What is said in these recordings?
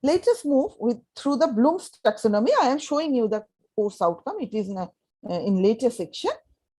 Let us move through the Bloom's taxonomy. I am showing you the course outcome. It is in later section.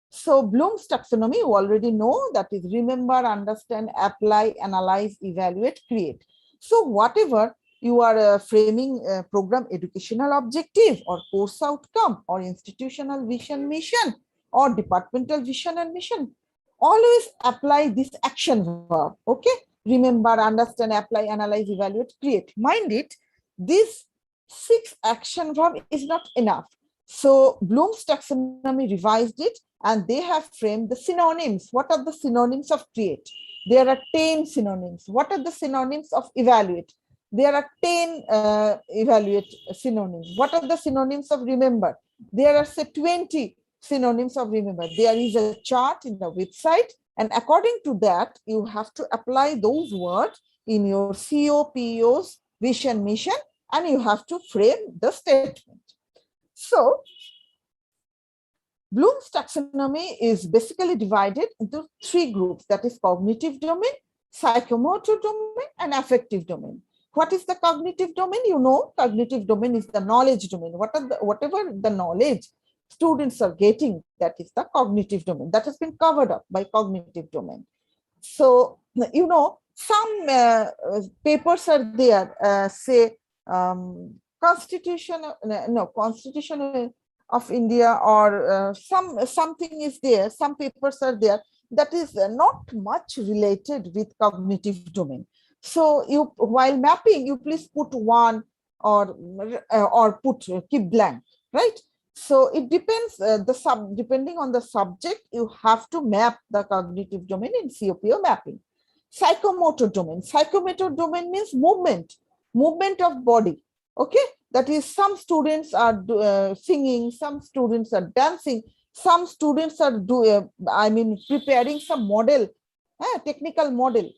So Bloom's taxonomy, you already know, that is remember, understand, apply, analyze, evaluate, create. So whatever you are framing program educational objective or course outcome or institutional vision mission or departmental vision and mission, always apply this action verb. Okay, remember, understand, apply, analyze, evaluate, create. Mind it, this 6 action verb is not enough. So Bloom's taxonomy revised it, and they have framed the synonyms. What are the synonyms of create? There are 10 synonyms. What are the synonyms of evaluate? There are 10 evaluate synonyms. What are the synonyms of remember? There are, say, 20 synonyms of remember. There is a chart in the website, and according to that, you have to apply those words in your COPO's vision mission, and you have to frame the statement. So Bloom's taxonomy is basically divided into 3 groups, that is cognitive domain, psychomotor domain, and affective domain. What is the cognitive domain? You know, cognitive domain is the knowledge domain. Whatever the knowledge students are getting, that is the cognitive domain. That has been covered up by cognitive domain. So, you know, some papers are there, say Constitution of India, or something is there, some papers are there that is not much related with cognitive domain. So you, while mapping, you please put 1 or keep blank, right? So it depends, depending on the subject, you have to map the cognitive domain in COPO mapping. Psychomotor domain. Psychomotor domain means movement of body. Okay, that is, some students are singing, some students are dancing, some students are preparing some model, technical model.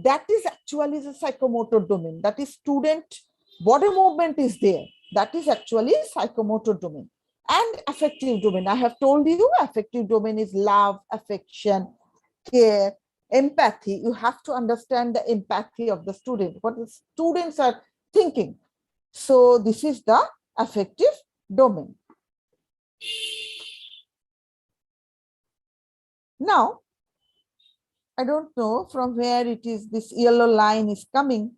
That is actually the psychomotor domain. That is, student body movement is there. That is actually psychomotor domain. And affective domain, I have told you, affective domain is love, affection, care, empathy. You have to understand the empathy of the student, what the students are thinking. So this is the affective domain. Now, I don't know from where it is, this yellow line is coming.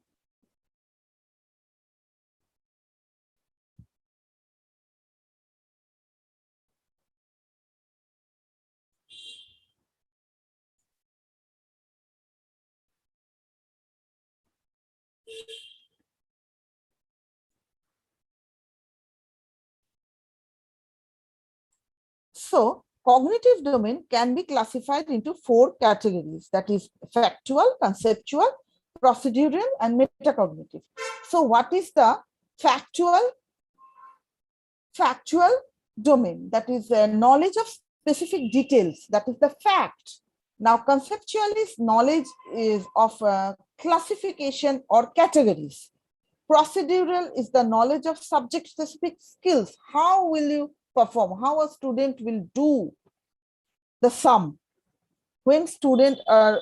So cognitive domain can be classified into 4 categories, that is factual, conceptual, procedural, and metacognitive. So what is the factual domain? That is knowledge of specific details, that is the fact. Now conceptual is knowledge is of classification or categories. Procedural is the knowledge of subject specific skills. How will you perform? How a student will do the sum? When students are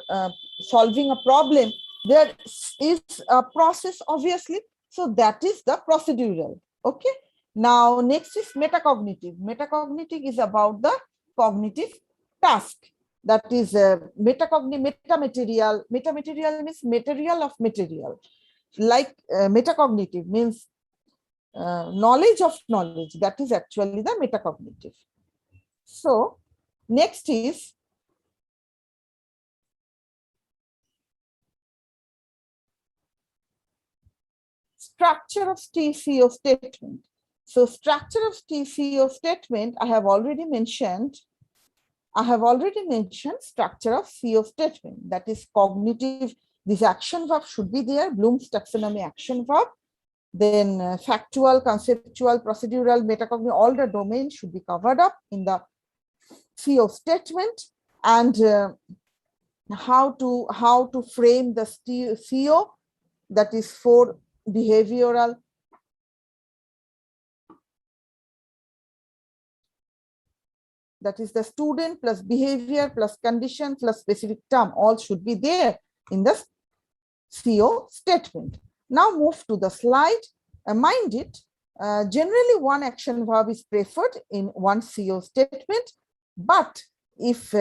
solving a problem, there is a process, obviously. So that is the procedural. Okay. Now next is metacognitive. Metacognitive is about the cognitive task. That is metamaterial. Metamaterial means material of material. Like metacognitive means knowledge of knowledge. That is actually the metacognitive. So next is structure of TCO statement. So structure of TCO statement, I have already mentioned structure of CO statement. That is cognitive. This action verb should be there. Bloom's taxonomy action verb. Then factual, conceptual, procedural, metacognitive, all the domains should be covered up in the CO statement. And how to frame the CO, that is for behavioral, that is the student plus behavior plus condition plus specific term, all should be there in the CO statement. Now move to the slide. Mind it, generally one action verb is preferred in one CO statement, but if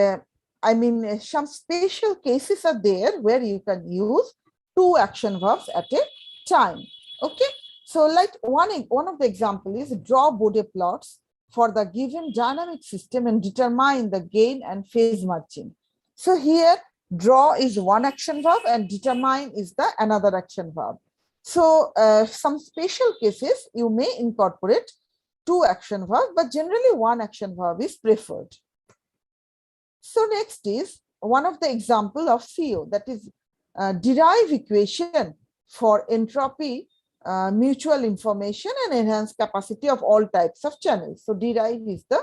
some special cases are there where you can use two action verbs at a time. Okay, so like one of the example is draw Bode plots for the given dynamic system and determine the gain and phase margin. So here draw is one action verb and determine is the another action verb. So some special cases you may incorporate two action verbs, but generally one action verb is preferred. So next is one of the example of CO, that is derive equation for entropy, mutual information and enhanced capacity of all types of channels. So derive is the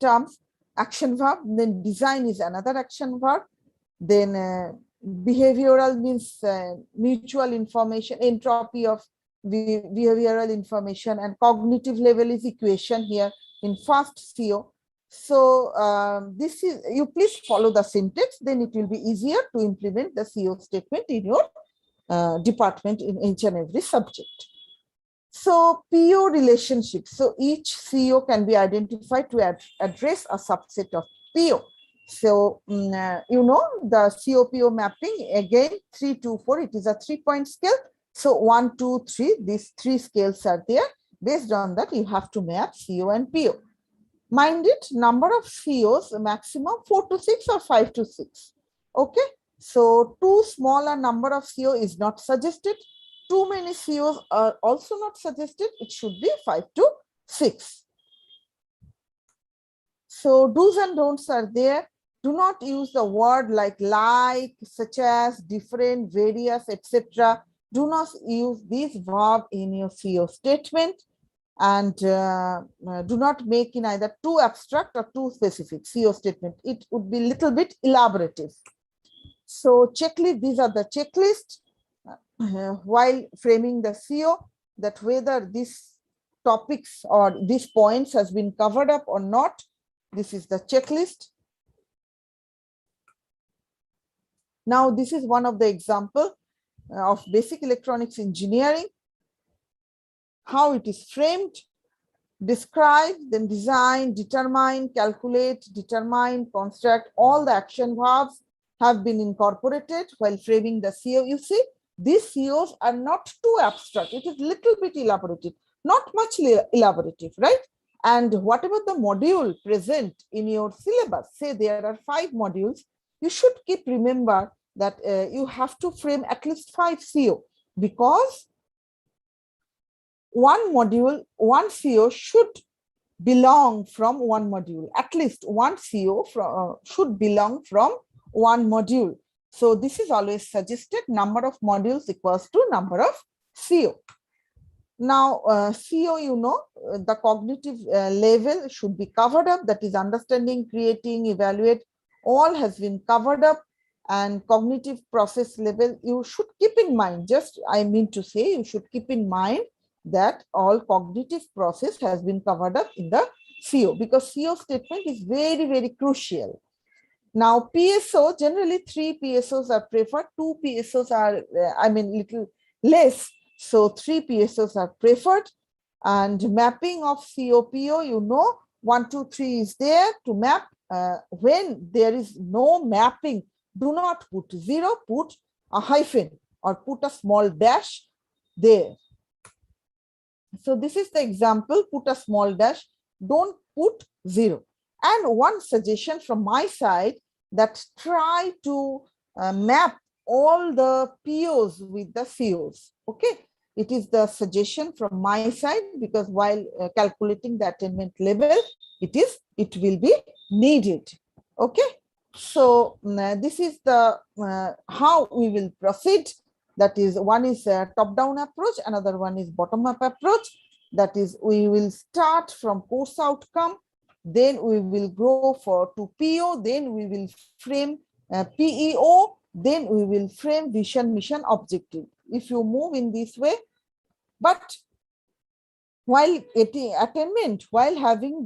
terms action verb, then design is another action verb, then behavioral means mutual information, entropy of behavioral information, and cognitive level is equation here in first CO. So this is, you please follow the syntax, then it will be easier to implement the CO statement in your department in each and every subject. So PO relationships. So each CO can be identified to address a subset of PO. So you know the COPO mapping, again 3, 2, 4, it is a 3-point scale. So 1, 2, 3, these 3 scales are there. Based on that, you have to map CO and PO. Mind it, number of COs maximum 4 to 6 or 5 to 6. Okay, so too small a number of CO is not suggested. Too many COs are also not suggested. It should be 5 to 6. So do's and don'ts are there. Do not use the word like, such as, different, various, etc. Do not use these verbs in your CO statement, and do not make in either too abstract or too specific CO statement. It would be a little bit elaborative. So checklist, these are the checklists while framing the CO, that whether these topics or these points has been covered up or not. This is the checklist. Now this is one of the example of basic electronics engineering, how it is framed: describe, then design, determine, calculate, determine, construct. All the action verbs have been incorporated while framing the CO. You see, these COs are not too abstract. It is little bit elaborative, not much elaborative, right? And whatever the module present in your syllabus, say there are 5 modules, you should keep remember that you have to frame at least 5 CO, because one module, one CO should belong from one module. At least one CO should belong from one module. So this is always suggested. Number of modules equals to number of CO. Now CO, you know, the cognitive level should be covered up. That is understanding, creating, evaluate, all has been covered up. And cognitive process level, you should keep in mind, just I mean to say, you should keep in mind that all cognitive process has been covered up in the CO, because CO statement is very, very crucial. Now PSO, generally 3 PSOs are preferred, 2 PSOs are little less, so 3 PSOs are preferred. And mapping of COPO, you know, 1, 2, 3 is there to map. When there is no mapping, do not put 0, put a hyphen or put a small dash there. So this is the example, put a small dash, don't put 0. And one suggestion from my side, that try to map all the POs with the COs. Okay, it is the suggestion from my side, because while calculating the attainment level, it will be needed. Okay, so this is the how we will proceed. That is, one is a top-down approach, another one is bottom-up approach. That is, we will start from course outcome, then we will go to PO, then we will frame PEO, then we will frame vision, mission, objective. If you move in this way, but while attainment, while calculating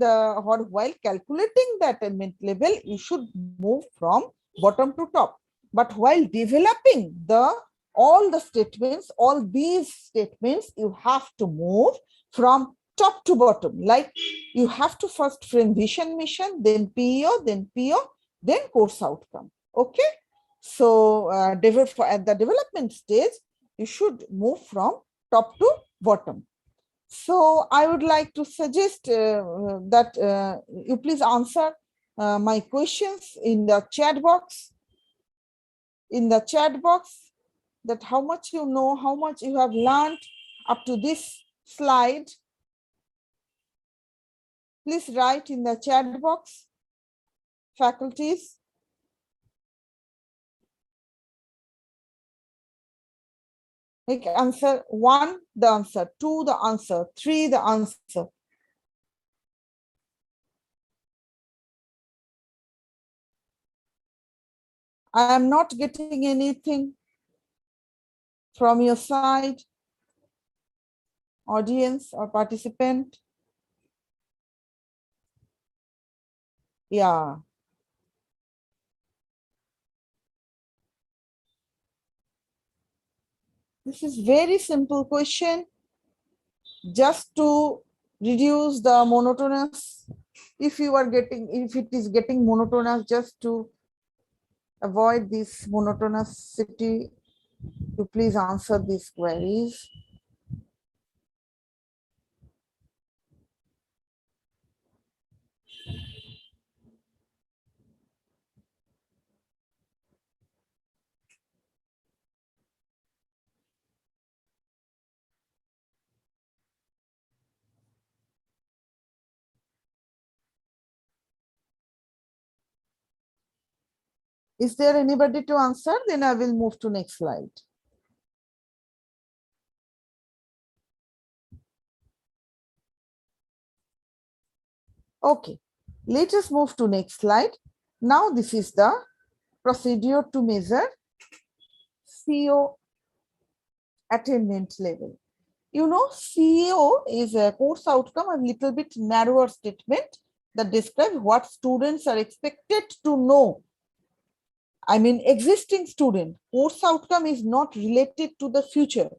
the attainment level, you should move from bottom to top. But while developing the all the statements, all these statements, you have to move from top to bottom. Like you have to first frame vision mission, then PEO, then course outcome. Okay. So at the development stage, you should move from top to bottom. So I would like to suggest that you please answer my questions in the chat box. In the chat box, that how much you know, how much you have learned up to this slide. Please write in the chat box, faculties. Like answer 1, the answer, 2, the answer, 3, the answer. I am not getting anything from your side, audience or participant. Yeah. This is very simple question, just to reduce the monotonous. If it is getting monotonous, just to avoid this monotonicity, you please answer these queries. Is there anybody to answer? Then I will move to next slide. Okay, let us move to next slide. Now this is the procedure to measure CO attainment level. You know, CO is a course outcome, a little bit narrower statement that describes what students are expected to know. I mean, existing student. Course outcome is not related to the future.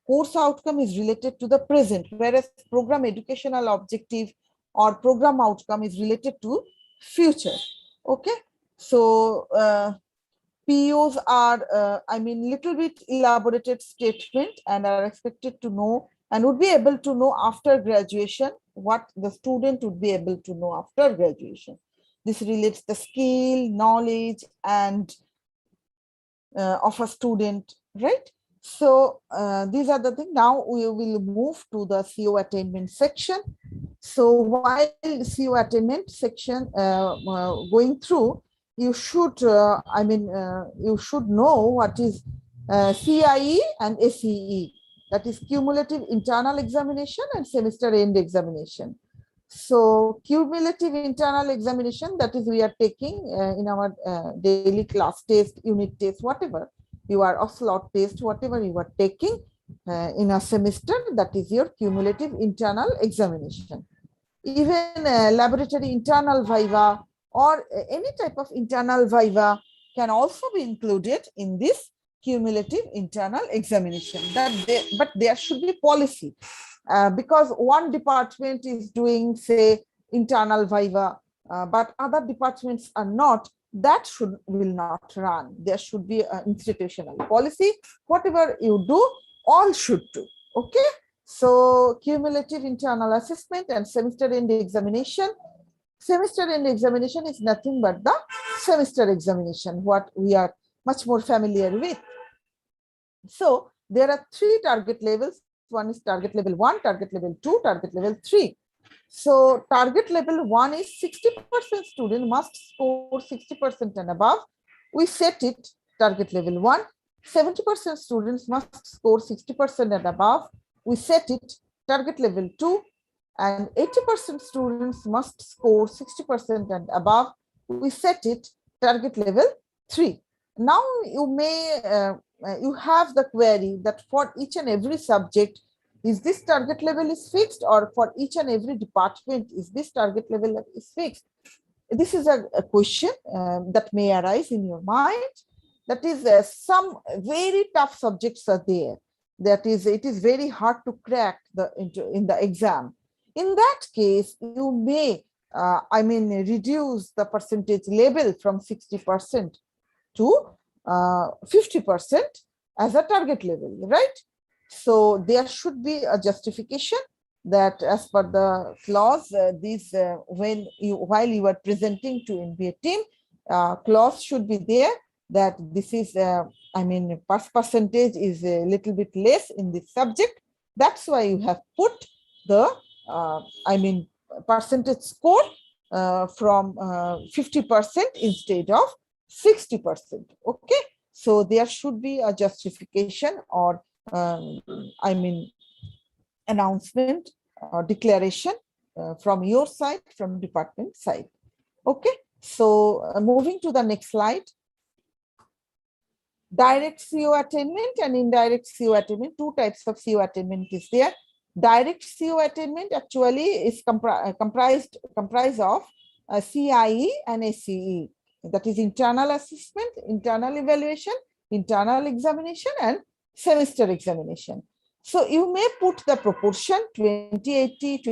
Course outcome is related to the present, whereas program educational objective or program outcome is related to future. Okay, so POs are, I mean, little bit elaborated statement and are expected to know and would be able to know after graduation what the student would be able to know after graduation. This relates the skill, knowledge, and of a student, right? So these are the things. Now we will move to the CO attainment section. So while CO attainment section going through, you should, you should know what is CIE and SEE, that is cumulative internal examination and semester end examination. So cumulative internal examination, that is we are taking in our daily class test, unit test, whatever you are, or slot test, whatever you are taking in a semester, that is your cumulative internal examination. Even laboratory internal viva or any type of internal viva can also be included in this cumulative internal examination. But there should be policy. Because one department is doing, say, internal viva, but other departments are not, that will not run. There should be an institutional policy. Whatever you do, all should do. Okay. So cumulative internal assessment and semester end examination. Semester end examination is nothing but the semester examination, what we are much more familiar with. So there are 3 target levels. One is target level 1, target level 2, target level 3. So target level 1 is 60% student must score 60% and above. We set it target level 1. 70% students must score 60% and above. We set it target level 2, and 80% students must score 60% and above. We set it target level 3. Now you may you have the query that for each and every subject, is this target level is fixed, or for each and every department, is this target level is fixed? This is a question that may arise in your mind, That is, some very tough subjects are there. That is, it is very hard to crack in the exam. In that case, you may, reduce the percentage level from 60% to 50% as a target level, right? So there should be a justification that as per the clause, while you are presenting to NBA team, clause should be there that this is, percentage is a little bit less in this subject. That's why you have put the, percentage score from 50% instead of 60%. Okay, so there should be a justification or announcement or declaration from your side, from department side. Okay, so moving to the next slide. Direct CO attainment and indirect CO attainment. Two types of CO attainment is there. Direct CO attainment actually is comprised of CIE and SCE. That is internal assessment, internal evaluation, internal examination, and semester examination. So you may put the proportion 20-80,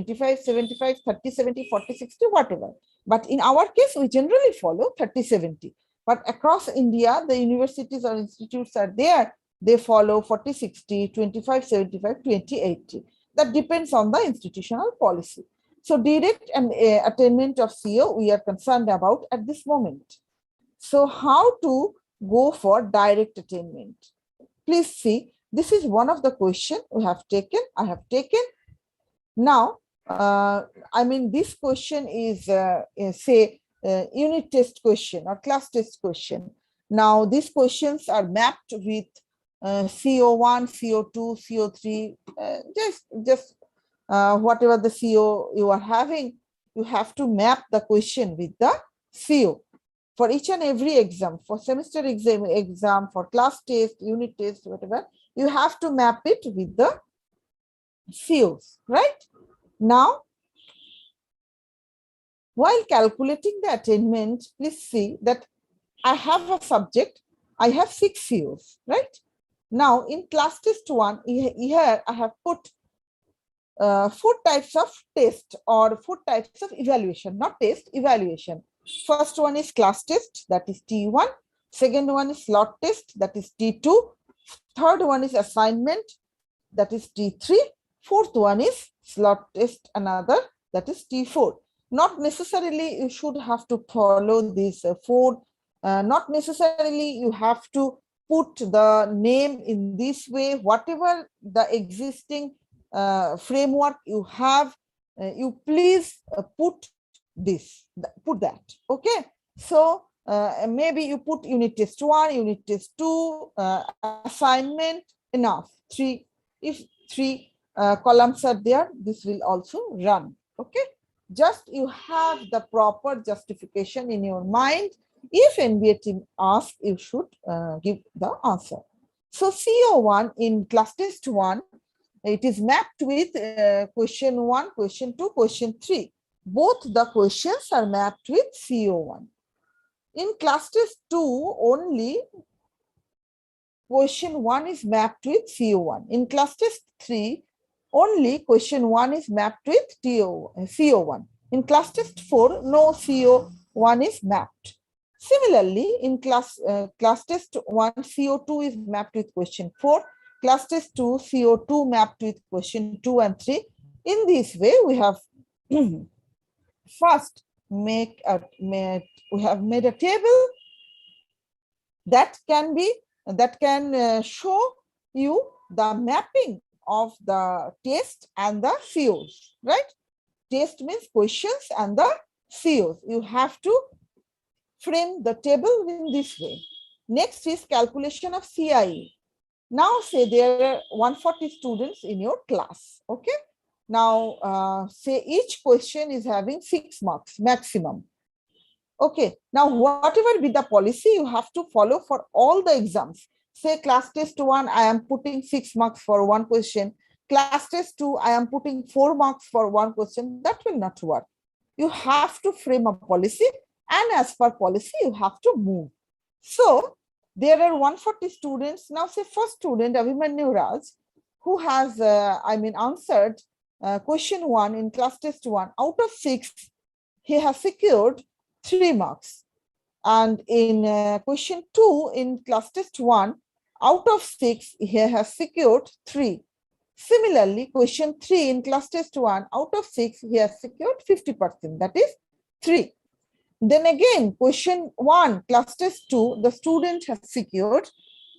25-75, 30-70, 40-60, whatever. But in our case, we generally follow 30-70. But across India, the universities or institutes are there. They follow 40-60, 25-75, 20-80. That depends on the institutional policy. So direct and attainment of CO we are concerned about at this moment. So how to go for direct attainment? Please see, this is one of the questions we have taken. I have taken. Now, this question is say unit test question or class test question. Now, these questions are mapped with CO1, CO2, CO3, just whatever the CO you are having, you have to map the question with the CO. For each and every exam, for semester exam, for class test, unit test, whatever, you have to map it with the COs, right? Now, while calculating the attainment, please see that I have a subject, I have 6 COs, right? Now, in class test 1, here I have put 4 types of test or 4 types of evaluation, not test, evaluation. First one is class test, that is T1. Second one is slot test, that is T2. Third one is assignment, that is T3. Fourth one is slot test, another, that is T4. Not necessarily you should have to follow these 4. Not necessarily you have to put the name in this way. Whatever the existing framework you have, you please put that. Okay, so maybe you put unit test 1, unit test 2, assignment, enough. 3, if 3 columns are there, this will also run. Okay, just you have the proper justification in your mind. If NBA team asks, you should give the answer. So CO1 in class test 1, it is mapped with question 1, question 2, question 3. Both the questions are mapped with CO1. In class test 2, only question 1 is mapped with CO1. In class test 3, only question 1 is mapped with CO1. In class test 4, no CO1 is mapped. Similarly, in class test 1, CO2 is mapped with question 4. Class test 2, CO2 mapped with question 2 and 3. In this way, we have first we have made a table that can show you the mapping of the test and the COs, right? Test means questions and the COs. You have to frame the table in this way. Next is calculation of CIE. Now say there are 140 students in your class, okay? Now say each question is having 6 marks maximum. Okay, now whatever be the policy, you have to follow for all the exams. Say class test 1, I am putting 6 marks for one question. Class test 2, I am putting 4 marks for one question. That will not work. You have to frame a policy, and as per policy, you have to move. So There are 140 students. Now say first student, Abhimanyu Raj, who has, answered question 1 in class test 1. Out of 6, he has secured 3 marks. And in question 2 in class test 1, out of 6, he has secured 3. Similarly, question 3 in class test 1, out of 6, he has secured 50%, that is 3. Then again, question 1, class test 2, the student has secured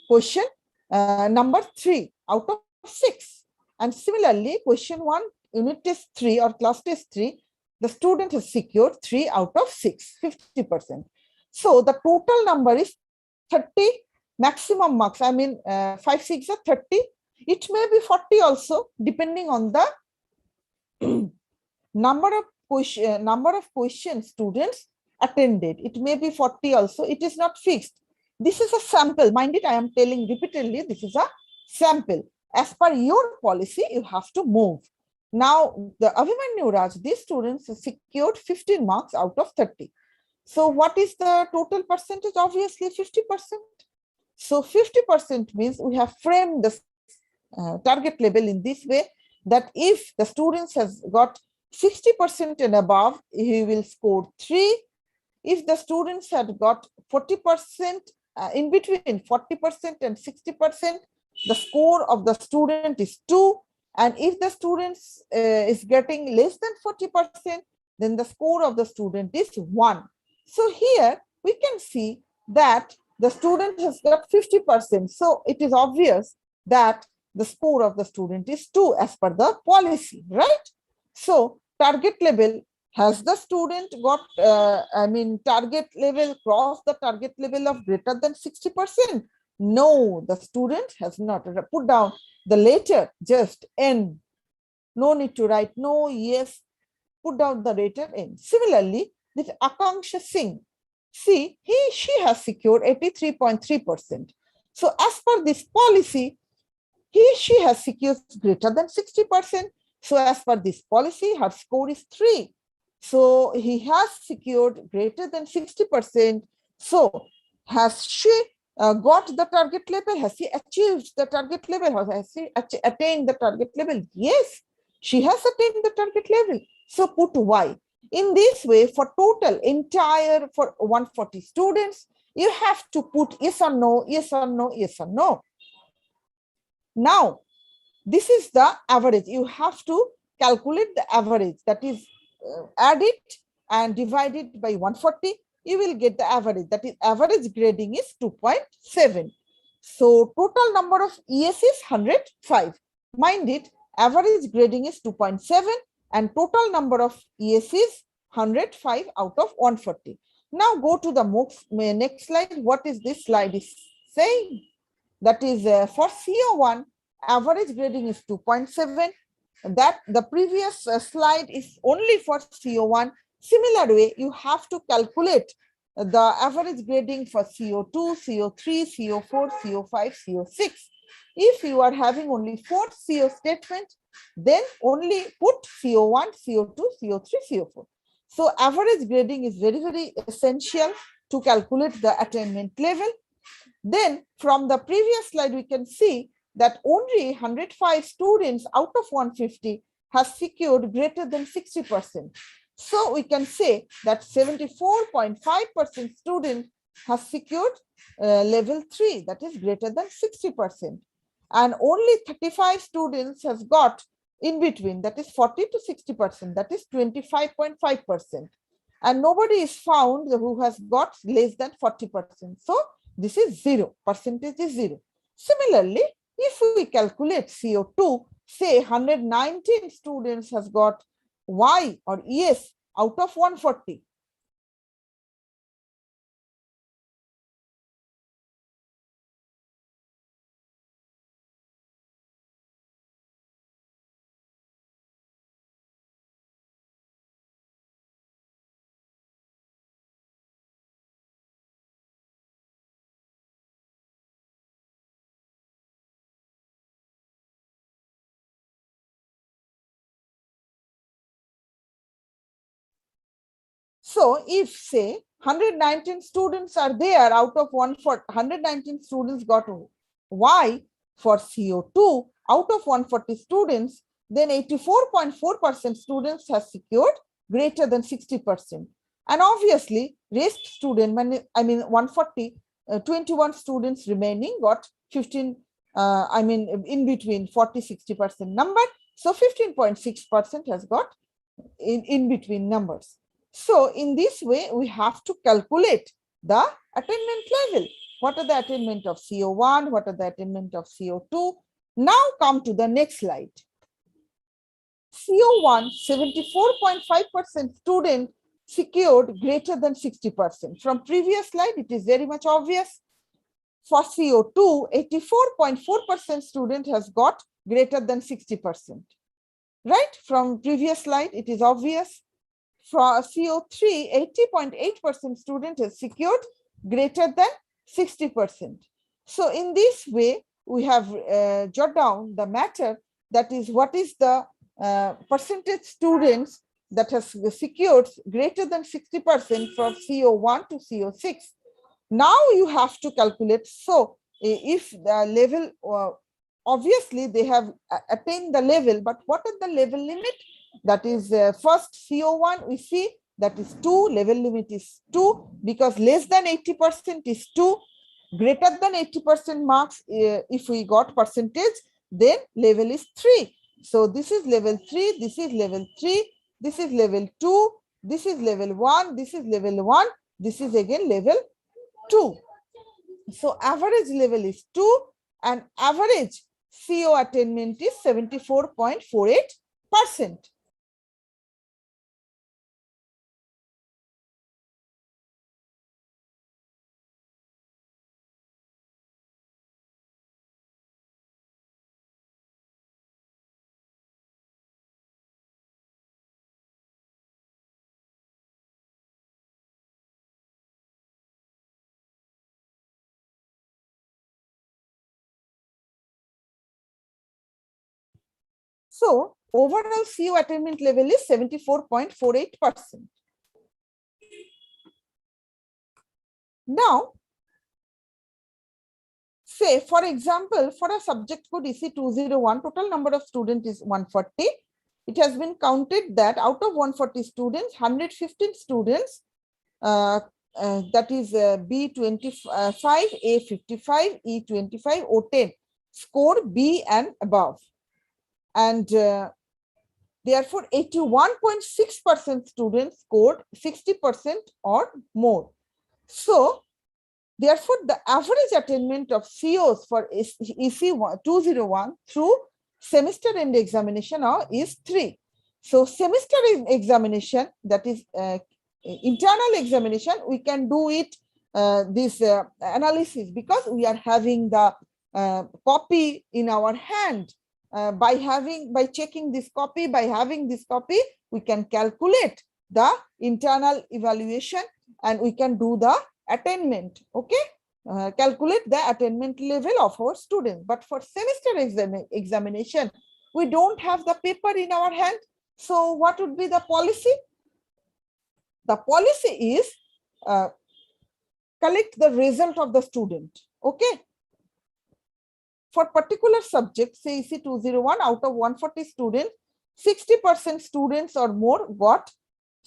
question number 3 out of 6. And similarly, question 1, unit test 3 or class test 3, the student has secured 3 out of 6, 50%. So the total number is 30 maximum marks. 5, 6 are 30. It may be 40 also, depending on the number of questions students attended. It may be 40 also. It is not fixed. This is a sample. Mind it, I am telling repeatedly, this is a sample. As per your policy, you have to move. Now, the Abhimanyu Raj, these students secured 15 marks out of 30. So what is the total percentage? Obviously 50%. So 50% means we have framed the target level in this way, that if the students has got 60% and above, he will score 3. If the students had got 40%, in between 40% and 60%, the score of the student is 2. And if the students is getting less than 40%, then the score of the student is 1. So here we can see that the student has got 50%. So it is obvious that the score of the student is 2 as per the policy, right? So target level, has the student got, target level, crossed the target level of greater than 60%? No, the student has not. Put down the letter, just N. No need to write no, yes, put down the letter N. Similarly, this Akanksha Singh, see, she has secured 83.3%. So as per this policy, she has secured greater than 60%. So as per this policy, her score is 3. So he has secured greater than 60%. So has she got the target level? Has she achieved the target level? Has she attained the target level? Yes, she has attained the target level. So put Y. In this way, for total entire for 140 students, you have to put yes or no, yes or no, yes or no. Now, this is the average. You have to calculate the average, that is add it and divide it by 140. You will get the average, that is average grading is 2.7. So total number of ES is 105. Mind it, average grading is 2.7 and total number of ES is 105 out of 140. Now go to the next slide. What is this slide is saying? That is for CO1, average grading is 2.7. That the previous slide is only for CO1. Similar way, you have to calculate the average grading for CO2, CO3, CO4, CO5, CO6. If you are having only 4 CO statements, then only put CO1, CO2, CO3, CO4. So average grading is very, very essential to calculate the attainment level. Then from the previous slide, we can see that only 105 students out of 150 has secured greater than 60%. So we can say that 74.5% student has secured level 3, that is greater than 60%. And only 35 students has got in between, that is 40 to 60%, that is 25.5%. And nobody is found who has got less than 40%. So this is 0, percentage is 0. Similarly, if we calculate CO2, say 119 students has got Y or ES out of 140. So if say 119 students are there out of 119 students got Y for CO2 out of 140 students, then 84.4% students have secured greater than 60%. And obviously, rest student, 140, 21 students remaining got 15, in between 40-60% number. So 15.6% has got in between numbers. So in this way, we have to calculate the attainment level. What are the attainment of CO1? What are the attainment of CO2? Now come to the next slide. CO1, 74.5% student secured greater than 60%. From previous slide, it is very much obvious. For CO2, 84.4% student has got greater than 60%. Right? From previous slide, it is obvious. For CO3, 80.8% student has secured greater than 60%. So in this way, we have jot down the matter, that is what is the percentage students that has secured greater than 60% from CO1 to CO6. Now you have to calculate. So if the level, obviously they have attained the level, but what is the level limit? That is first CO1, we see that is 2, level limit is 2, because less than 80% is 2, greater than 80% marks, if we got percentage, then level is 3. So this is level 3, this is level 3, this is level 2, this is level 1, this is level 1, this is again level 2. So average level is 2 and average CO attainment is 74.48%. So overall CO attainment level is 74.48%. Now, say for example, for a subject code EC201, total number of students is 140. It has been counted that out of 140 students, 115 students, that is B25, A55, E25, O10, score B and above. And therefore, 81.6% students scored 60% or more. So, therefore, the average attainment of COs for EC201 through semester end examination is 3. So, semester end examination, that is internal examination, we can do it this analysis because we are having the copy in our hand. By checking this copy, by having this copy, we can calculate the internal evaluation and we can do the attainment. Okay, calculate the attainment level of our students. But for semester examination, we don't have the paper in our hand. So what would be the policy? The policy is collect the result of the student. Okay. For particular subject, say EC201, out of 140 students, 60% students or more got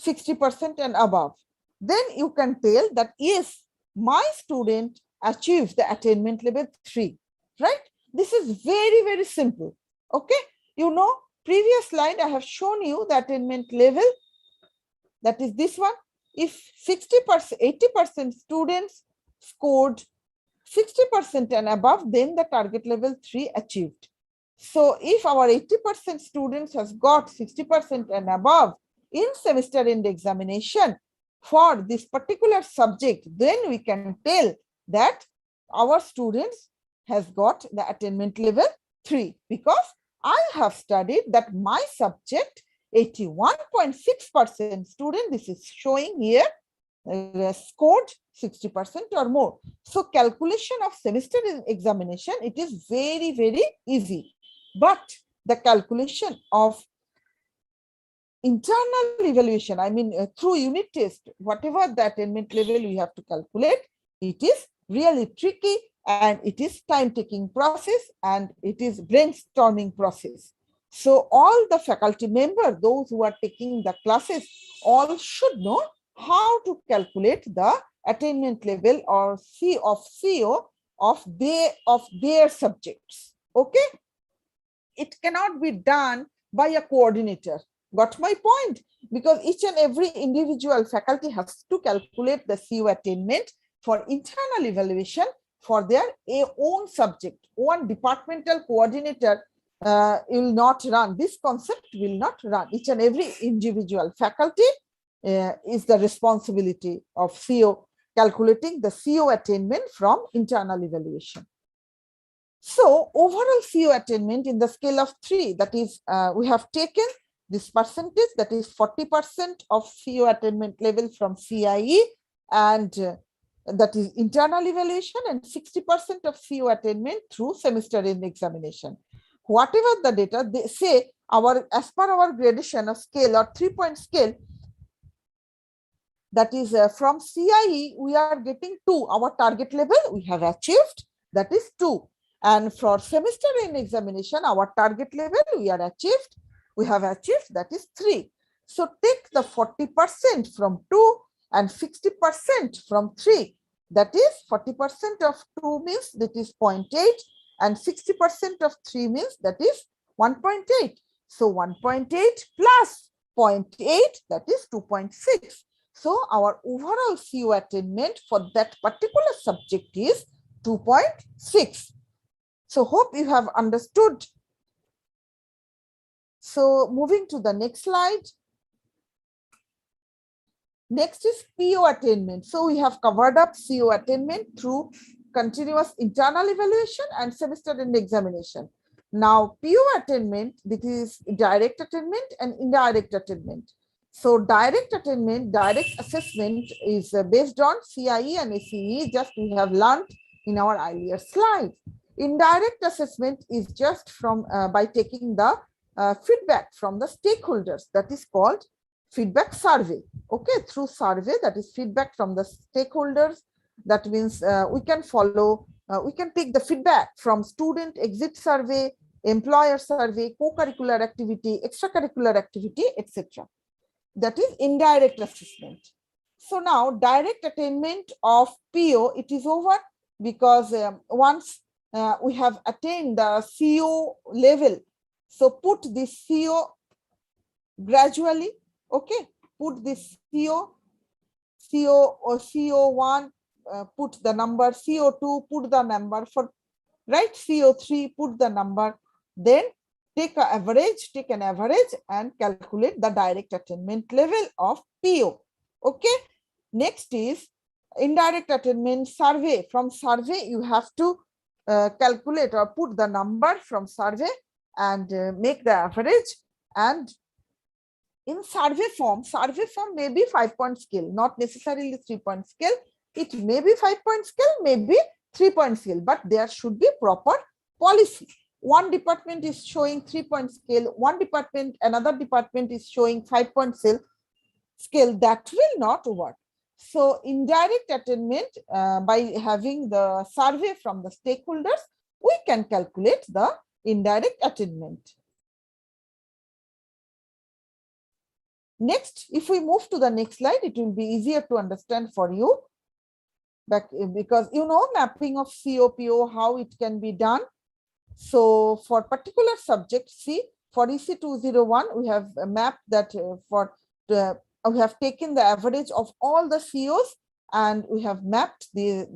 60% and above. Then you can tell that yes, my student achieved the attainment level 3, right? This is very, very simple. Okay, you know, previous slide I have shown you the attainment level, that is this one. If 60%, 80% students scored 60% and above, then the target level 3 achieved. So if our 80% students has got 60% and above in semester end examination for this particular subject, then we can tell that our students has got the attainment level 3, because I have studied that my subject 81.6% student, this is showing here, scored 60% or more. So calculation of semester examination, it is very, very easy. But the calculation of internal evaluation, I mean through unit test, whatever the attainment level we have to calculate, it is really tricky and it is time-taking process and it is brainstorming process. So all the faculty members, those who are taking the classes, all should know how to calculate the attainment level or CO of their subjects. Okay, it cannot be done by a coordinator. Got my point? Because each and every individual faculty has to calculate the CO attainment for internal evaluation for their own subject. One departmental coordinator will not run. This concept will not run. Each and every individual faculty is the responsibility of CO, calculating the CO attainment from internal evaluation. So overall CO attainment in the scale of 3, that is, we have taken this percentage, that is 40% of CO attainment level from CIE, and that is internal evaluation, and 60% of CO attainment through semester end examination. Whatever the data, they say as per our gradation of scale or 3-point scale, that is from CIE, we are getting 2. Our target level we have achieved, that is 2. And for semester end examination, our target level we have achieved, that is 3. So take the 40% from 2 and 60% from 3. That is 40% of 2 means that is 0.8 and 60% of 3 means that is 1.8. So 1.8 plus 0.8, that is 2.6. So our overall CO attainment for that particular subject is 2.6. So hope you have understood. So moving to the next slide. Next is PO attainment. So we have covered up CO attainment through continuous internal evaluation and semester end examination. Now PO attainment, this is direct attainment and indirect attainment. So direct attainment, direct assessment is based on CIE and ACE, just we have learned in our earlier slide. Indirect assessment is just from by taking the feedback from the stakeholders, that is called feedback survey. Okay, through survey, that is feedback from the stakeholders. That means we can follow, we can take the feedback from student exit survey, employer survey, co-curricular activity, extracurricular activity, etc. That is indirect assessment. So now direct attainment of PO, it is over, because once we have attained the CO level, so put this CO gradually, okay, put this CO or CO1, put the number, CO2, put the number for, right, CO3, put the number, then take an average and calculate the direct attainment level of PO. Okay, next is indirect attainment survey. From survey, you have to calculate or put the number from survey and make the average. And in survey form may be 5-point scale, not necessarily 3-point scale. It may be 5-point scale, maybe 3-point scale, but there should be proper policy. One department is showing 3-point scale, another department is showing 5-point scale, that will not work. So indirect attainment, by having the survey from the stakeholders, we can calculate the indirect attainment. Next, if we move to the next slide, it will be easier to understand for you, because you know mapping of COPO, how it can be done. So for particular subject, see, for EC201, we have mapped that we have taken the average of all the COs and we have mapped the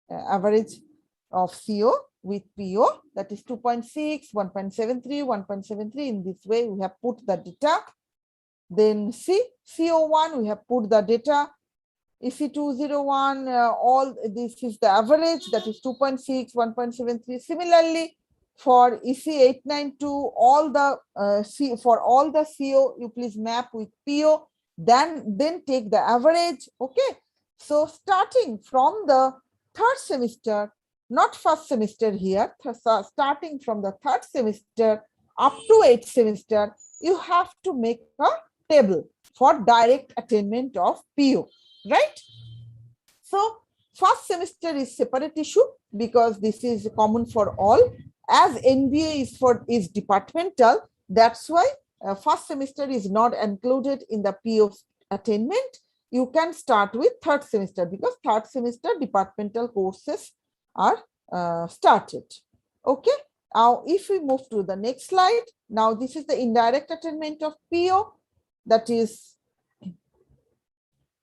average of CO with PO, that is 2.6, 1.73, 1.73. In this way, we have put the data. Then see, CO1, we have put the data. EC201, all this is the average, that is 2.6, 1.73. Similarly, for EC892, all the for all the CO, you please map with PO, then take the average. Okay, so starting from the 3rd semester, not 1st semester here, starting from the 3rd semester up to 8th semester, you have to make a table for direct attainment of PO, right? So first semester is separate issue because this is common for all. As NBA is departmental, that's why first semester is not included in the PO attainment. You can start with third semester because third semester departmental courses are started. Okay. Now, if we move to the next slide, now this is the indirect attainment of PO, that is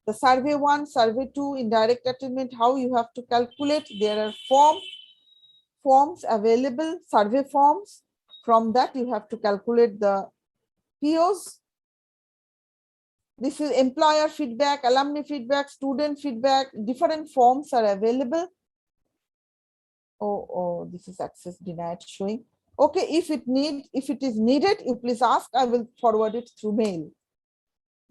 the survey 1, survey 2, indirect attainment, how you have to calculate. There are forms available, survey forms. From that, you have to calculate the POs. This is employer feedback, alumni feedback, student feedback, different forms are available. Oh, this is access denied showing. Okay, if it is needed, you please ask, I will forward it through mail.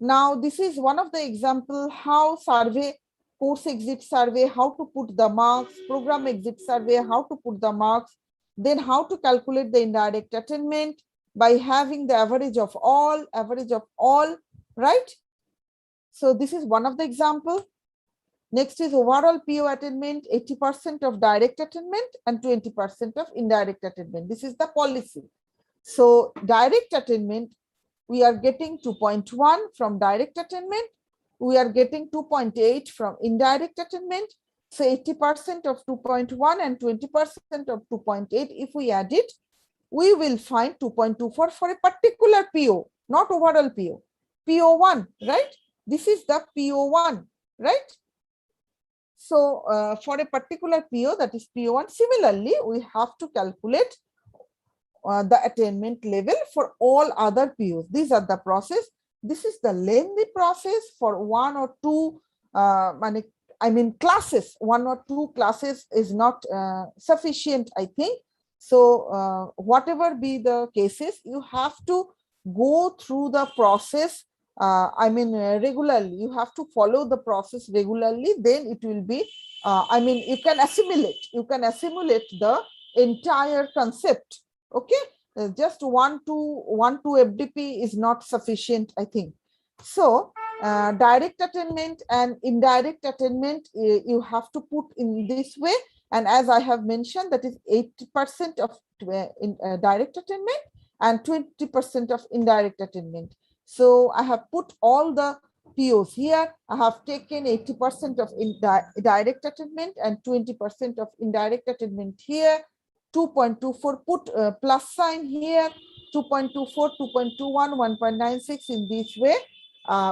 Now, this is one of the example how survey, course exit survey, how to put the marks, program exit survey, how to put the marks, then how to calculate the indirect attainment by having the average of all, right? So this is one of the example. Next is overall PO attainment, 80% of direct attainment and 20% of indirect attainment. This is the policy. So direct attainment, we are getting 2.1 from direct attainment. We are getting 2.8 from indirect attainment. So 80% of 2.1 and 20% of 2.8, if we add it, we will find 2.24 for a particular PO, not overall PO. PO1, right? This is the PO1, right? So for a particular PO, that is PO1, similarly, we have to calculate the attainment level for all other POs. These are the process. This is the lengthy process for one or two, classes. One or two classes is not sufficient, I think. So whatever be the cases, you have to go through the process. Regularly, you have to follow the process regularly, then it will be, you can assimilate the entire concept. Okay, just one to FDP is not sufficient, I think. So direct attainment and indirect attainment, you have to put in this way. And as I have mentioned, that is 80% of direct attainment and 20% of indirect attainment. So I have put all the POs here. I have taken 80% of direct attainment and 20% of indirect attainment here. 2.24, put plus sign here, 2.24, 2.21, 1.96. In this way,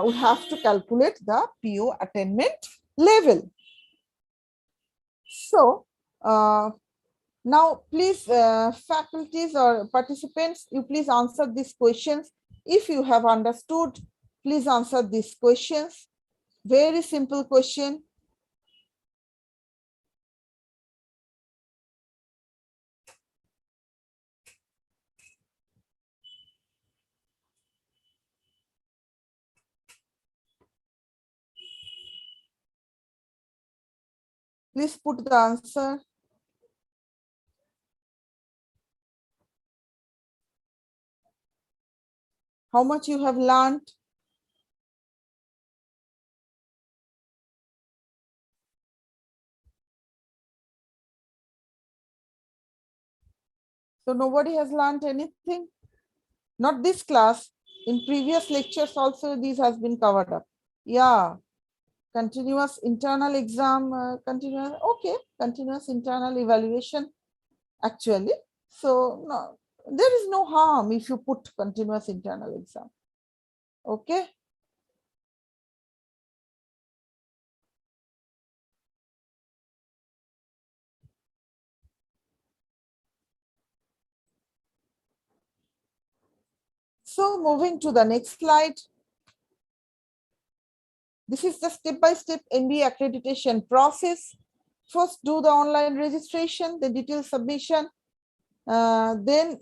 we have to calculate the PO attainment level. So now, please, faculties or participants, you please answer these questions. If you have understood, please answer these questions. Very simple question. Please put the answer. How much you have learned? So nobody has learned anything? Not this class. In previous lectures also, this has been covered up. Yeah. Continuous internal exam, continuous internal evaluation, actually. So no, there is no harm if you put continuous internal exam. Okay. So moving to the next slide. This is the step-by-step NBA accreditation process. First, do the online registration, the detailed submission. Then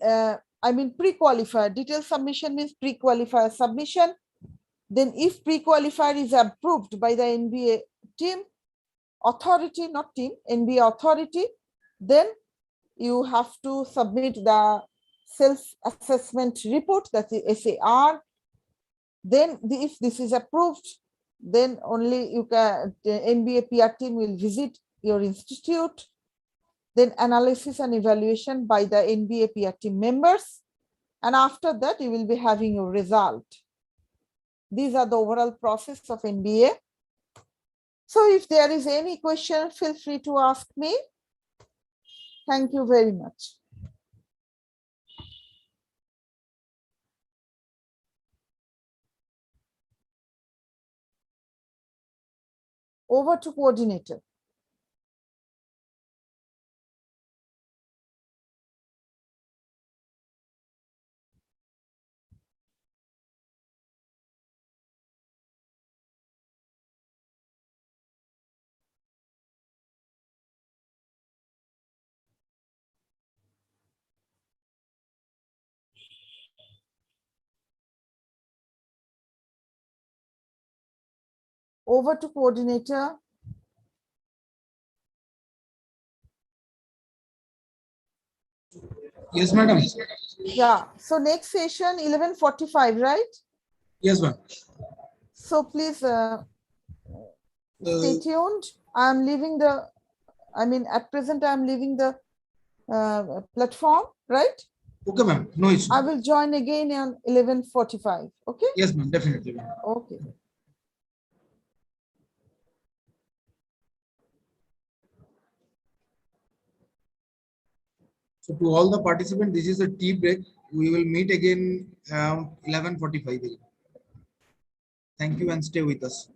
pre-qualifier. Detailed submission means pre-qualifier submission. Then if pre-qualifier is approved by the NBA team, authority, not team, NBA authority, then you have to submit the self-assessment report, that is SAR. Then if this is approved, then only you can, the NBA PR team will visit your institute. Then analysis and evaluation by the NBA PR team members. And after that, you will be having your result. These are the overall process of NBA. So if there is any question, feel free to ask me. Thank you very much. Over to coordinator. Over to coordinator. Yes, madam. Yeah. So next session, 11:45, right? Yes, ma'am. So please stay tuned. I'm leaving the, at present, I'm leaving the platform, right? Okay, ma'am. No issue. I will join again on 11:45. Okay? Yes, ma'am. Definitely, ma'am. Okay. So to all the participants, this is a tea break. We will meet again 11:45. Thank you and stay with us.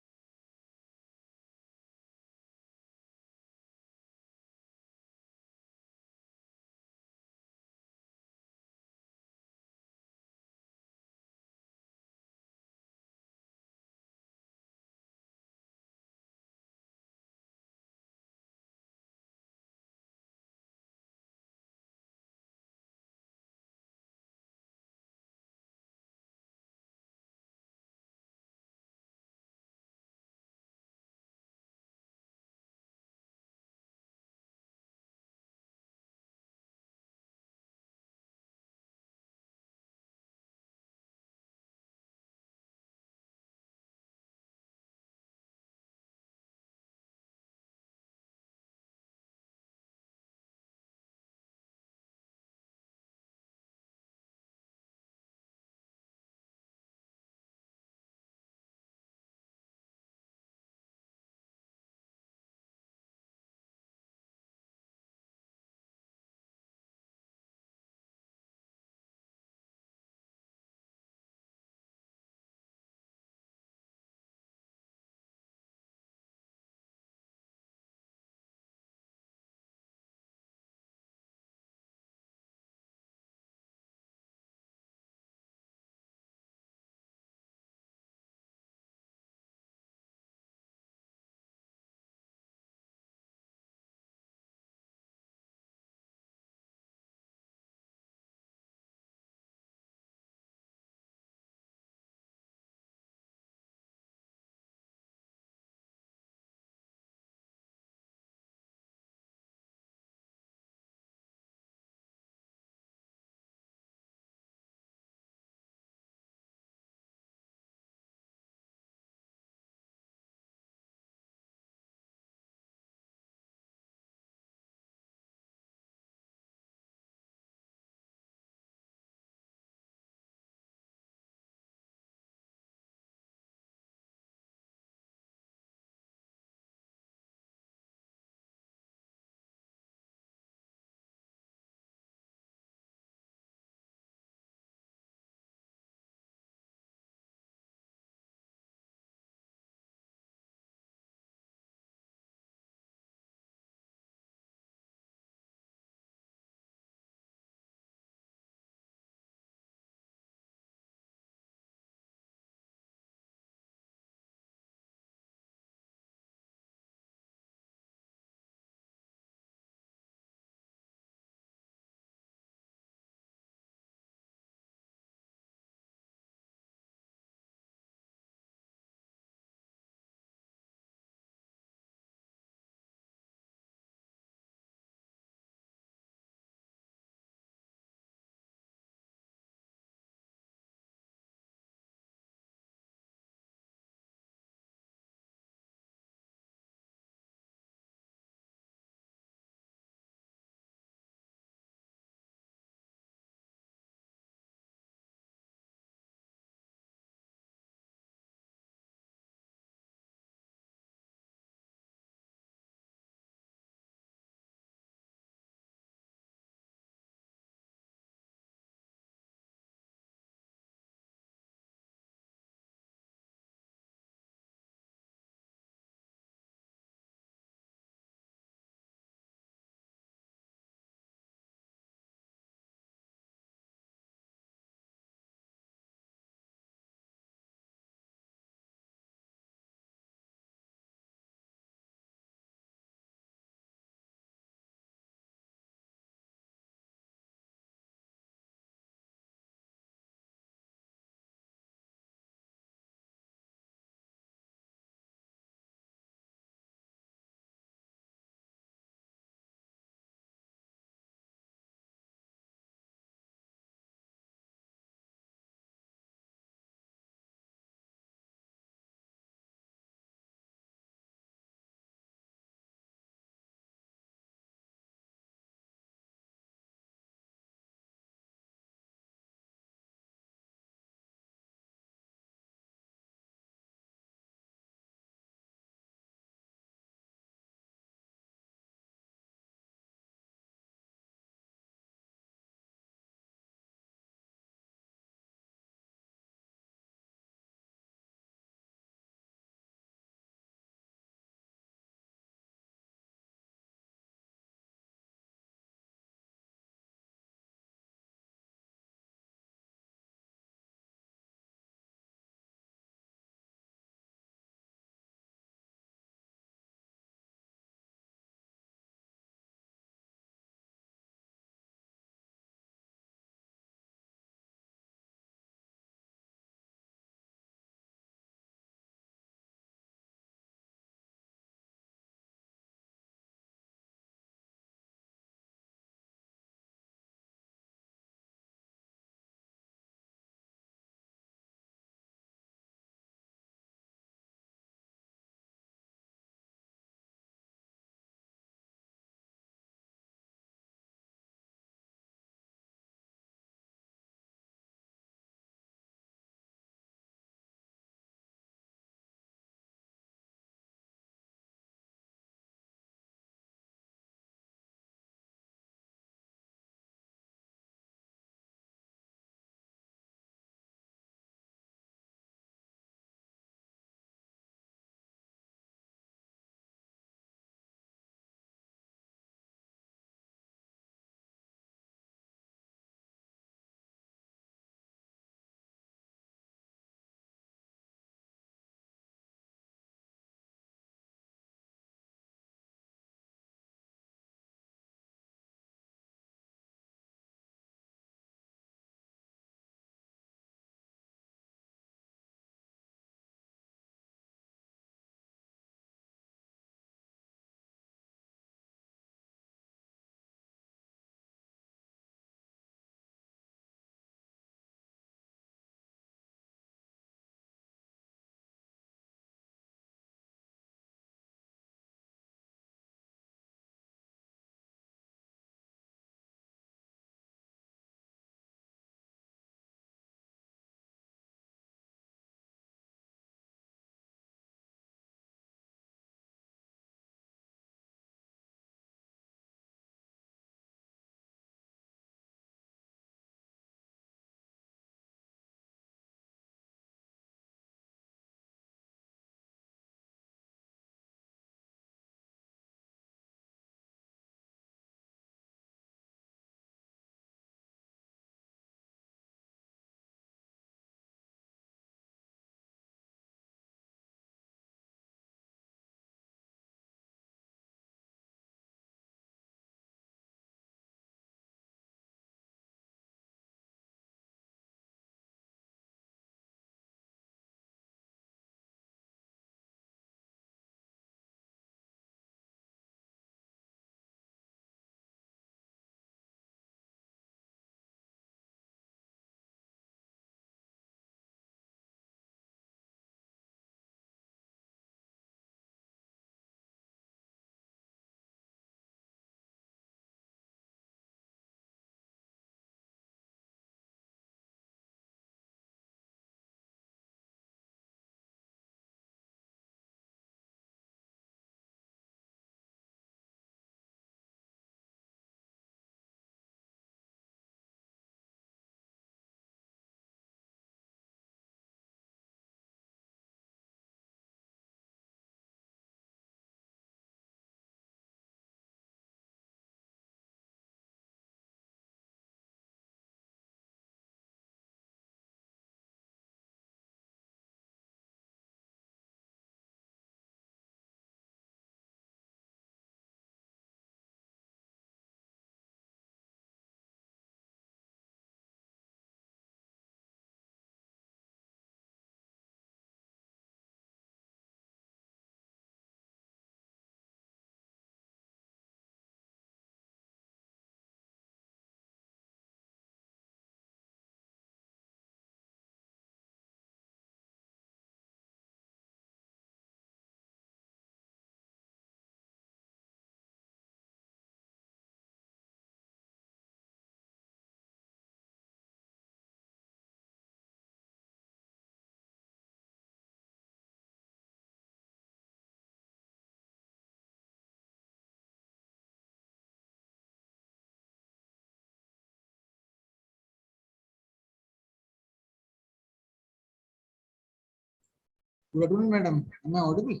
Good afternoon, madam. Am I audible?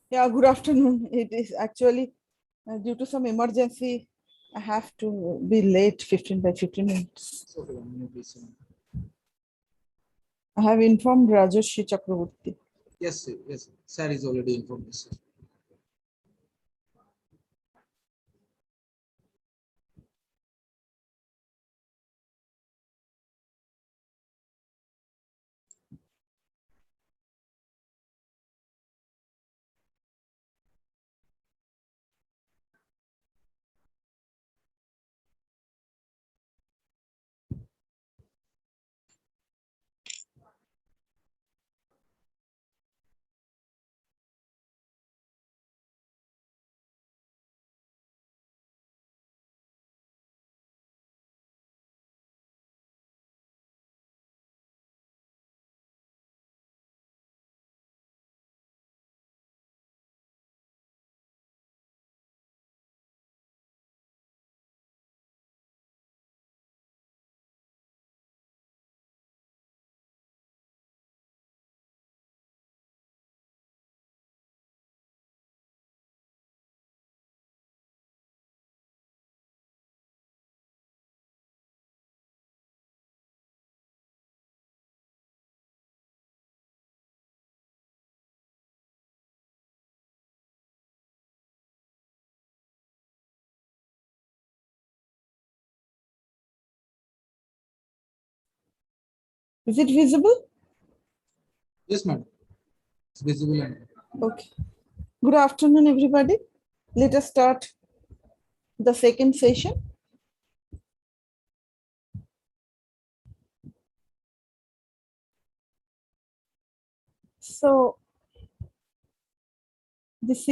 Yeah, good afternoon. It is actually due to some emergency, I have to be late 15 by 15 minutes. Okay, 1 minute, please. I have informed Rajoshi Chakraborty. Yes, sir. Yes, sir. Sir is already informed. Yes, sir. Is it visible? Yes, madam. It's visible and Okay. Good afternoon, everybody. Let us start the second session. So this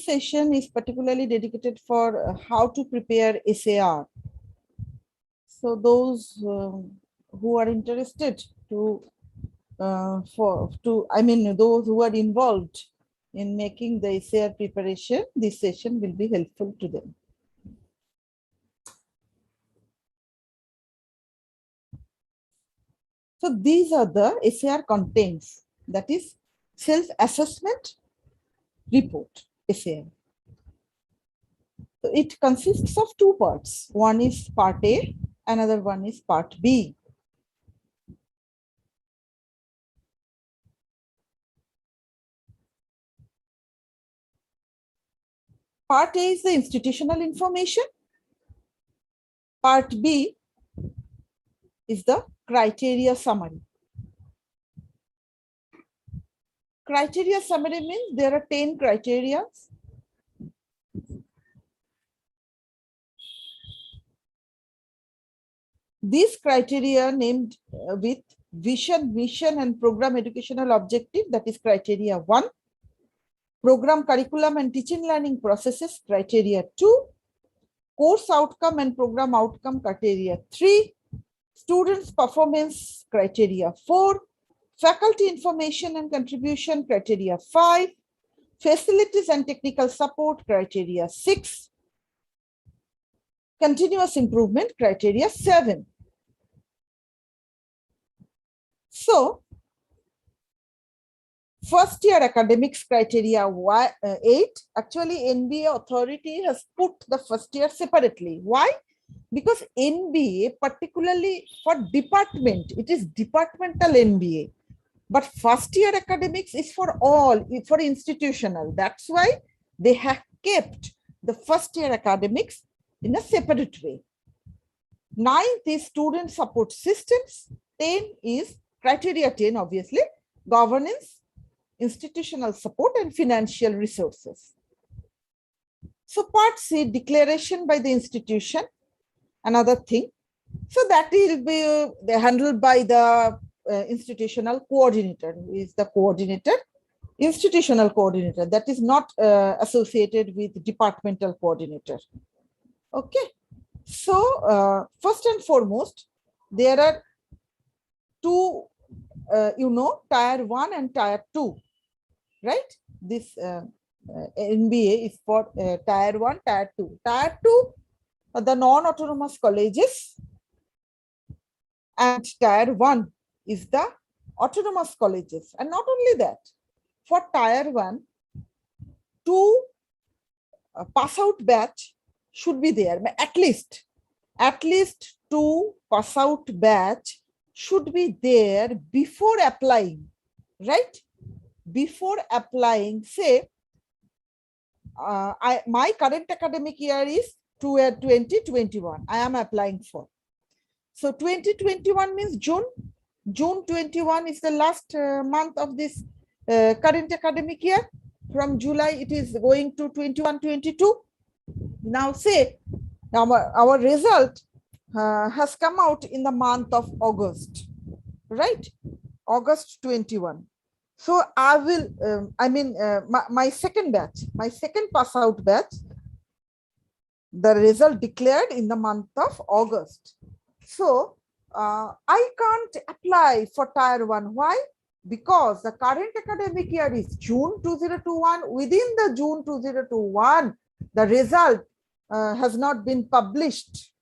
session is particularly dedicated for how to prepare SAR. So those who are interested to those who are involved in making the SAR preparation, this session will be helpful to them. So these are the SAR contents, that is self-assessment report, SAR. So it consists of two parts. One is part A, another one is part B. Part A is the institutional information. Part B is the criteria summary. Criteria summary means there are 10 criteria. These criteria named with vision, mission, and program educational objective, that is criteria 1. Program curriculum and teaching learning processes, criteria 2. Course outcome and program outcome, criteria 3. Students performance, criteria 4. Faculty information and contribution, criteria 5. Facilities and technical support, criteria 6. Continuous improvement, criteria 7. So, first year academics criteria 8. Actually, NBA authority has put the first year separately. Why? Because NBA, particularly for department, it is departmental NBA. But first year academics is for all, for institutional. That's why they have kept the first year academics in a separate way. 9th is student support systems. 10 is criteria 10, obviously, governance, institutional support, and financial resources. So part C, declaration by the institution, another thing. So that will be handled by the institutional coordinator, who is the coordinator, institutional coordinator, that is not associated with departmental coordinator. Okay. So first and foremost, there are two, tier 1 and tier 2, right? This NBA is for tier 1, tier 2. Tier 2 are the non-autonomous colleges, and tier 1 is the autonomous colleges. And not only that, for tier 1, 2 pass out batch should be there. At least 2 pass out batch should be there before applying, right? Before applying, say, my current academic year is 2021. I am applying for. So 2021 means June. June 21 is the last month of this current academic year. From July, it is going to 21-22. Now say our result has come out in the month of August, right? August 21. So I will, my second batch, my second pass out batch, the result declared in the month of August. So I can't apply for tier 1. Why? Because the current academic year is June 2021. Within the June 2021, the result has not been published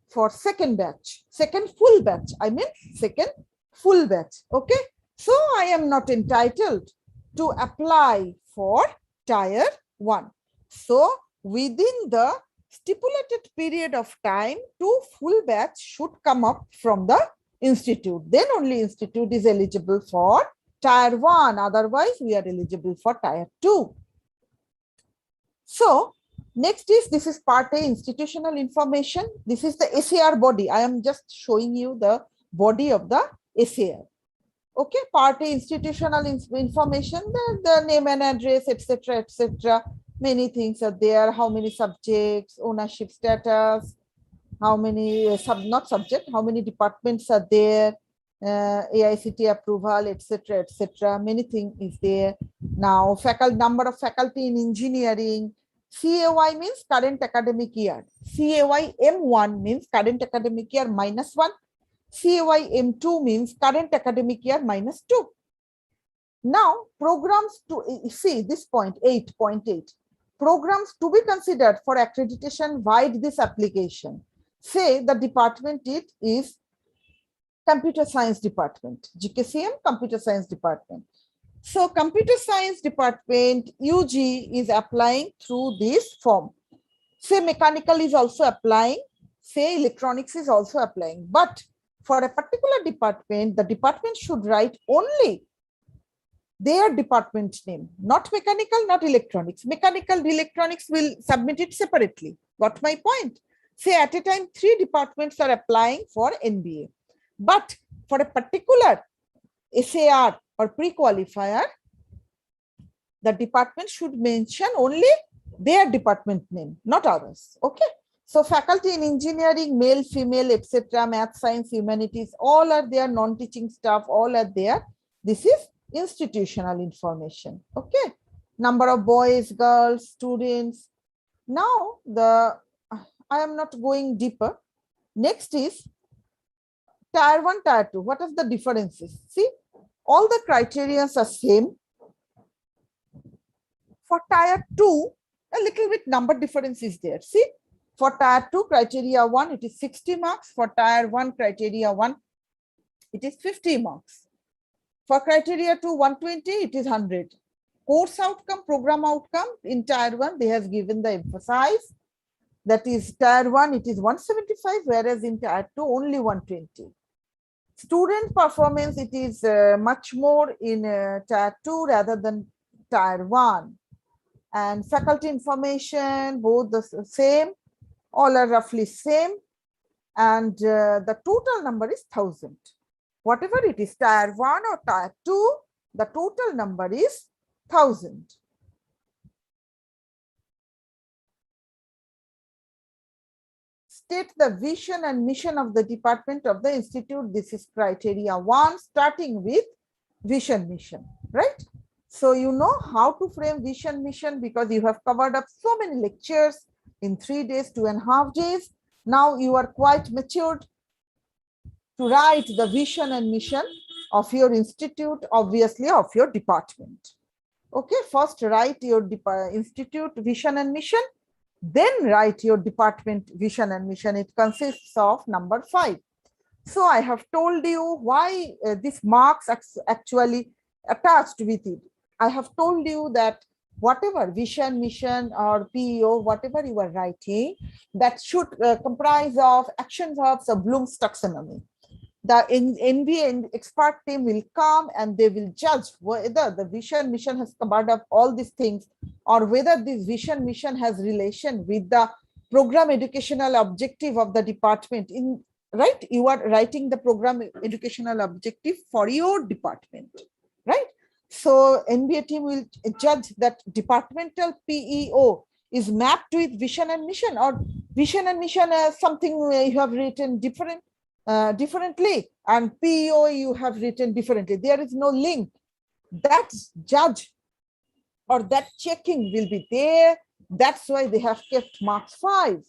for second batch, second full batch. I mean, second full batch. Okay. So I am not entitled to apply for tier 1. So within the stipulated period of time, 2 full batch should come up from the institute. Then only institute is eligible for tier 1. Otherwise, we are eligible for tier 2. So next is, this is part A, institutional information. This is the SAR body. I am just showing you the body of the SAR. Okay, part A, institutional information, the name and address, etc., etc. Many things are there. How many subjects, ownership status, how many not subject, how many departments are there, AICT approval, etc., etc. Many things is there. Now, number of faculty in engineering. CAY means current academic year. CAY M1 means current academic year -1. CAY M2 means current academic year -2. Now, programs to see this point 8.8. Programs to be considered for accreditation via this application. Say the department it is computer science department, GKCM computer science department. So computer science department UG is applying through this form. Say mechanical is also applying, say electronics is also applying. But for a particular department, the department should write only their department name, not mechanical, not electronics. Mechanical, electronics will submit it separately. Got my point? Say at a time, 3 departments are applying for NBA. But for a particular SAR or pre-qualifier, the department should mention only their department name, not others. Okay. So faculty in engineering, male, female, etc., math, science, humanities, all are there, non-teaching staff, all are there. This is institutional information. Okay. Number of boys, girls, students. Now, I am not going deeper. Next is tier 1, tier 2. What are the differences? See, all the criteria are same. For tier 2, a little bit number difference is there. See, for tier 2, criteria 1, it is 60 marks. For tier 1, criteria 1, it is 50 marks. For criteria 2, 120, it is 100. Course outcome, program outcome, in tier 1, they have given the emphasis. That is tier 1, it is 175, whereas in tier 2, only 120. Student performance, it is much more in tier 2 rather than tier 1. And faculty information, both the same, all are roughly same. And the total number is 1000. Whatever it is, tier 1 or tier 2, the total number is 1000. State the vision and mission of the department of the institute. This is criteria 1, starting with vision mission, right? So you know how to frame vision mission because you have covered up so many lectures in 3 days, 2.5 days. Now you are quite matured to write the vision and mission of your institute, obviously of your department. Okay, first write your institute vision and mission, then write your department vision and mission. It consists of number 5. So I have told you why this marks actually attached with it. I have told you that whatever vision, mission, or PEO, whatever you are writing, that should comprise of action verbs of Bloom's taxonomy. The NBA expert team will come and they will judge whether the vision mission has covered up all these things, or whether this vision mission has relation with the program educational objective of the department. In right, you are writing the program educational objective for your department, right? So NBA team will judge that departmental PEO is mapped with vision and mission, or vision and mission as something you have written differently, and PEO you have written differently. There is no link. That judge or that checking will be there. That's why they have kept marks 5.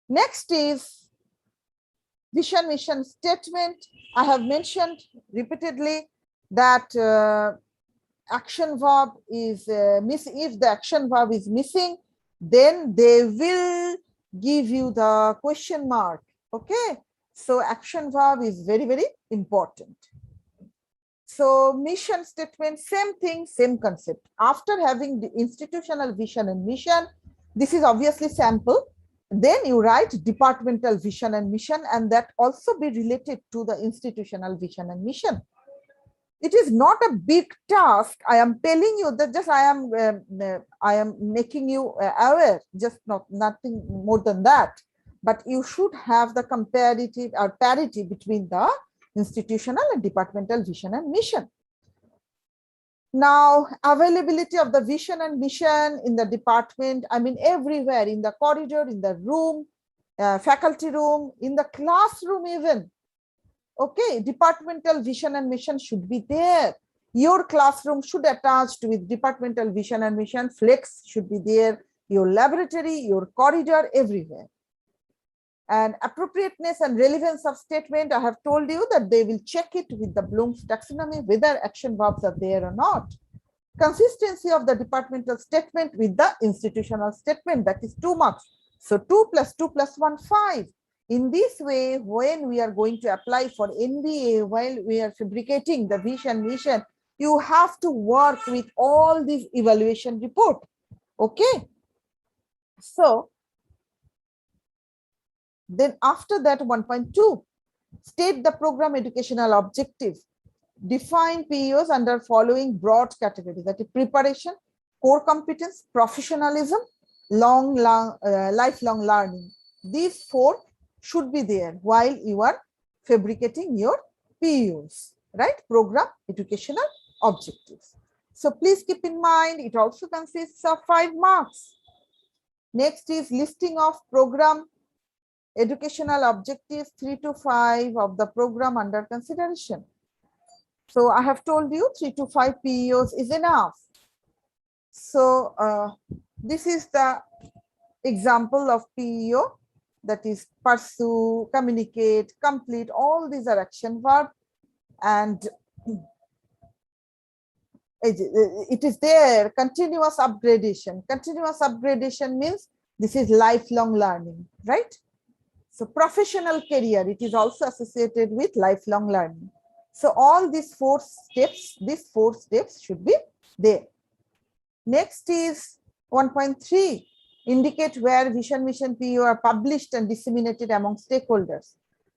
Next is vision mission statement. I have mentioned repeatedly that action verb is missing. If the action verb is missing, then they will give you the question mark. Okay. So action verb is very, very important. So mission statement, same thing, same concept. After having the institutional vision and mission, this is obviously sample. Then you write departmental vision and mission, and that also be related to the institutional vision and mission. It is not a big task. I am telling you that just I am making you aware, just nothing more than that. But you should have the comparative or parity between the institutional and departmental vision and mission. Now, availability of the vision and mission in the department, I mean, everywhere, in the corridor, in the room, faculty room, in the classroom even. Okay, departmental vision and mission should be there. Your classroom should attach with departmental vision and mission. Flex should be there. Your laboratory, your corridor, everywhere. And appropriateness and relevance of statement, I have told you that they will check it with the Bloom's taxonomy, whether action verbs are there or not. Consistency of the departmental statement with the institutional statement, that is 2 marks. So 2 plus 2 plus 1, 5. In this way, when we are going to apply for NBA, while we are fabricating the vision mission, you have to work with all these evaluation report. Okay. So then after that, 1.2, state the program educational objective. Define PEOs under following broad categories, that is preparation, core competence, professionalism, lifelong learning. These 4 should be there while you are fabricating your PEOs, right? Program educational objectives. So please keep in mind, it also consists of 5 marks. Next is listing of program educational objectives 3 to 5 of the program under consideration. So I have told you 3 to 5 PEOs is enough. So this is the example of PEO, that is pursue, communicate, complete. All these are action verb, and it is there. Continuous upgradation. Continuous upgradation means this is lifelong learning, right? So professional career, it is also associated with lifelong learning. So all these 4 steps should be there. Next is 1.3, indicate where vision mission PEO are published and disseminated among stakeholders.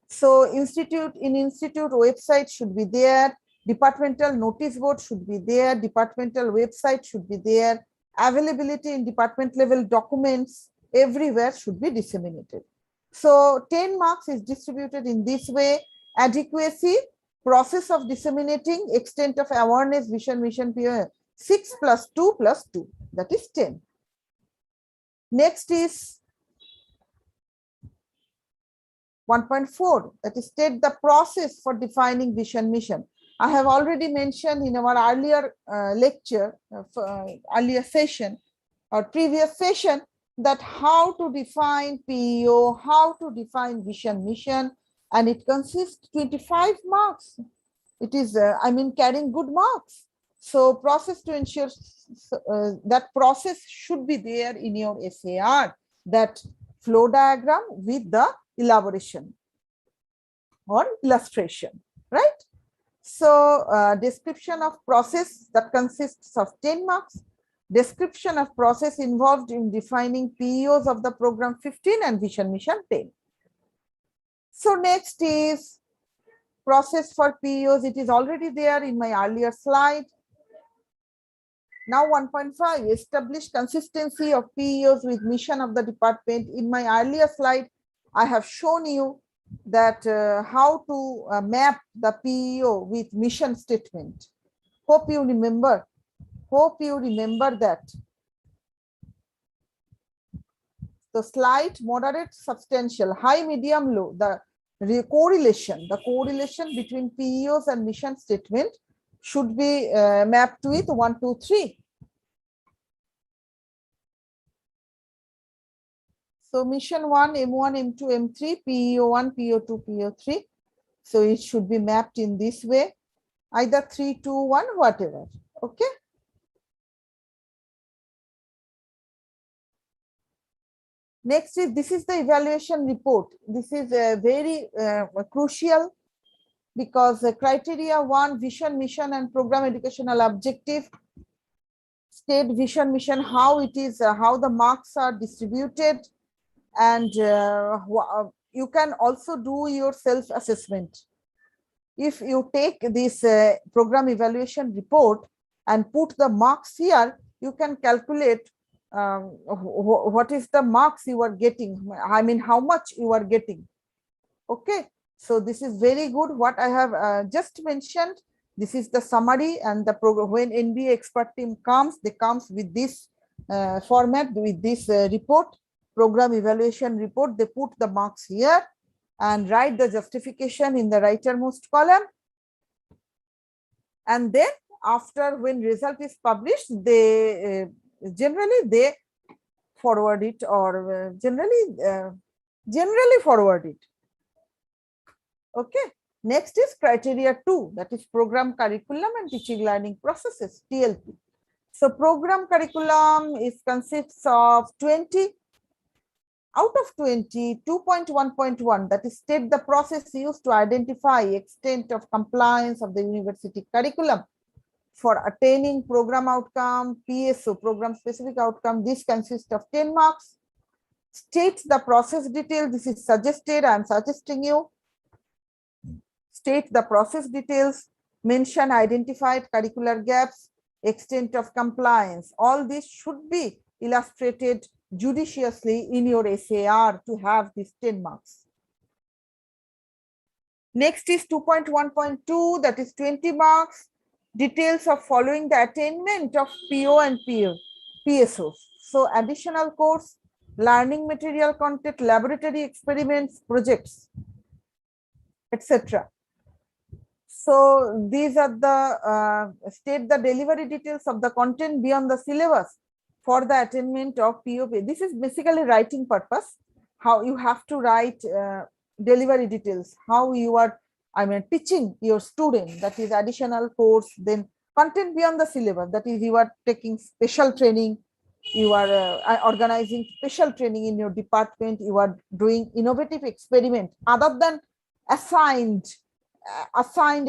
So institute website should be there, departmental notice board should be there, departmental website should be there, availability in department level documents everywhere should be disseminated. So 10 marks is distributed in this way. Adequacy, process of disseminating, extent of awareness, vision mission PEO, 6 plus 2 plus 2, that is 10. Next is 1.4, that is state the process for defining vision mission. I have already mentioned in our earlier lecture, earlier session or previous session, that how to define PEO, how to define vision mission, and it consists 25 marks. It is, carrying good marks. So process to ensure that process should be there in your SAR, that flow diagram with the elaboration. or illustration, right? So description of process that consists of 10 marks, description of process involved in defining PEOs of the program 15 and vision mission 10. So next is process for PEOs. It is already there in my earlier slide. Now 1.5, establish consistency of PEOs with mission of the department. In my earlier slide, I have shown you that how to map the PEO with mission statement. Hope you remember. Hope you remember that. So slight, moderate, substantial, high, medium, low. The correlation between PEOs and mission statement should be mapped with 1, 2, 3. So mission 1, M1, M2, M3, PEO1, PEO2, PEO3. So it should be mapped in this way, either 3, 2, 1, whatever. Okay. Next is, this is the evaluation report. This is very crucial because criteria 1, vision, mission, and program educational objective. State vision, mission, how it is, how the marks are distributed, and you can also do your self-assessment. If you take this program evaluation report and put the marks here, you can calculate what is the marks you are getting. I mean, how much you are getting. Okay, so this is very good. What I have just mentioned, this is the summary, and the program, when NBA expert team comes, they comes with this format, with this report, program evaluation report. They put the marks here and write the justification in the rightmost column. And then after, when result is published, they generally they forward it, or generally forward it. Okay. Next is criteria 2, that is program curriculum and teaching learning processes, TLP. So program curriculum consists of 20. Out of 20, 2.1.1, that is state the process used to identify extent of compliance of the university curriculum for attaining program outcome, PSO, program specific outcome. This consists of 10 marks. State the process detail. This is suggested. I am suggesting you. State the process details, mention identified curricular gaps, extent of compliance. All this should be illustrated judiciously in your SAR to have these 10 marks. Next is 2.1.2, that is 20 marks. Details of following the attainment of PO and PSOs. So additional course, learning material content, laboratory experiments, projects, etc. So these are the state the delivery details of the content beyond the syllabus for the attainment of POP. This is basically writing purpose, how you have to write delivery details, how you are, I mean, teaching your student, that is additional course. Then content beyond the syllabus, that is you are taking special training, you are organizing special training in your department, you are doing innovative experiment other than assigned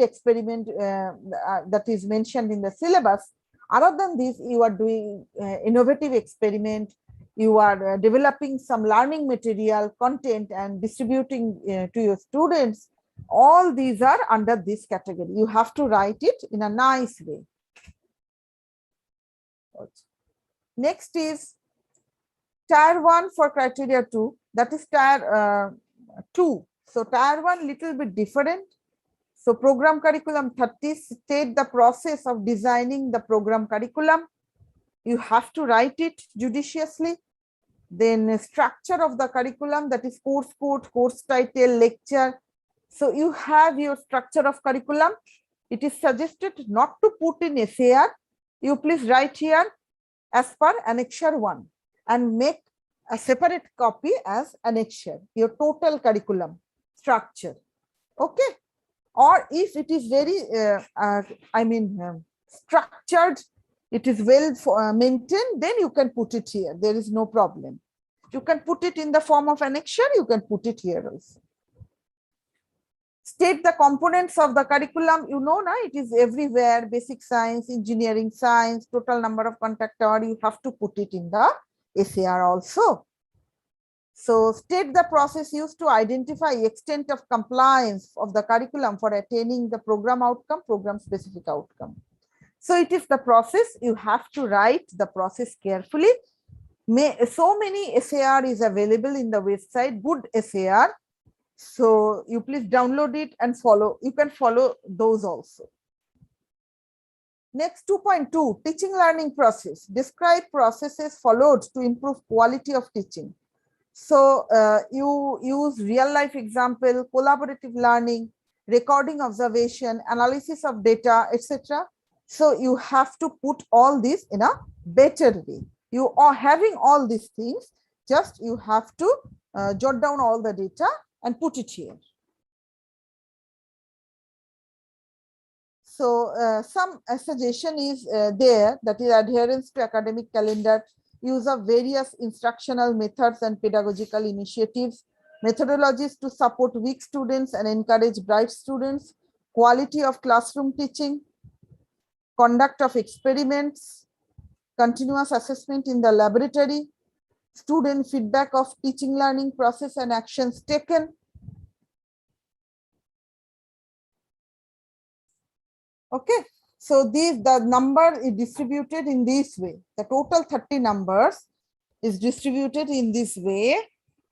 experiment that is mentioned in the syllabus. Other than this, you are doing innovative experiment, you are developing some learning material content and distributing to your students. All these are under this category. You have to write it in a nice way. Next is tier 1 for criteria 2, that is tier 2. So tier 1 little bit different. So program curriculum 30, state the process of designing the program curriculum. You have to write it judiciously. Then structure of the curriculum, that is course code, course title, lecture. So you have your structure of curriculum. It is suggested not to put in SAR. You please write here as per annexure 1 and make a separate copy as annexure, your total curriculum structure. Okay. Or if it is very, structured, it is well maintained, then you can put it here. There is no problem. You can put it in the form of annexure, you can put it here also. State the components of the curriculum. You know, na, it is everywhere, basic science, engineering science, total number of contact hour. You have to put it in the SAR also. So state the process used to identify extent of compliance of the curriculum for attaining the program outcome, program specific outcome. So it is the process. You have to write the process carefully. So many SAR is available in the website, good SAR. So you please download it and follow. You can follow those also. Next, 2.2, teaching learning process. Describe processes followed to improve quality of teaching. So you use real life example, collaborative learning, recording observation, analysis of data, etc. So you have to put all this in a better way. You are having all these things, just you have to jot down all the data and put it here. So some suggestion is there, that is adherence to academic calendar, use of various instructional methods and pedagogical initiatives, methodologies to support weak students and encourage bright students, quality of classroom teaching, conduct of experiments, continuous assessment in the laboratory, student feedback of teaching learning process and actions taken. Okay, so the number is distributed in this way. The total 30 numbers is distributed in this way.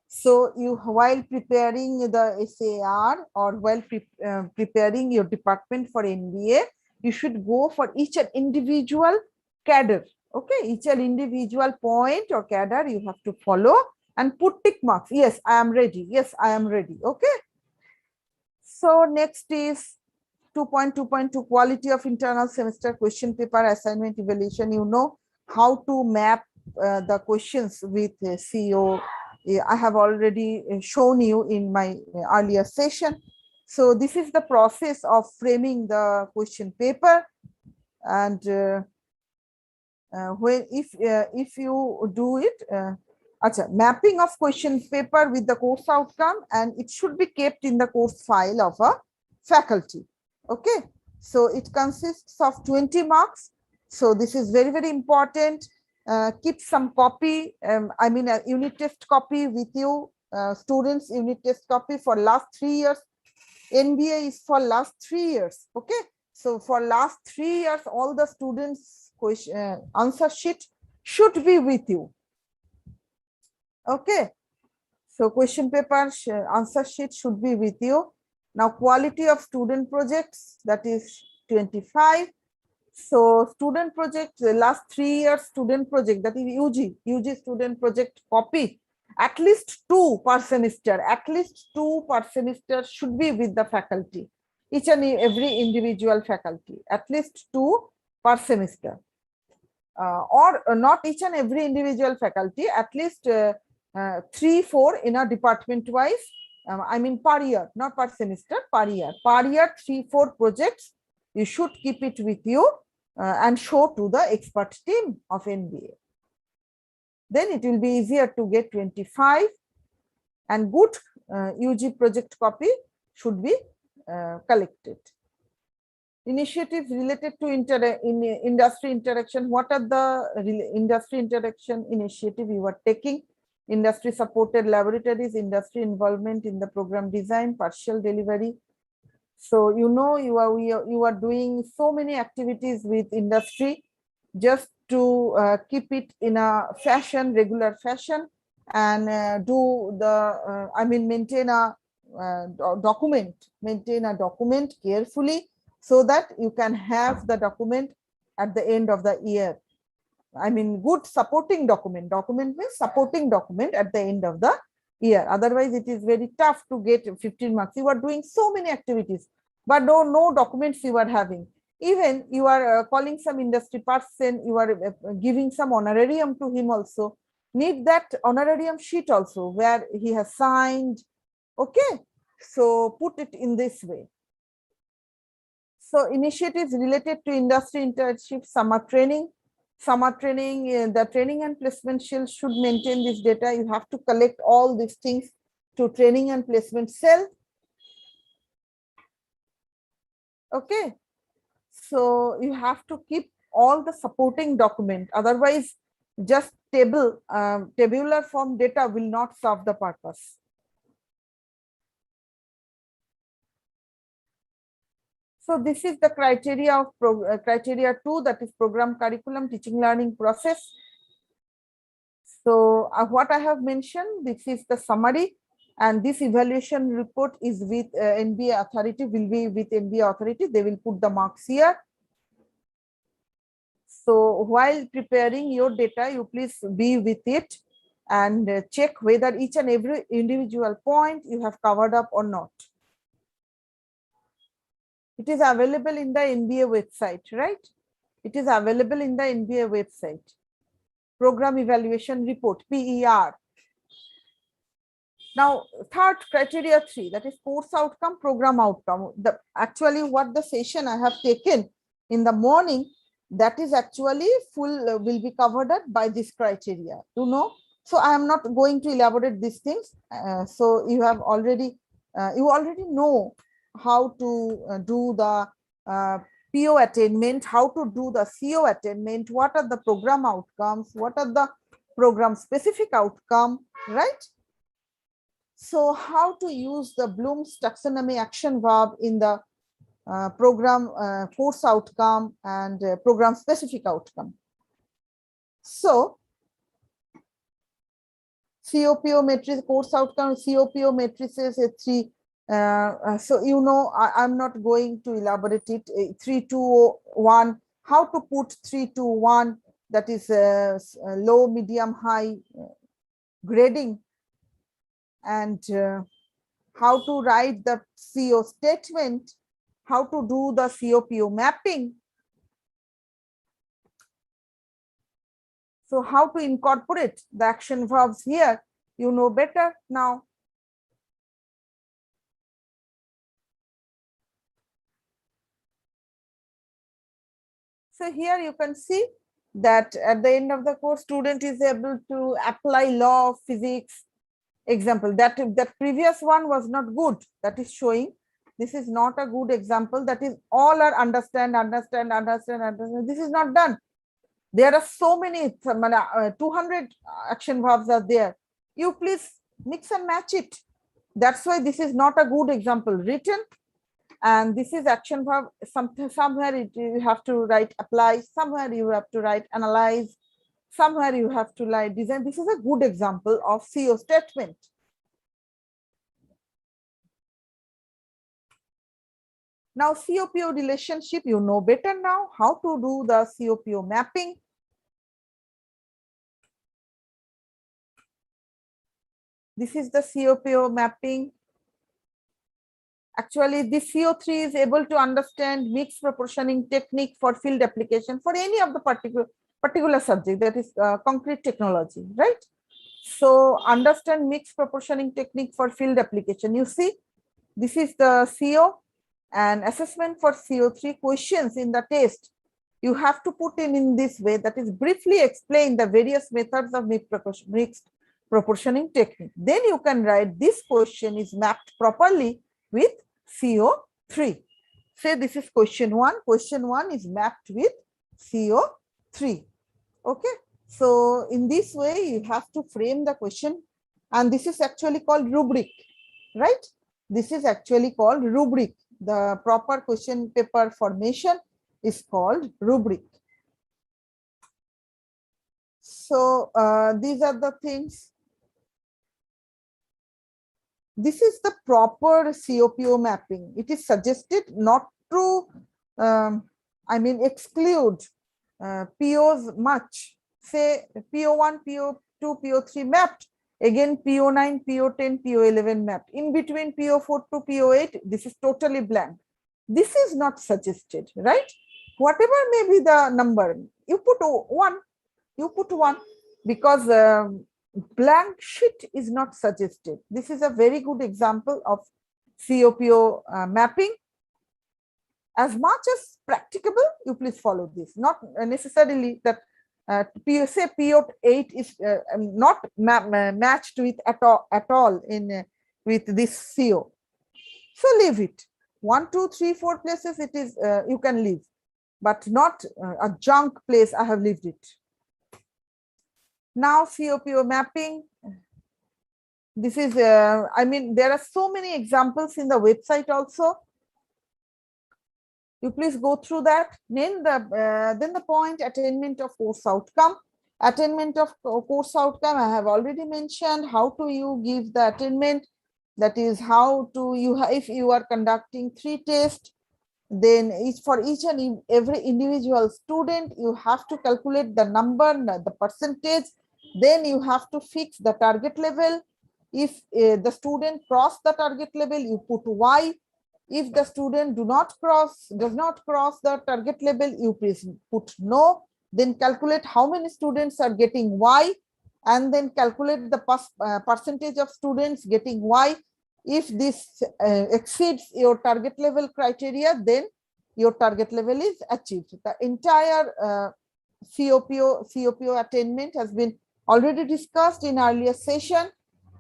So you, while preparing the SAR or while preparing your department for NBA, you should go for each and individual cadre. Okay, each and individual point or cadre you have to follow and put tick marks. Yes, I am ready. Yes, I am ready. Okay. So next is 2.2.2, quality of internal semester question paper assignment evaluation. You know how to map the questions with CO. I have already shown you in my earlier session. So this is the process of framing the question paper, and if you do it, mapping of question paper with the course outcome, and it should be kept in the course file of a faculty. Okay, so it consists of 20 marks. So this is very, very important. Keep some copy, I mean a unit test copy with you, students unit test copy for last 3 years. NBA is for last 3 years. Okay, so for last 3 years, all the students' question answer sheet should be with you. Okay, so question paper answer sheet should be with you. Now quality of student projects, that is 25. So student project, the last 3 years student project, that is UG student project copy, at least 2 per semester, at least 2 per semester should be with the faculty, each and every individual faculty, at least 2 per semester, or not each and every individual faculty, at least 3-4 in a department wise. I mean per year, not per semester, per year. Per year, 3-4 projects, you should keep it with you and show to the expert team of NBA. Then it will be easier to get 25, and good UG project copy should be collected. Initiatives related to industry interaction. What are the industry interaction initiative you are taking? Industry supported laboratories, industry involvement in the program design, partial delivery. So you know you are doing so many activities with industry just to keep it in a fashion, regular fashion, and do the I mean maintain a document carefully, so that you can have the document at the end of the year. I mean, good supporting document. Document means supporting document at the end of the year. Otherwise, it is very tough to get 15 marks. You are doing so many activities, but no documents you are having. Even you are calling some industry person, you are giving some honorarium to him also. Need that honorarium sheet also, where he has signed. Okay, so put it in this way. So initiatives related to industry internship, summer training. Summer training, the training and placement cell should maintain this data. You have to collect all these things to training and placement cell. Okay, so you have to keep all the supporting document, otherwise just tabular form data will not serve the purpose. So this is the criteria of criteria 2, that is program curriculum teaching learning process. So what I have mentioned, this is the summary, and this evaluation report is with NBA authority, will be with NBA authority. They will put the marks here. So while preparing your data, you please be with it and check whether each and every individual point you have covered up or not. It is available in the NBA website, right? It is available in the NBA website. Program Evaluation Report, PER. Now, third criteria 3, that is course outcome, program outcome. Actually, what the session I have taken in the morning, that is actually full will be covered up by this criteria. You know, so I am not going to elaborate these things. So you have already know how to do the PO attainment, how to do the CO attainment, what are the program outcomes, what are the program specific outcome, right? So how to use the Bloom's taxonomy action verb in the program course outcome and program specific outcome. So COPO matrix, course outcome, COPO matrices, 3. So you know, I'm not going to elaborate it. 3, 2, 1. How to put 3, 2, 1? That is low, medium, high grading, and how to write the CO statement, how to do the COPO mapping. So how to incorporate the action verbs here, you know better now. So here you can see that at the end of the course, student is able to apply law of physics. Example, that previous one was not good, that is showing this is not a good example. That is all are understand. This is not done. There are so many 200 action verbs are there. You please mix and match it. That's why this is not a good example written. And this is action verb. Somewhere you have to write apply, somewhere you have to write analyze, somewhere you have to write design. This is a good example of CO statement. Now COPO relationship, you know better now how to do the COPO mapping. This is the COPO mapping. Actually, this CO3 is able to understand mixed proportioning technique for field application for any of the particular subject, that is concrete technology, right? So understand mixed proportioning technique for field application. You see, this is the CO and assessment for CO3 questions in the test. You have to put in this way, that is briefly explain the various methods of mixed proportioning technique. Then you can write this question is mapped properly with CO3. Say this is question 1. Question 1 is mapped with CO3. Okay. So in this way, you have to frame the question, and this is actually called rubric, right? This is actually called rubric. The proper question paper formation is called rubric. So these are the things. This is the proper COPO mapping. It is suggested not to, exclude POs much. Say PO1, PO2, PO3 mapped. Again, PO9, PO10, PO11 mapped. In between PO4 to PO8, this is totally blank. This is not suggested, right? Whatever may be the number, you put 1. You put 1 because blank sheet is not suggested. This is a very good example of COPO mapping. As much as practicable, you please follow this. Not necessarily that say PO8 is not matched with at all in with this CO. So leave it. 1, 2, 3, 4 places it is you can leave, but not a junk place. I have leaved it. Now COPO mapping. This is I mean, there are so many examples in the website also. You please go through that. Then the point attainment of course outcome. Attainment of course outcome, I have already mentioned. How to you give the attainment? That is how to you, if you are conducting 3 tests, then for each and every individual student, you have to calculate the number, the percentage. Then you have to fix the target level. If the student cross the target level, you put Y. If the student does not cross the target level, you put no. Then calculate how many students are getting Y, and then calculate the percentage of students getting Y. If this exceeds your target level criteria, then your target level is achieved. The entire COPO attainment has been already discussed in earlier session.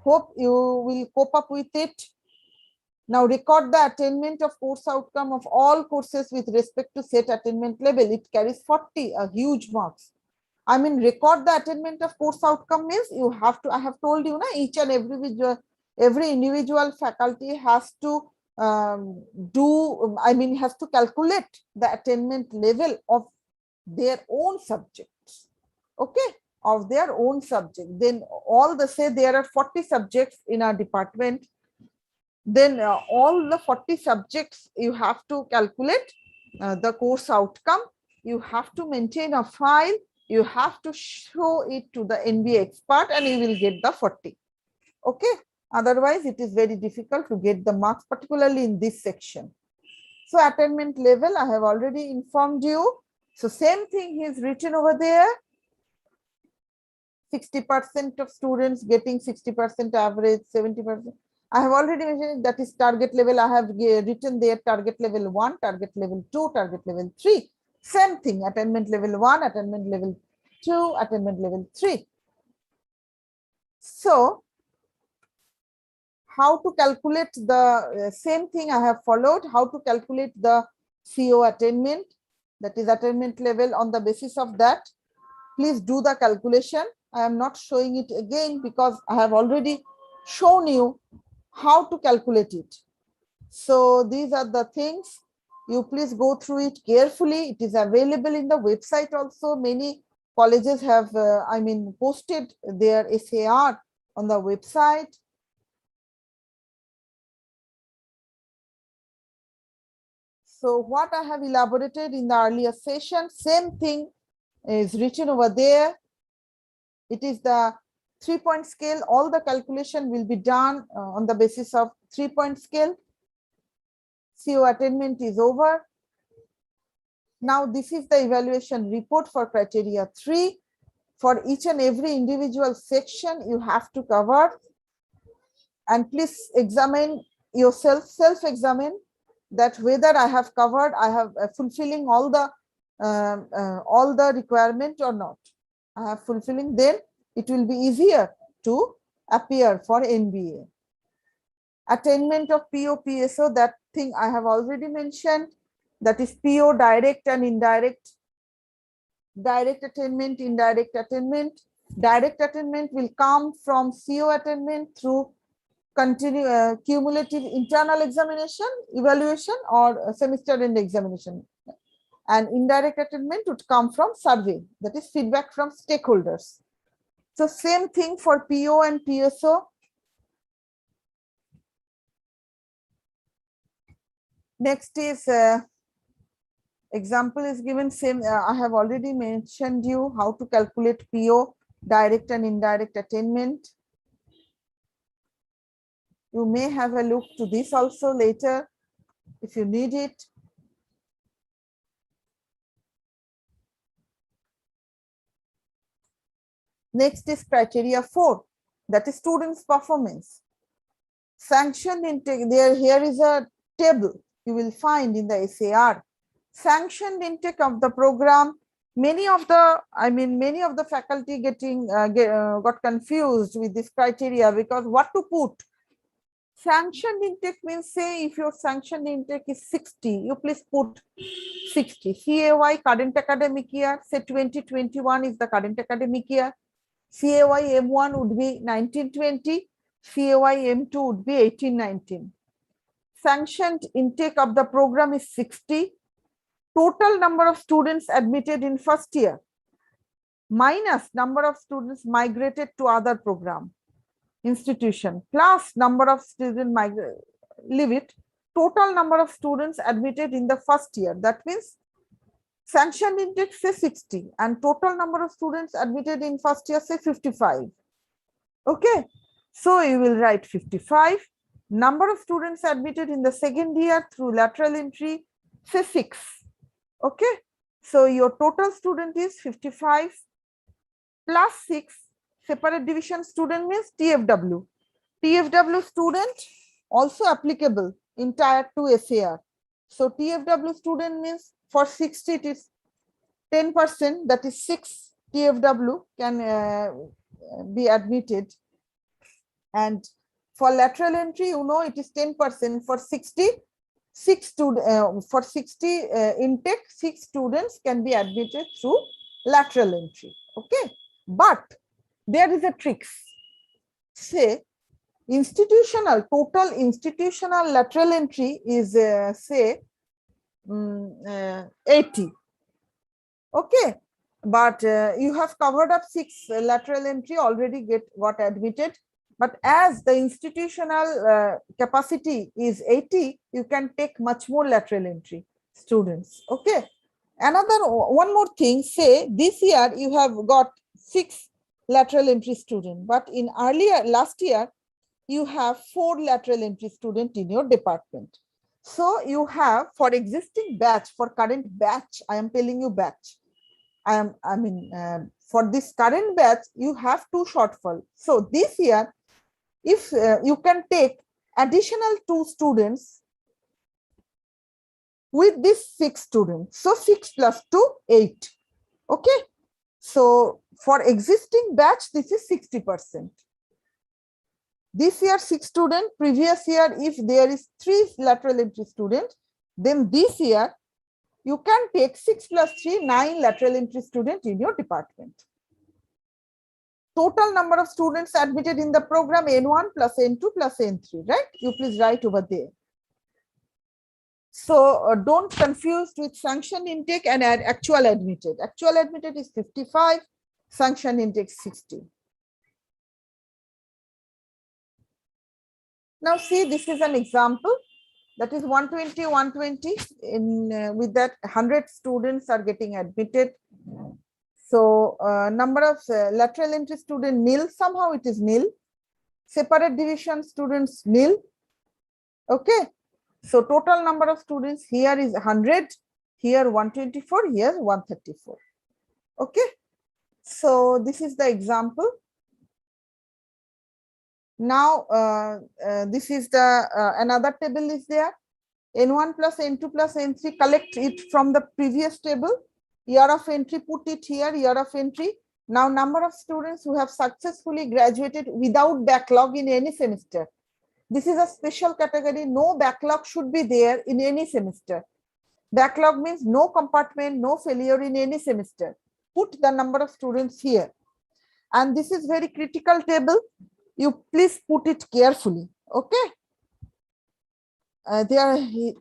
Hope you will cope up with it. Now record the attainment of course outcome of all courses with respect to set attainment level. It carries 40, a huge marks. I mean, record the attainment of course outcome means you have to, I have told you, each and every individual faculty has to has to calculate the attainment level of their own subjects. Okay, of their own subject. Then all the say there are 40 subjects in our department. Then all the 40 subjects you have to calculate the course outcome. You have to maintain a file. You have to show it to the NBA expert, and you will get the 40. Okay. Otherwise, it is very difficult to get the marks, particularly in this section. So attainment level, I have already informed you. So same thing is written over there. 60% of students getting 60% average, 70%. I have already mentioned that is target level. I have written there target level 1, target level 2, target level 3. Same thing, attainment level 1, attainment level 2, attainment level 3. So how to calculate the same thing I have followed, how to calculate the CO attainment, that is attainment level. On the basis of that, please do the calculation. I am not showing it again because I have already shown you how to calculate it. So these are the things. You please go through it carefully. It is available in the website also. Many colleges have, posted their SAR on the website. So what I have elaborated in the earlier session, same thing is written over there. It is the 3-point scale. All the calculation will be done on the basis of 3-point scale. CO attainment is over. Now this is the evaluation report for criteria 3. For each and every individual section you have to cover, and please examine yourself, self-examine that whether I have covered, I have fulfilling all the requirement or not. I have fulfilling, then it will be easier to appear for NBA. Attainment of PO, PSO, that thing I have already mentioned. That is PO, direct and indirect. Direct attainment, indirect attainment. Direct attainment will come from CO attainment through cumulative internal examination, evaluation, or semester end examination. And indirect attainment would come from survey, that is feedback from stakeholders. So same thing for PO and PSO. Next is example is given. Same, I have already mentioned you how to calculate PO, direct and indirect attainment. You may have a look to this also later if you need it. Next is criteria 4, that is students' performance. Sanctioned intake, here is a table you will find in the SAR. Sanctioned intake of the program. Many of the faculty got confused with this criteria, because what to put. Sanctioned intake means, say if your sanctioned intake is 60, you please put 60. CAY current academic year, say 2021 is the current academic year. CAY M1 would be 1920, CAY M2 would be 1819. Sanctioned intake of the program is 60. Total number of students admitted in first year minus number of students migrated to other program institution plus number of students leave it, total number of students admitted in the first year. That means sanctioned intake say 60 and total number of students admitted in first year say 55. Okay, so you will write 55. Number of students admitted in the second year through lateral entry say 6. Okay, so your total student is 55 plus 6. Separate division student means TFW. TFW student also applicable in tier 2 SAR. So TFW student means for 60 it is 10%, that is 6 TFW can be admitted. And for lateral entry, you know, it is 10%. For 60, intake, 6 students can be admitted through lateral entry. Okay, but there is a trick. Say total institutional lateral entry is say 80. Okay, but you have covered up 6 lateral entry already got admitted. But as the institutional capacity is 80, you can take much more lateral entry students. Okay. One more thing, say this year you have got 6 lateral entry students, but in last year, you have 4 lateral entry students in your department. So you have for existing batch, for current batch, I am telling you batch. For this current batch, you have 2 shortfall. So this year, if you can take additional 2 students with this 6 students, so 6 plus 2, 8. Okay, so for existing batch, this is 60%. This year 6 students, previous year if there is 3 lateral entry students, then this year you can take 6 plus 3, 9 lateral entry students in your department. Total number of students admitted in the program N1 plus N2 plus N3, right? You please write over there. So don't confuse with sanctioned intake and actual admitted. Actual admitted is 55, sanctioned intake 60. Now see, this is an example. That is 120, 120. With that, 100 students are getting admitted. So number of lateral entry student nil, somehow it is nil. Separate division students nil. Okay. So total number of students here is 100, here 124, here 134. Okay. So this is the example. Now this is the another table is there. N1 plus N2 plus N3, collect it from the previous table. Year of entry, put it here, year of entry. Now number of students who have successfully graduated without backlog in any semester. This is a special category. No backlog should be there in any semester. Backlog means no compartment, no failure in any semester. Put the number of students here. And this is very critical table. You please put it carefully. Okay.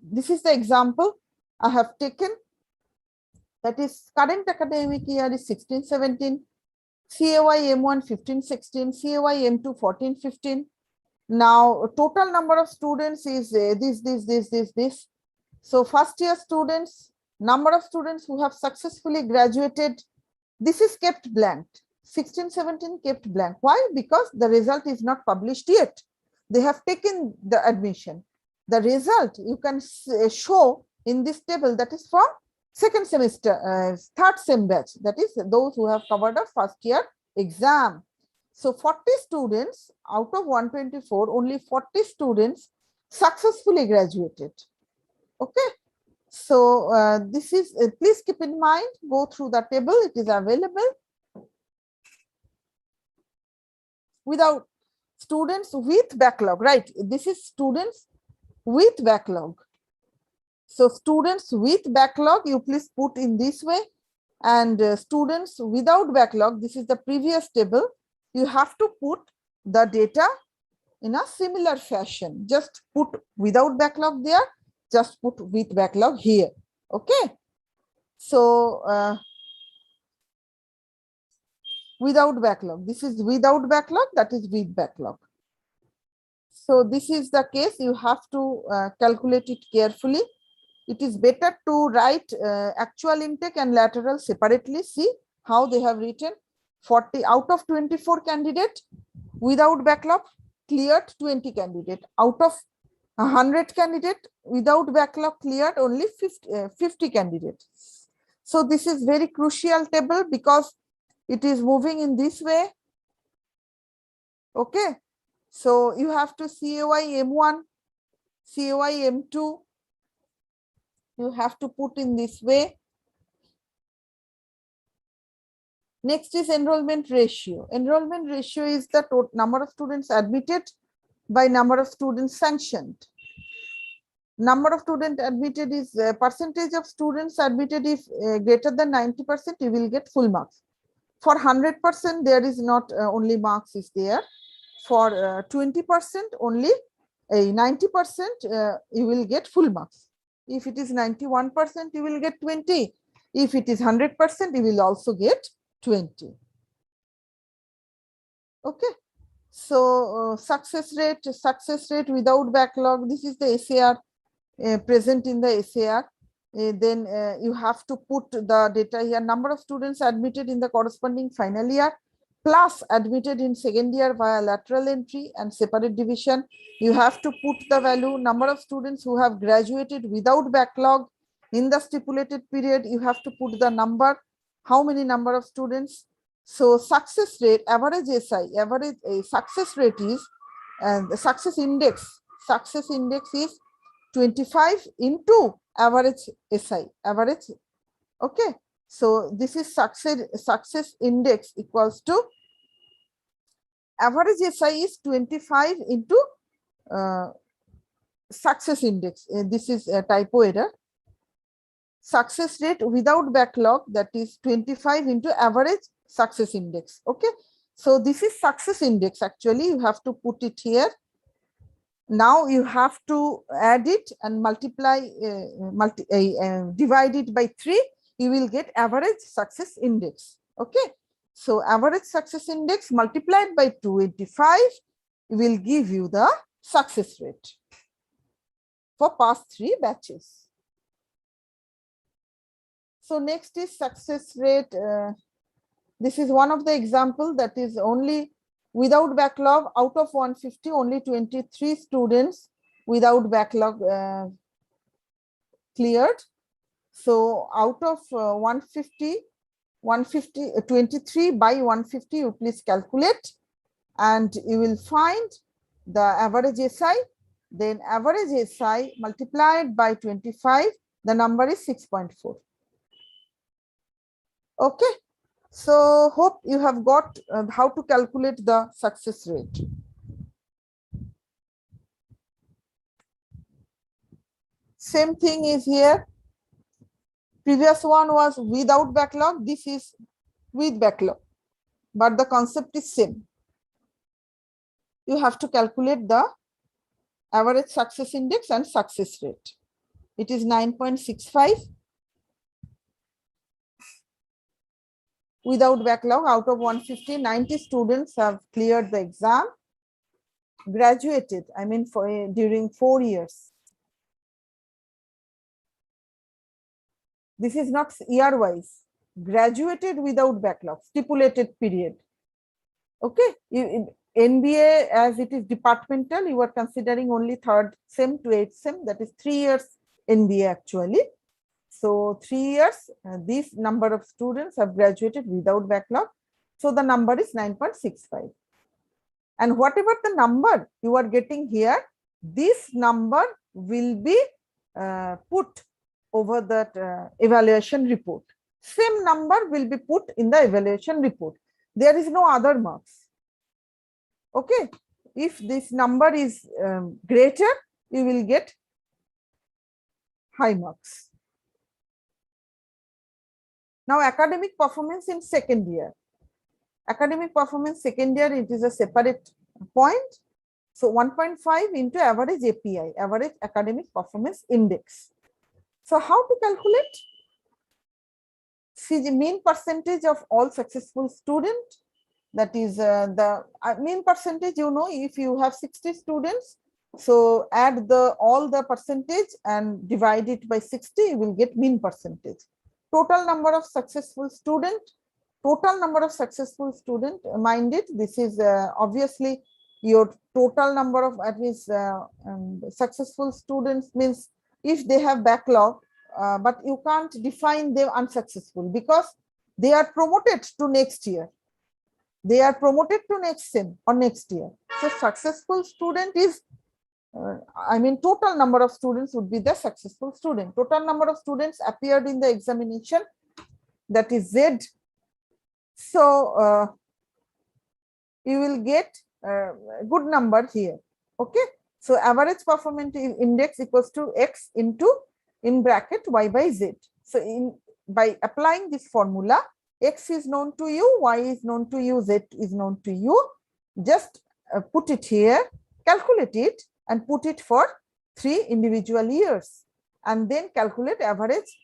This is the example I have taken. That is current academic year is 16-17, CAY M1 15-16, CAY M2 14-15. Now total number of students is this. So first year students, number of students who have successfully graduated, this is kept blank. 16-17 kept blank. Why? Because the result is not published yet. They have taken the admission. The result you can show in this table, that is from second semester, third sem batch, that is those who have covered a first year exam. So 40 students out of 124, only 40 students successfully graduated. Okay. So this is, please keep in mind, go through the table, it is available. Without students with backlog, right? This is students with backlog. So students with backlog, you please put in this way, and students without backlog, this is the previous table, you have to put the data in a similar fashion. Just put without backlog there, just put with backlog here. Okay. So without backlog, this is without backlog, that is with backlog. So this is the case, you have to calculate it carefully. It is better to write actual intake and lateral separately. See how they have written. 40 out of 24 candidate without backlog cleared 20 candidate. Out of 100 candidate without backlog cleared only 50 candidates. So this is very crucial table because it is moving in this way. Okay. So you have to CAY M1, CAY M2. You have to put in this way. Next is enrollment ratio. Enrollment ratio is the total number of students admitted by number of students sanctioned. Number of students admitted is percentage of students admitted. If greater than 90%, you will get full marks. For 100%, there is not only marks is there. For 20% only, 90% you will get full marks. If it is 91%, you will get 20. If it is 100%, you will also get 20. Okay. So success rate without backlog. This is the SAR present in the SAR. Then you have to put the data here. Number of students admitted in the corresponding final year plus admitted in second year via lateral entry and separate division. You have to put the value. Number of students who have graduated without backlog in the stipulated period. You have to put the number. How many number of students? So success rate, average SI, average success rate is, and the success index is 25 into average SI, average. Okay. So this is success index equals to average SI is 25 into success index. This is a typo error. Success rate without backlog, that is 25 into average success index. Okay. So this is success index. Actually, you have to put it here. Now you have to add it and multiply, divide it by 3. You will get average success index. Okay. So average success index multiplied by 25 will give you the success rate for past 3 batches. So next is success rate. This is one of the example that is only without backlog. Out of 150, only 23 students without backlog cleared. So out of 150, 23 by 150, you please calculate and you will find the average SI. Then average SI multiplied by 25, the number is 6.4. Okay. So hope you have got how to calculate the success rate. Same thing is here. Previous one was without backlog. This is with backlog, but the concept is same. You have to calculate the average success index and success rate. It is 9.65. Without backlog, out of 150, 90 students have cleared the exam, graduated, I mean during 4 years. This is not year-wise, graduated without backlog, stipulated period. Okay, NBA, as it is departmental, you are considering only 3rd sem to 8th sem, that is 3 years NBA actually. So 3 years, this number of students have graduated without backlog. So the number is 9.65. And whatever the number you are getting here, this number will be put over that evaluation report. Same number will be put in the evaluation report. There is no other marks. Okay. If this number is greater, you will get high marks. Now, academic performance in second year. Academic performance second year, it is a separate point. So 1.5 into average API, average academic performance index. So how to calculate? See the mean percentage of all successful students. That is the mean percentage, you know, if you have 60 students, so add all the percentage and divide it by 60, you will get mean percentage. Total number of successful student, mind it, this is obviously your total number of at least successful students, means if they have backlog, but you can't define them unsuccessful because they are promoted to next year. They are promoted to next sem or next year. So successful student is, total number of students would be the successful student. Total number of students appeared in the examination, that is Z. So you will get a good number here. Okay. So average performance index equals to X into in bracket Y by Z. So by applying this formula, X is known to you, Y is known to you, Z is known to you. Just put it here, calculate it and put it for 3 individual years and then calculate average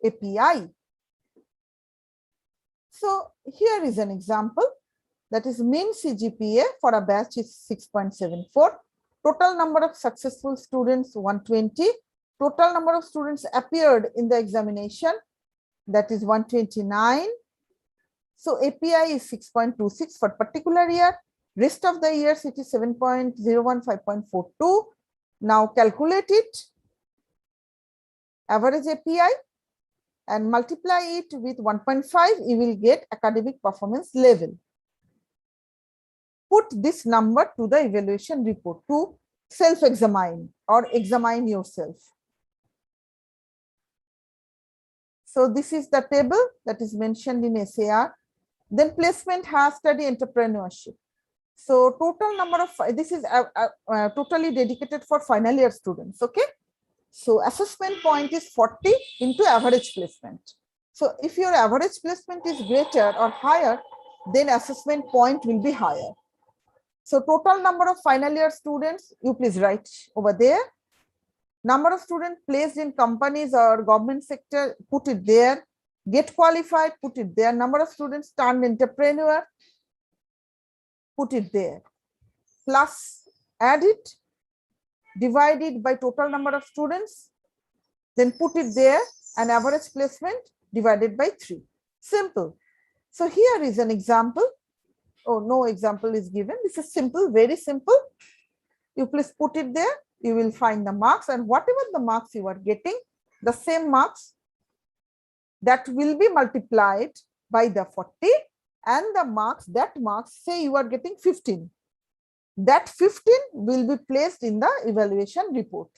API. So here is an example, that is mean CGPA for a batch is 6.74. Total number of successful students 120. Total number of students appeared in the examination, that is 129. So API is 6.26 for particular year. Rest of the years it is 7.01, 5.42. Now calculate it, average API, and multiply it with 1.5, you will get academic performance level. Put this number to the evaluation report to self-examine or examine yourself. So this is the table that is mentioned in SAR. Then placement, has study, entrepreneurship. So total number of, this is totally dedicated for final year students. Okay. So assessment point is 40 into average placement. So if your average placement is greater or higher, then assessment point will be higher. So total number of final year students, you please write over there. Number of students placed in companies or government sector, put it there. Get qualified, put it there. Number of students turned entrepreneur, put it there. Plus add it, divide it by total number of students, then put it there, and average placement divided by 3. Simple. So here is an example. Oh, no example is given. This is simple, very simple. You please put it there. You will find the marks, and whatever the marks you are getting, the same marks that will be multiplied by the 40, and the marks, that marks, say you are getting 15. That 15 will be placed in the evaluation report.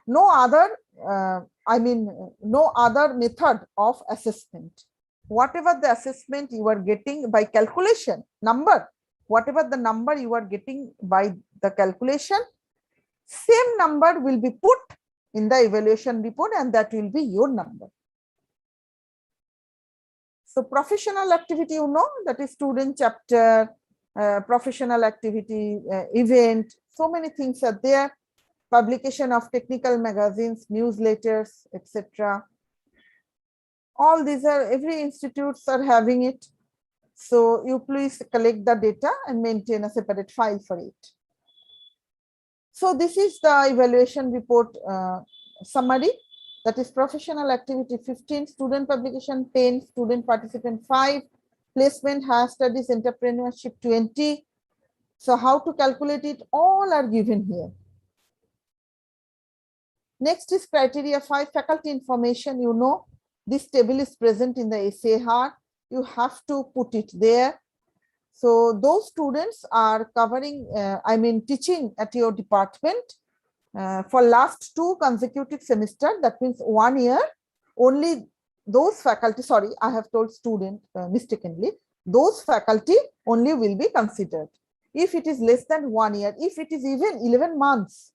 No other, no other method of assessment. Whatever the assessment you are getting by calculation, number, whatever the number you are getting by the calculation, same number will be put in the evaluation report, and that will be your number. So professional activity, you know, that is student chapter, professional activity, event, so many things are there. Publication of technical magazines, newsletters, etc. All these are, every institutes are having it. So you please collect the data and maintain a separate file for it. So this is the evaluation report summary. That is professional activity 15, student publication 10, student participant 5, placement, higher studies, entrepreneurship 20. So how to calculate it, all are given here. Next is criteria 5, faculty information. You know, this table is present in the SAR. You have to put it there. So those students are covering, teaching at your department for last 2 consecutive semesters. That means 1 year. Only those faculty, sorry, I have told student mistakenly. Those faculty only will be considered. If it is less than 1 year, if it is even 11 months,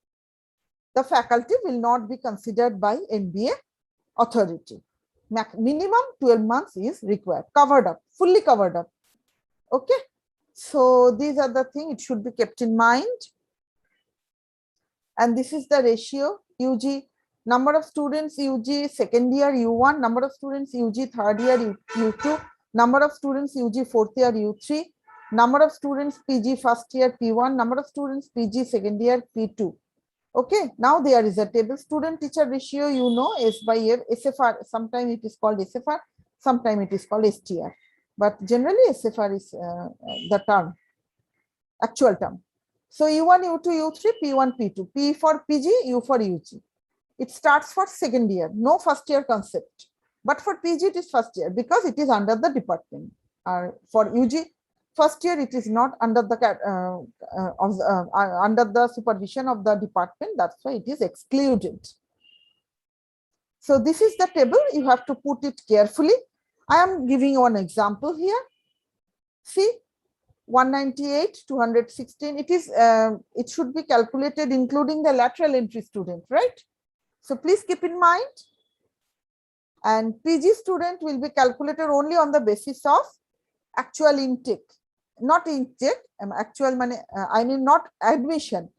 the faculty will not be considered by MBA authority. Minimum 12 months is required, covered up, fully covered up. Okay. So these are the things it should be kept in mind. And this is the ratio UG, number of students UG second year U1, number of students UG third year U2, number of students UG fourth year U3, number of students PG first year P1, number of students PG second year P2. Okay, now there is a table, student teacher ratio, you know, S by F, SFR, sometimes it is called SFR, sometimes it is called STR, but generally SFR is the term, actual term. So U1, U2, U3, P1, P2, P for PG, U for UG. It starts for second year, no first year concept, but for PG it is first year because it is under the department. For UG, first year it is not under the under the supervision of the department. That's why it is excluded. So this is the table. You have to put it carefully. I am giving you an example here. See, 198, 216. It is. It should be calculated including the lateral entry student, right? So please keep in mind. And PG student will be calculated only on the basis of actual intake. Not intake, actual money, I mean not admission,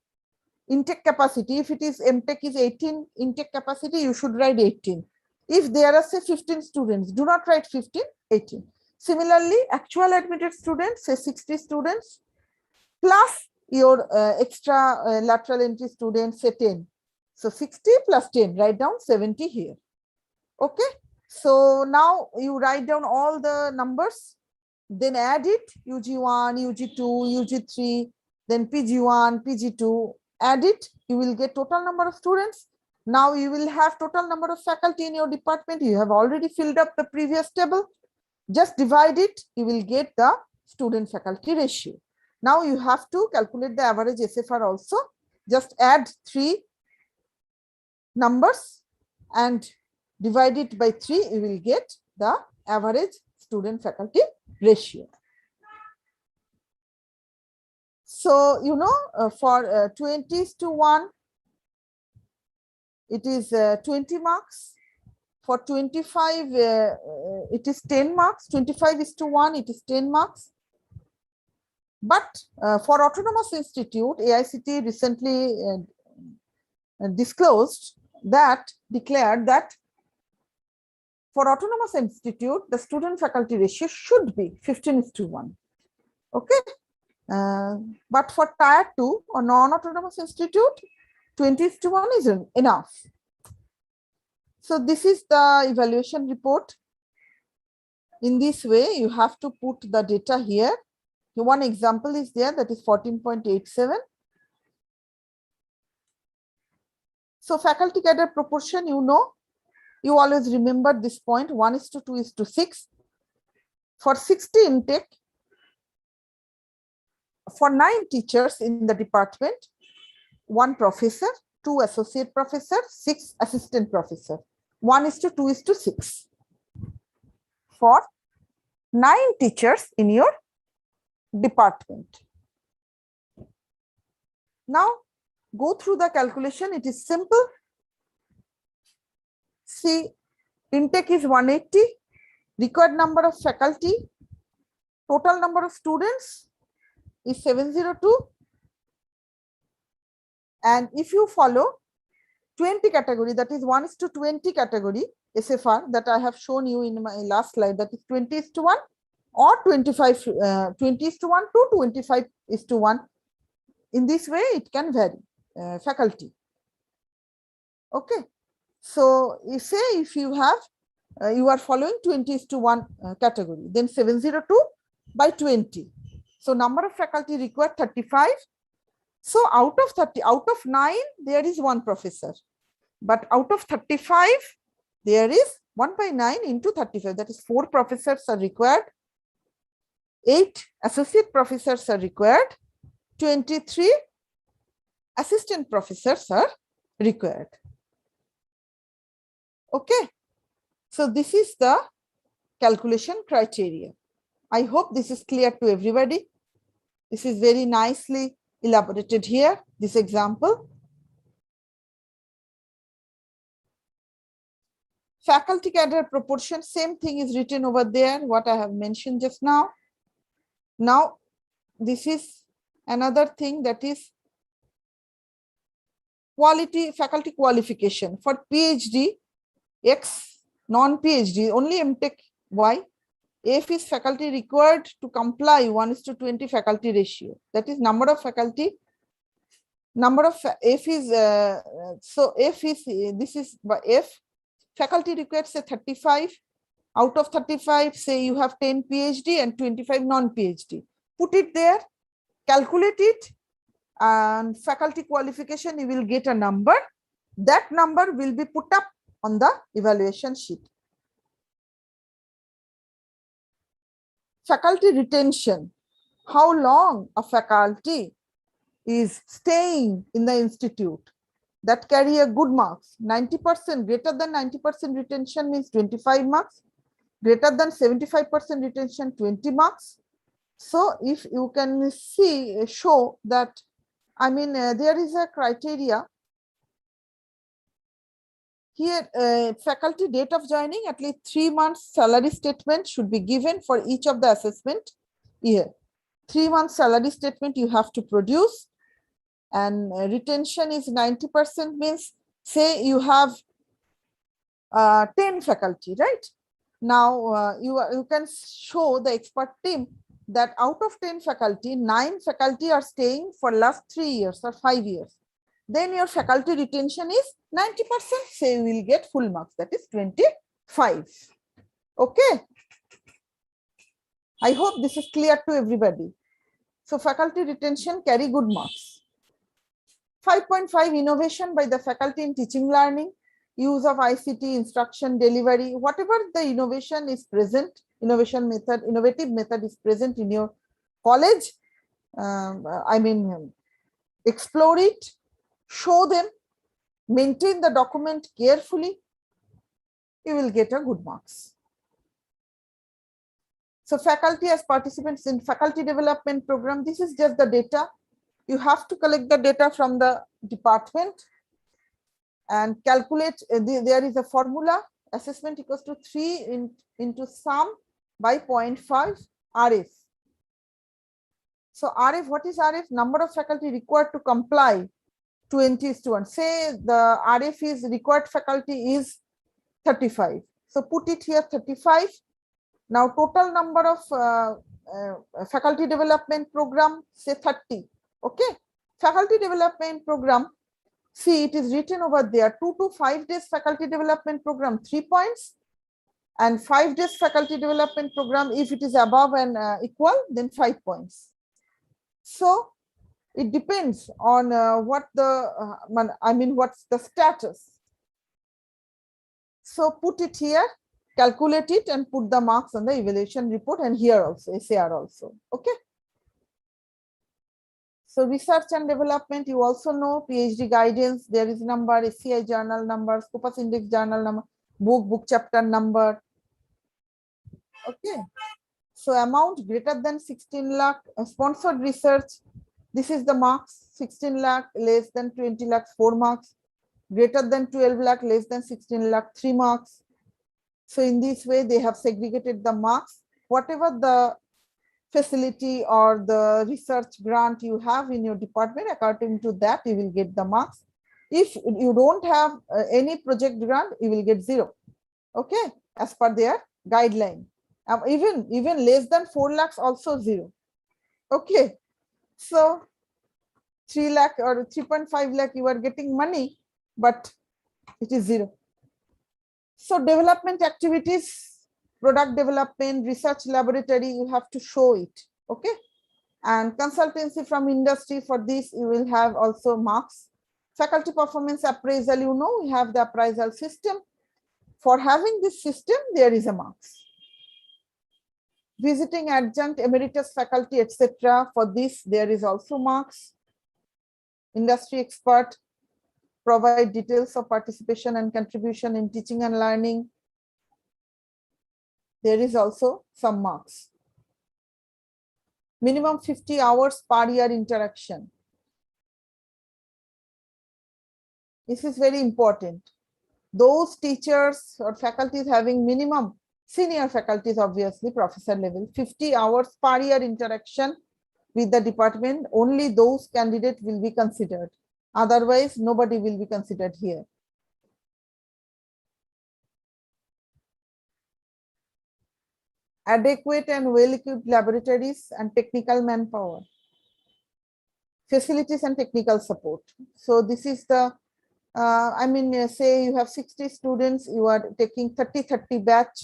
intake capacity. If it is MTech is 18 intake capacity, you should write 18. If there are say 15 students, do not write 15, 18. Similarly, actual admitted students, say 60 students, plus your extra lateral entry students, say 10. So 60 plus 10, write down 70 here. Okay, so now you write down all the numbers. Then add it, UG1, UG2, UG3, then PG1, PG2, add it, you will get total number of students. Now you will have total number of faculty in your department. You have already filled up the previous table. Just divide it, you will get the student faculty ratio. Now you have to calculate the average SFR also. Just add 3 numbers and divide it by 3, you will get the average student faculty ratio. So, you know, for 20:1, it is 20 marks. For 25, it is 10 marks. 25:1, it is 10 marks. But for autonomous institute, AICTE recently declared that for autonomous institute, the student faculty ratio should be 15:1. Okay. But for tier 2 or non-autonomous institute, 20:1 is enough. So this is the evaluation report. In this way, you have to put the data here. One example is there, that is 14.87. So faculty cadre proportion, you know, you always remember this point, 1:2:6. For 60 intake, for 9 teachers in the department, 1 professor, 2 associate professor, 6 assistant professor, 1:2:6. For 9 teachers in your department. Now go through the calculation. It is simple. See, intake is 180, required number of faculty, total number of students is 702. And if you follow 20 category, that is 1:20 category SFR that I have shown you in my last slide, that is 20:1 or 20:1 to 25:1. In this way, it can vary faculty. Okay. So you say if you have, you are following 20:1 category, then 702 by 20. So number of faculty required 35. So out of 30, out of 9, there is 1 professor. But out of 35, there is 1/9 into 35. That is 4 professors are required. 8 associate professors are required. 23 assistant professors are required. Okay. So this is the calculation criteria. I hope this is clear to everybody. This is very nicely elaborated here, this example. Faculty cadre proportion, same thing is written over there, what I have mentioned just now. Now, this is another thing, that is quality faculty qualification. For PhD, X, non-PhD, only MTech, Y. F is faculty required to comply 1:20 faculty ratio. That is number of faculty. Number of F is, so F is, this is F. Faculty required say 35. Out of 35, say you have 10 PhD and 25 non-PhD. Put it there, calculate it, and faculty qualification, you will get a number. That number will be put up on the evaluation sheet. Faculty retention, how long a faculty is staying in the institute, that carry a good marks. 90%, greater than 90% retention means 25 marks, greater than 75% retention 20 marks. So if you can see, show that, I mean, there is a criteria here, faculty date of joining, at least 3 months salary statement should be given for each of the assessment year. 3 months salary statement you have to produce, and retention is 90%, means say you have 10 faculty, right? Now you can show the expert team that out of 10 faculty, 9 faculty are staying for last 3 years or 5 years. Then your faculty retention is 90%, say you will get full marks, that is 25. Okay. I hope this is clear to everybody. So faculty retention carry good marks. 5.5 innovation by the faculty in teaching learning, use of ICT, instruction, delivery, whatever the innovation is present, innovative method is present in your college. I mean, explore it, show them, maintain the document carefully, you will get a good marks. So faculty as participants in faculty development program, this is just the data. You have to collect the data from the department and calculate. There is a formula, assessment equals to 3 into sum by 0.5 RF. So RF, what is RF? Number of faculty required to comply 20:1. Say the RF is required faculty is 35. So put it here 35. Now total number of faculty development program, say 30. Okay, faculty development program, see it is written over there, 2 to 5 days faculty development program 3 points, and 5 days faculty development program, if it is above and equal, then 5 points. So it depends on what the what's the status. So put it here, calculate it, and put the marks on the evaluation report, and here also SAR also. Okay. So research and development, you also know PhD guidance, there is number, SCI journal number, Scopus Index journal number, book chapter number. Okay. So amount greater than 16 lakh, sponsored research, this is the marks, 16 lakh, less than 20 lakh, 4 marks, greater than 12 lakh, less than 16 lakh, 3 marks. So in this way, they have segregated the marks. Whatever the facility or the research grant you have in your department, according to that, you will get the marks. If you don't have any project grant, you will get 0. Okay, as per their guideline. Even less than 4 lakhs also 0. Okay, so 3 lakh or 3.5 lakh you are getting money, but it is 0. So development activities, product development, research laboratory, you have to show it. Okay, and consultancy from industry, for this you will have also marks. Faculty performance appraisal, you know, we have the appraisal system. For having this system, there is a marks. Visiting adjunct, emeritus faculty, etc. For this, there is also marks. Industry expert, provide details of participation and contribution in teaching and learning. There is also some marks. minimum 50 hours per year interaction. This is very important. Those teachers or faculties having minimum, senior faculties obviously professor level, 50 hours per year interaction with the department, only those candidates will be considered. Otherwise, nobody will be considered here. Adequate and well-equipped laboratories and technical manpower. Facilities and technical support. So this is the, say you have 60 students, you are taking 30 batch.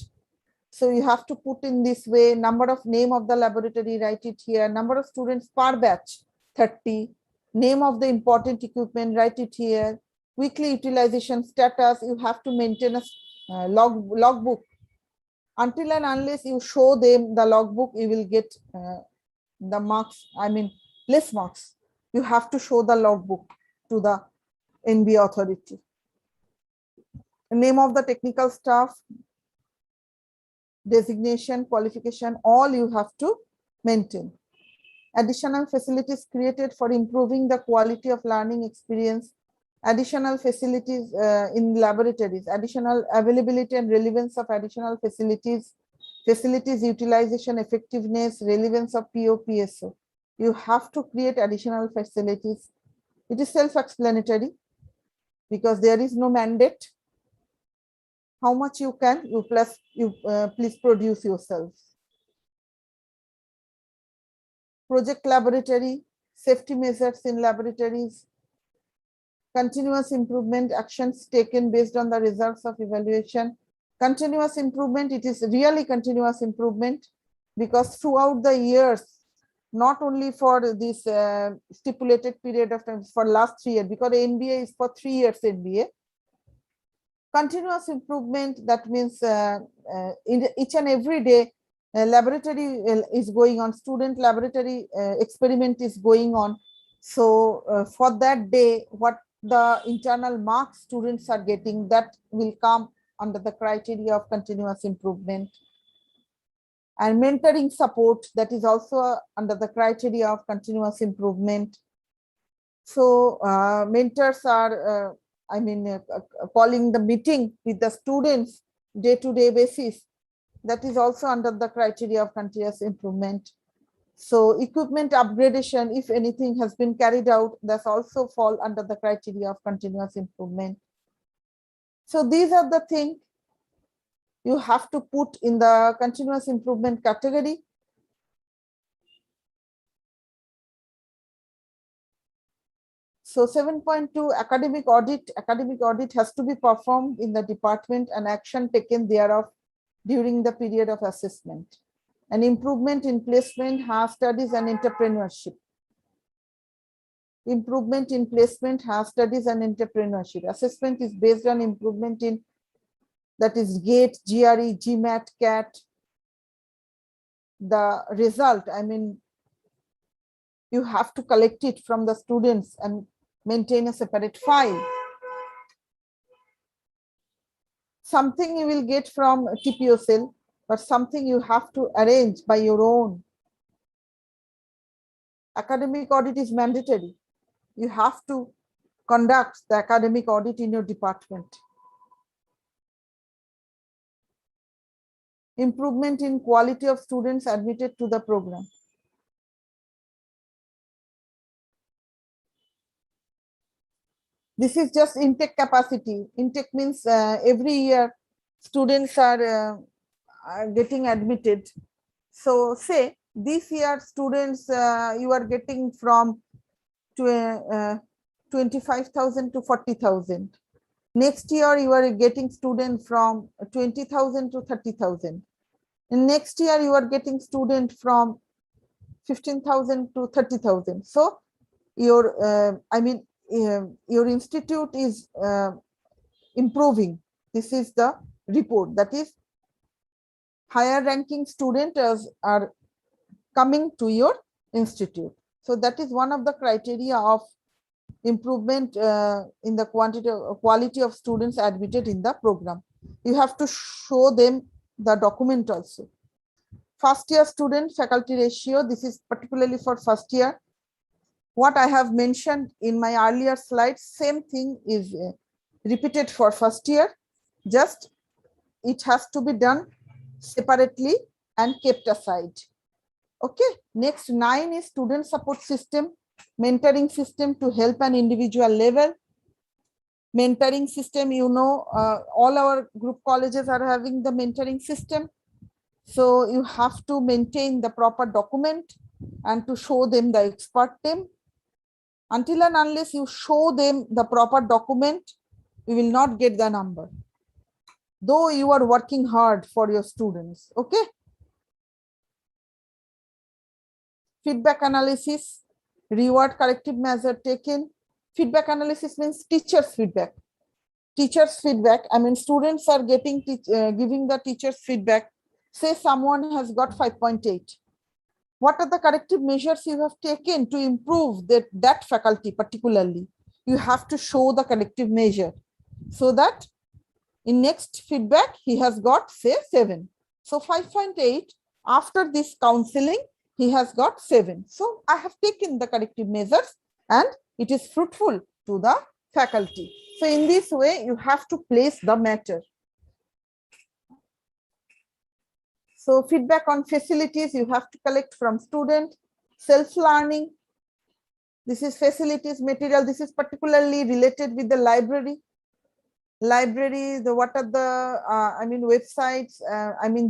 So you have to put in this way, number of name of the laboratory, write it here, number of students per batch, 30, name of the important equipment, write it here, weekly utilization status, you have to maintain a logbook. Until and unless you show them the logbook, you will get the marks, less marks. You have to show the logbook to the NBA authority. Name of the technical staff, designation, qualification, all you have to maintain. Additional facilities created for improving the quality of learning experience, additional facilities in laboratories, additional availability and relevance of additional facilities, facilities utilization, effectiveness, relevance of PO/PSO. You have to create additional facilities. It is self-explanatory because there is no mandate. How much you can, please produce yourselves. Project laboratory, safety measures in laboratories, continuous improvement actions taken based on the results of evaluation. Continuous improvement, it is really continuous improvement because throughout the years, not only for this stipulated period of time, for last 3 years, because NBA is for 3 years NBA. Continuous improvement, that means in each and every day, laboratory is going on, student laboratory experiment is going on. So for that day, what the internal marks students are getting, that will come under the criteria of continuous improvement. And mentoring support, that is also under the criteria of continuous improvement. So mentors are, calling the meeting with the students day-to-day basis. That is also under the criteria of continuous improvement. So equipment upgradation, if anything has been carried out, that's also fall under the criteria of continuous improvement. So these are the things you have to put in the continuous improvement category. So 7.2 academic audit. Academic audit has to be performed in the department and action taken thereof during the period of assessment. An improvement in placement, higher studies and entrepreneurship. Improvement in placement, higher studies and entrepreneurship. Assessment is based on improvement in, that is GATE, GRE, GMAT, CAT. The result, you have to collect it from the students and maintain a separate file. Something you will get from TPO cell, but something you have to arrange by your own. Academic audit is mandatory. You have to conduct the academic audit in your department. Improvement in quality of students admitted to the program. This is just intake capacity. Intake means every year students are getting admitted. So say this year students you are getting from 25,000 to 40,000. Next year you are getting students from 20,000 to 30,000. And next year you are getting student from 15,000 to 30,000. So your your institute is improving. This is the report, that is higher ranking students are coming to your institute. So that is one of the criteria of improvement in the quality of students admitted in the program. You have to show them the document also. First year student faculty ratio, this is particularly for first year. What I have mentioned in my earlier slides, same thing is repeated for first year, just it has to be done separately and kept aside. Okay, next 9 is student support system, mentoring system to help an individual level. Mentoring system, you know, all our group colleges are having the mentoring system. So you have to maintain the proper document and to show them the expert team. Until and unless you show them the proper document, you will not get the number, though you are working hard for your students. Okay. Feedback analysis, reward corrective measure taken. Feedback analysis means teacher's feedback. Teacher's feedback, I mean, students are getting giving the teacher's feedback. Say someone has got 5.8. What are the corrective measures you have taken to improve that faculty particularly? You have to show the corrective measure so that in next feedback, he has got say 7. So 5.8, after this counseling, he has got 7. So I have taken the corrective measures and it is fruitful to the faculty. So in this way, you have to place the matter. So feedback on facilities, you have to collect from student. Self-learning, this is facilities material. This is particularly related with the library. Library, what are the, websites,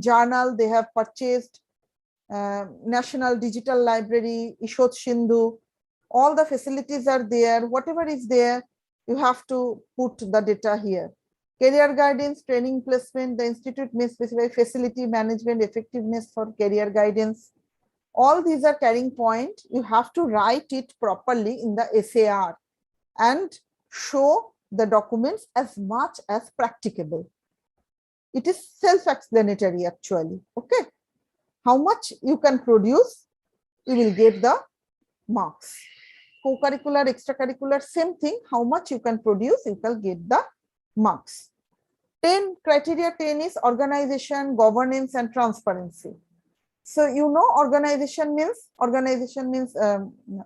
journal they have purchased, National Digital Library, Ishot Sindhu, all the facilities are there. Whatever is there, you have to put the data here. Career guidance, training placement, the institute may specify facility management effectiveness for career guidance. All these are carrying point. You have to write it properly in the SAR and show the documents as much as practicable. It is self-explanatory actually. Okay. How much you can produce, you will get the marks. Co-curricular, extracurricular, same thing. How much you can produce, you can get the marks. 10 criteria 10 is organization, governance, and transparency. So you know organization means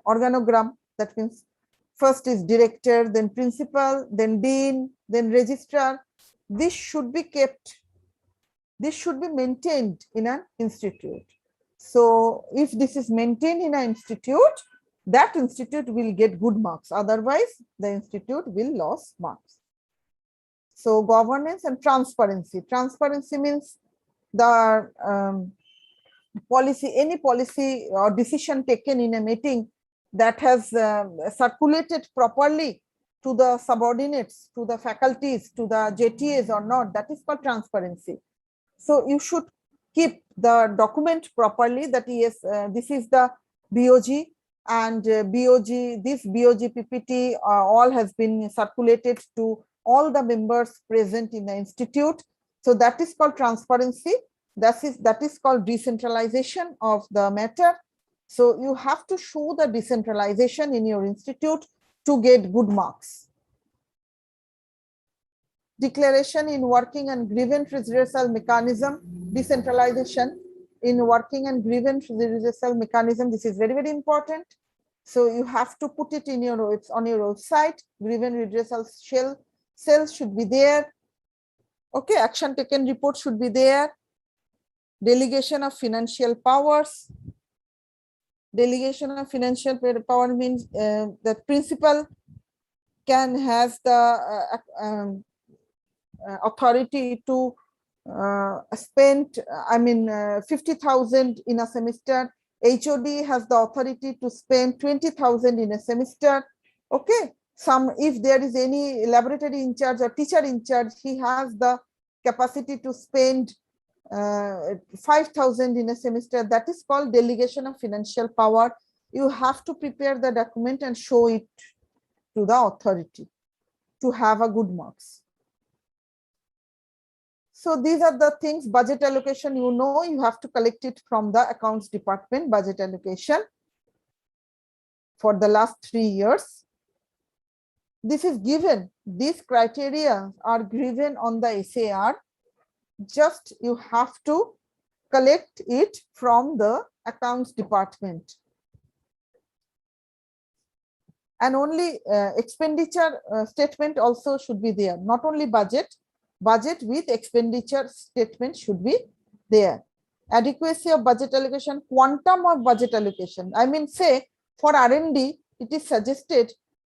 organogram. That means first is director, then principal, then dean, then registrar. This should be kept. This should be maintained in an institute. So if this is maintained in an institute, that institute will get good marks. Otherwise, the institute will lose marks. So governance and transparency. Transparency means the policy, any policy or decision taken in a meeting that has circulated properly to the subordinates, to the faculties, to the JTAs or not, that is called transparency. So you should keep the document properly, that yes, this is the BOG and BOG, this BOG PPT all has been circulated to all the members present in the institute. So that is called transparency. That is called decentralization of the matter. So you have to show the decentralization in your institute to get good marks. Declaration in working and grievance redressal mechanism, decentralization in working and grievance redressal mechanism. This is very, very important. So you have to put it in your on your website. Grievance redressal cells should be there. Okay, action taken report should be there. Delegation of financial powers. Delegation of financial power means that principal can has the authority to spend 50,000 in a semester. HOD has the authority to spend 20,000 in a semester. Okay, if there is any laboratory in charge or teacher in charge, he has the capacity to spend 5,000 in a semester. That is called delegation of financial power. You have to prepare the document and show it to the authority to have a good marks. So these are the things. Budget allocation, you know, you have to collect it from the accounts department, budget allocation for the last 3 years. This is given. These criteria are given on the SAR. Just you have to collect it from the accounts department. And only expenditure statement also should be there, not only budget with expenditure statement should be there. Adequacy of budget allocation, quantum of budget allocation. I mean, say for R&D, it is suggested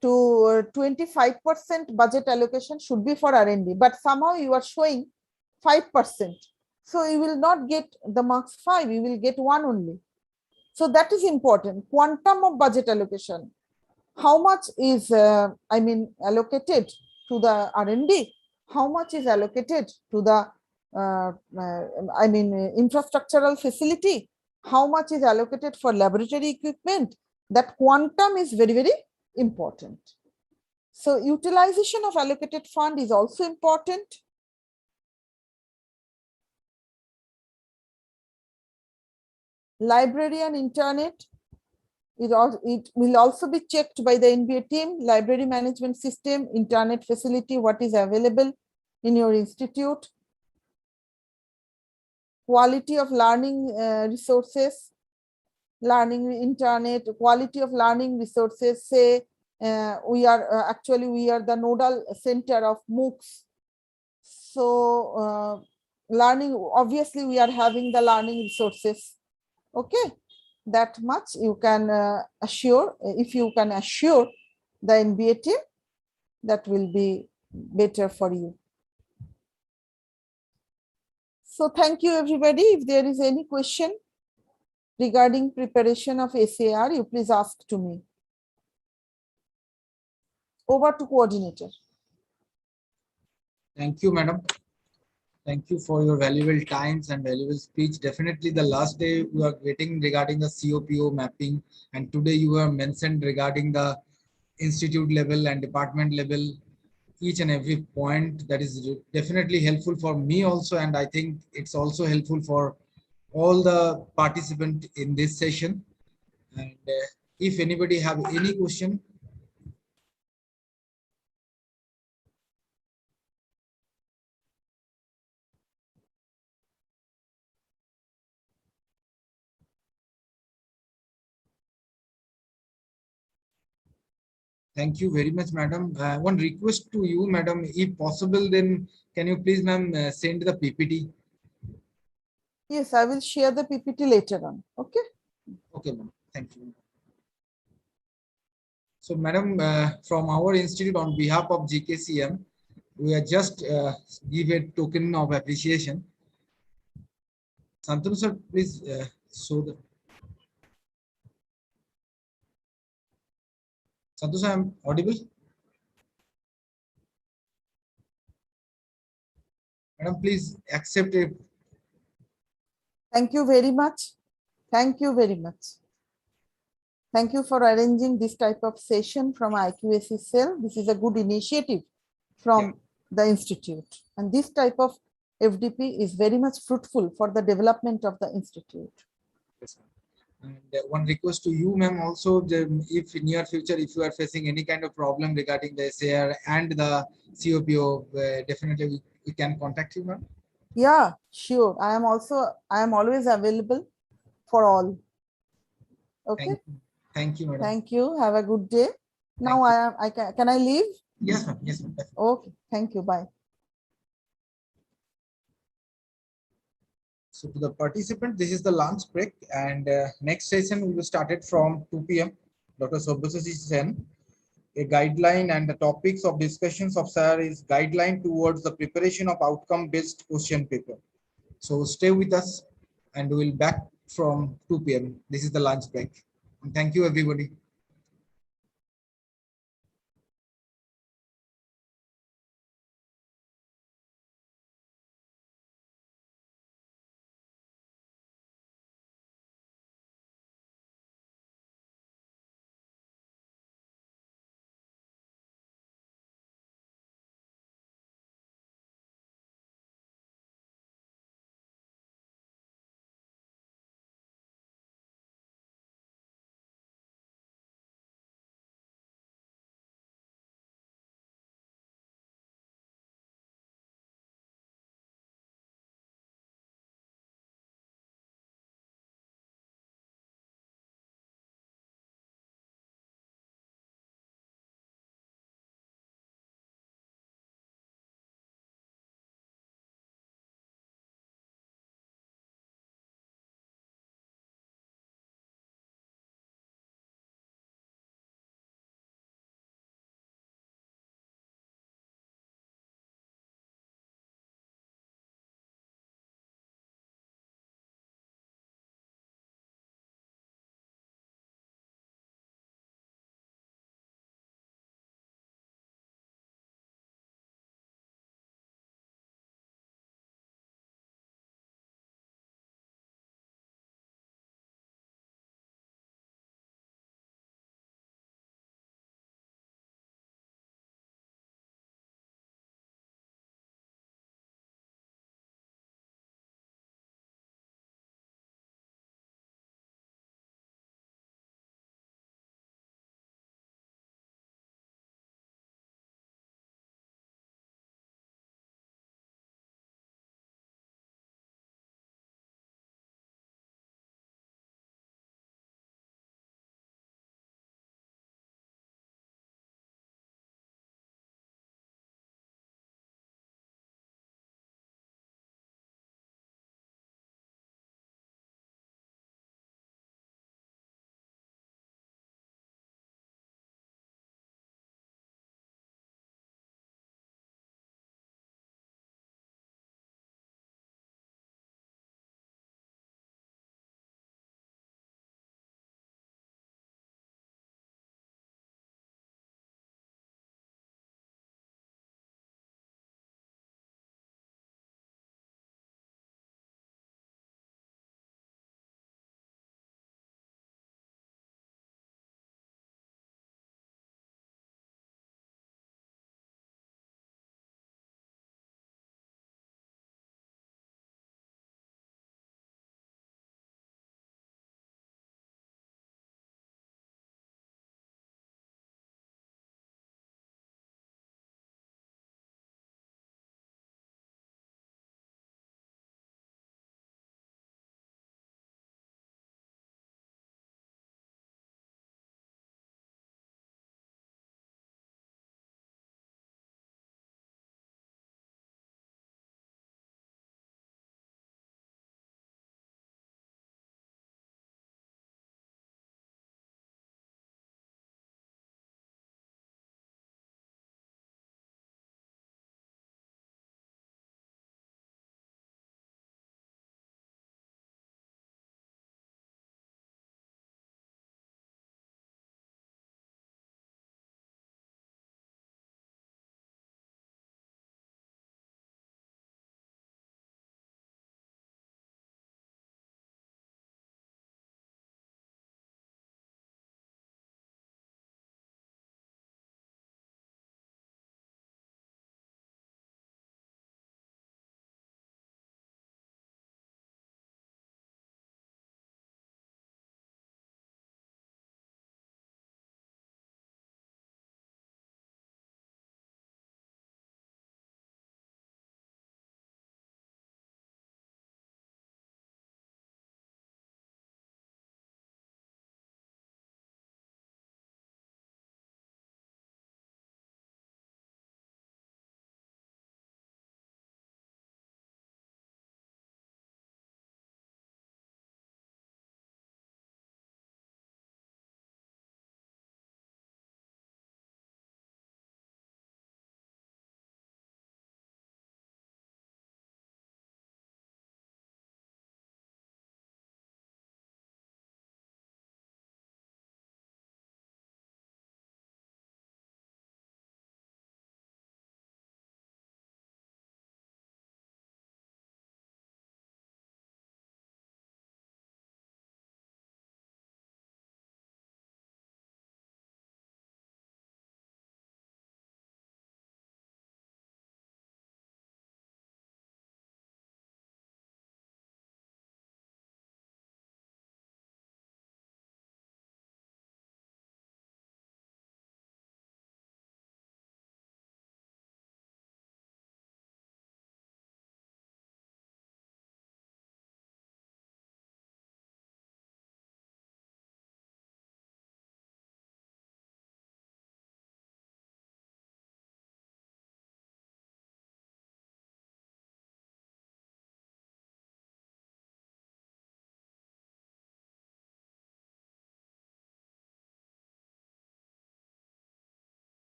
to 25% budget allocation should be for R&D, but somehow you are showing 5%. So you will not get the marks 5, you will get 1 only. So that is important. Quantum of budget allocation. How much is, allocated to the R&D? How much is allocated to the, infrastructural facility? How much is allocated for laboratory equipment? That quantum is very, very important. So utilization of allocated fund is also important. Library and internet, it will also be checked by the NBA team. Library management system, internet facility, what is available in your institute. Quality of learning resources, learning internet, quality of learning resources. Say we are the nodal center of MOOCs. So learning, obviously we are having the learning resources. Okay, that much you can assure. If you can assure the NBA team, that will be better for you. So thank you everybody. If there is any question regarding preparation of SAR, you please ask to me. Over to coordinator. Thank you, madam. Thank you for your valuable times and valuable speech. Definitely the last day we are getting regarding the COPO mapping, and today you have mentioned regarding the institute level and department level, each and every point. That is definitely helpful for me also, and I think it's also helpful for all the participants in this session. And if anybody have any question, thank you very much, madam. One request to you, madam, if possible, then can you please, ma'am, send the PPT? Yes, I will share the PPT later on. Okay. Okay, ma'am. Thank you. So, madam, from our institute, on behalf of GKCM, we are just give a token of appreciation. Santanu sir, please show the. Santanu sir, I'm audible. Madam, please accept it. Thank you very much. Thank you very much. Thank you for arranging this type of session from IQAC cell. This is a good initiative from the institute. And this type of FDP is very much fruitful for the development of the institute. Yes, and one request to you, ma'am, also, if in near future, if you are facing any kind of problem regarding the SAR and the COPO, definitely we can contact you, ma'am. Yeah, sure. I am always available for all. Okay. Thank you, madam. Thank you. Have a good day. Now can I leave? Yes, ma'am. Yes, ma'am. Okay. Thank you. Bye. So to the participant, this is the lunch break, and next session we will start it from 2 p.m. Dr. Sobhasasi Sen, a guideline, and the topics of discussions of SAR is guideline towards the preparation of outcome-based question paper. So stay with us, and we will back from 2 p.m. This is the lunch break. And thank you, everybody.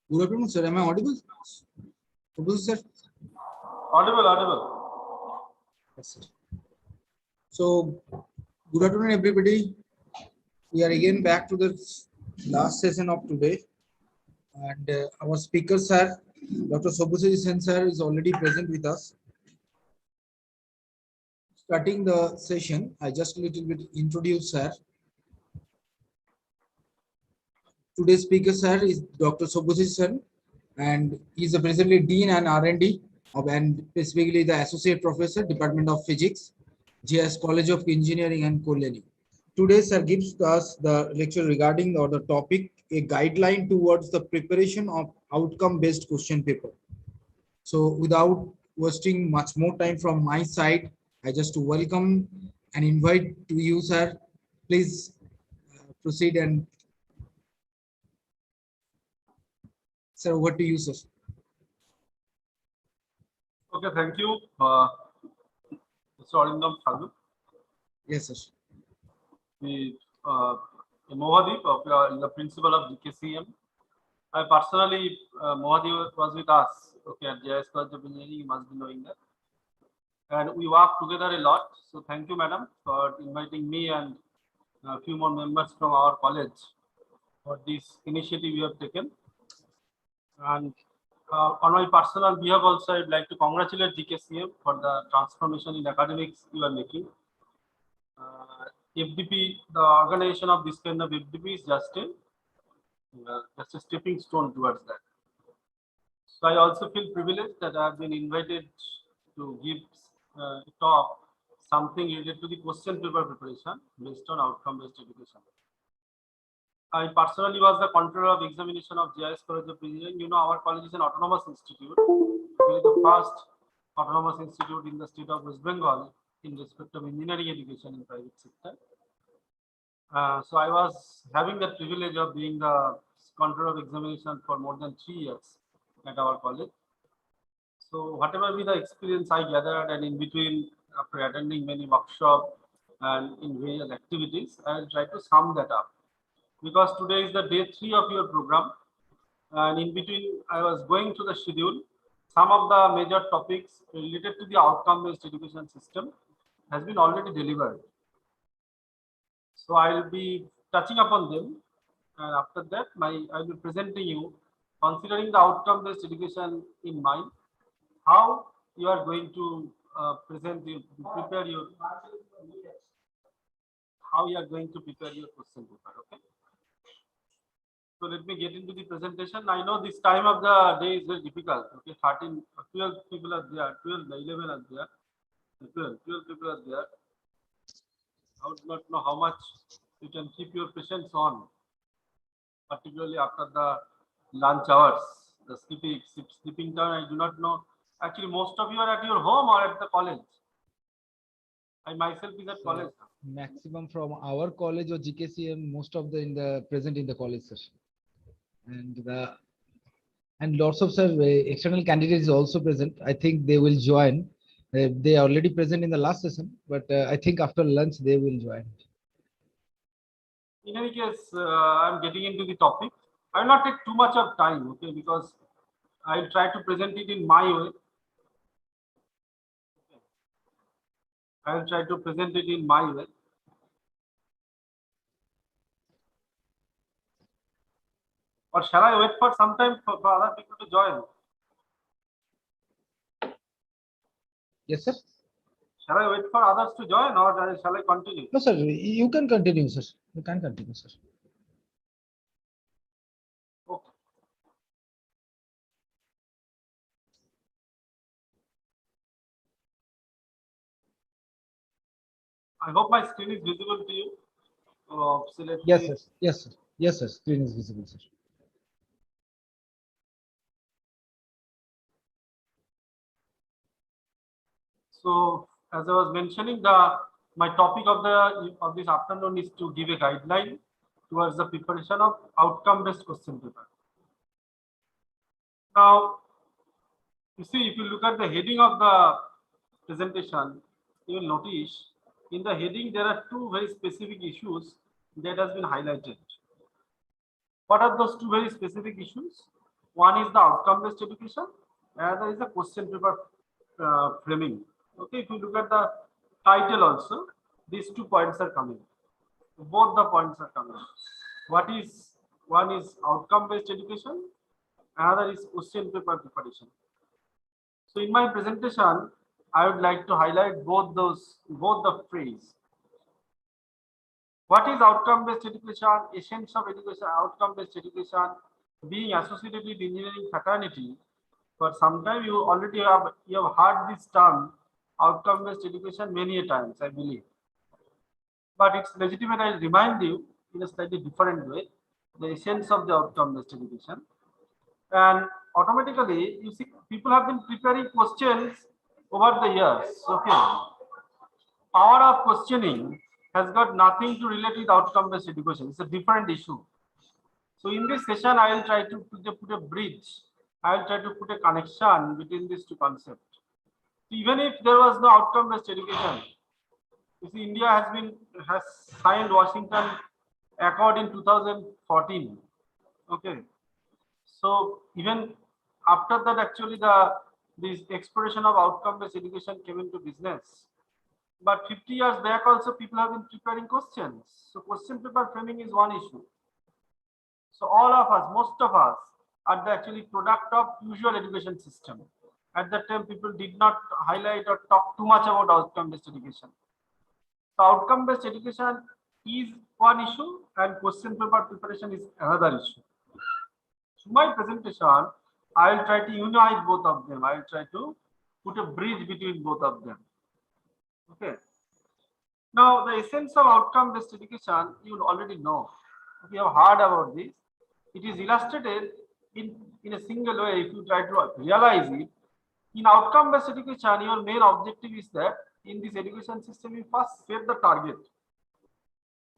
Good afternoon, sir. Am I audible? Audible, sir? Audible, audible. Yes, sir. So, good afternoon, everybody. We are again back to the last session of today. And our speaker, sir, Dr. Sobhusi Sen, sir, is already present with us. Starting the session, I just a little bit introduce, sir. Today's speaker, sir, is Dr. Sobhusi Sen, and he is a presently Dean and R&D of, and specifically the Associate Professor, Department of Physics, JS College of Engineering and Koleni. Today, sir gives us the lecture regarding or the topic, a guideline towards the preparation of outcome-based question paper. So without wasting much more time from my side, I just welcome and invite to you, sir. Please proceed and sir, over to you, sir. Okay, thank you, Mr. Arindam Sadhu. Yes, sir. The Mohadip, the principal of GKCM. I personally, Mohadip was with us. Okay, at JS College of Engineering, you must be knowing that. And we work together a lot. So thank you, madam, for inviting me and a few more members from our college for this initiative you have taken. And on my personal behalf also, I'd like to congratulate GKCM for the transformation in academics you are making. FDP, the organization of this kind of FDP is just a stepping stone towards that. So I also feel privileged that I have been invited to give a talk something related to the question paper preparation based on outcome-based education. I personally was the controller of examination of JIS College of Engineering. You know, our college is an autonomous institute. It is the first autonomous institute in the state of West Bengal in respect of engineering education in private sector. So I was having the privilege of being the controller of examination for more than 3 years at our college. So whatever be the experience I gathered, and in between, after attending many workshops and in various activities, I will try to sum that up. Because today is the day 3 of your program, and in between I was going through the schedule. Some of the major topics related to the outcome-based education system has been already delivered. So I will be touching upon them, and after that I will be presenting you, considering the outcome-based education in mind, how you are going to prepare your question paper. Okay. So let me get into the presentation. I know this time of the day is very difficult. Okay, 12 people are there, 12, 11 are there, 12 people are there. I would not know how much you can keep your patients on, particularly after the lunch hours, the sleeping time. I do not know. Actually, most of you are at your home or at the college. I myself is at college. Maximum from our college or GKCM, most of the present in the college session, and lots of external candidates is also present. I think they will join. They are already present in the last session, but I think after lunch they will join. In any case, I'm getting into the topic. I will not take too much of time, okay, because I will try to present it in my way. I will try to present it in my way. Or shall I wait for some time for other people to join? Yes, sir. Shall I wait for others to join, or shall I continue? No, sir. You can continue, sir. You can continue, sir. Okay. I hope my screen is visible to you. So yes, sir. Yes, sir. Yes, sir. Screen is visible, sir. So, as I was mentioning, my topic of this afternoon is to give a guideline towards the preparation of outcome-based question paper. Now, you see, if you look at the heading of the presentation, you will notice in the heading there are two very specific issues that has been highlighted. What are those two very specific issues? One is the outcome-based education, another is the question paper framing. Okay, if you look at the title also, these 2 points are coming. Both the points are coming. One is outcome-based education, another is question paper preparation. So in my presentation, I would like to highlight both the phrase. What is outcome-based education? Essence of education, outcome-based education, being associated with engineering fraternity. For some time you already have heard this term outcome-based education many a times, I believe. But it's legitimate. I remind you in a slightly different way the essence of the outcome-based education. And automatically, you see, people have been preparing questions over the years. Okay, power of questioning has got nothing to relate with outcome-based education. It's a different issue. So in this session, I will try to put a bridge. I will try to put a connection between these 2 concepts. Even if there was no outcome-based education, you see, India has signed Washington Accord in 2014. Okay, so even after that, actually this exploration of outcome-based education came into business. But 50 years back also people have been preparing questions. So question paper framing is one issue. So all of us, most of us, are the actually product of usual education system. At that time, people did not highlight or talk too much about outcome-based education. So outcome-based education is one issue and question paper preparation is another issue. So my presentation, I will try to unite both of them. I will try to put a bridge between both of them. Okay. Now the essence of outcome-based education, you already know. You have heard about this. It is illustrated in a single way. If you try to realize it, in outcome-based education, your main objective is that in this education system, you first set the target.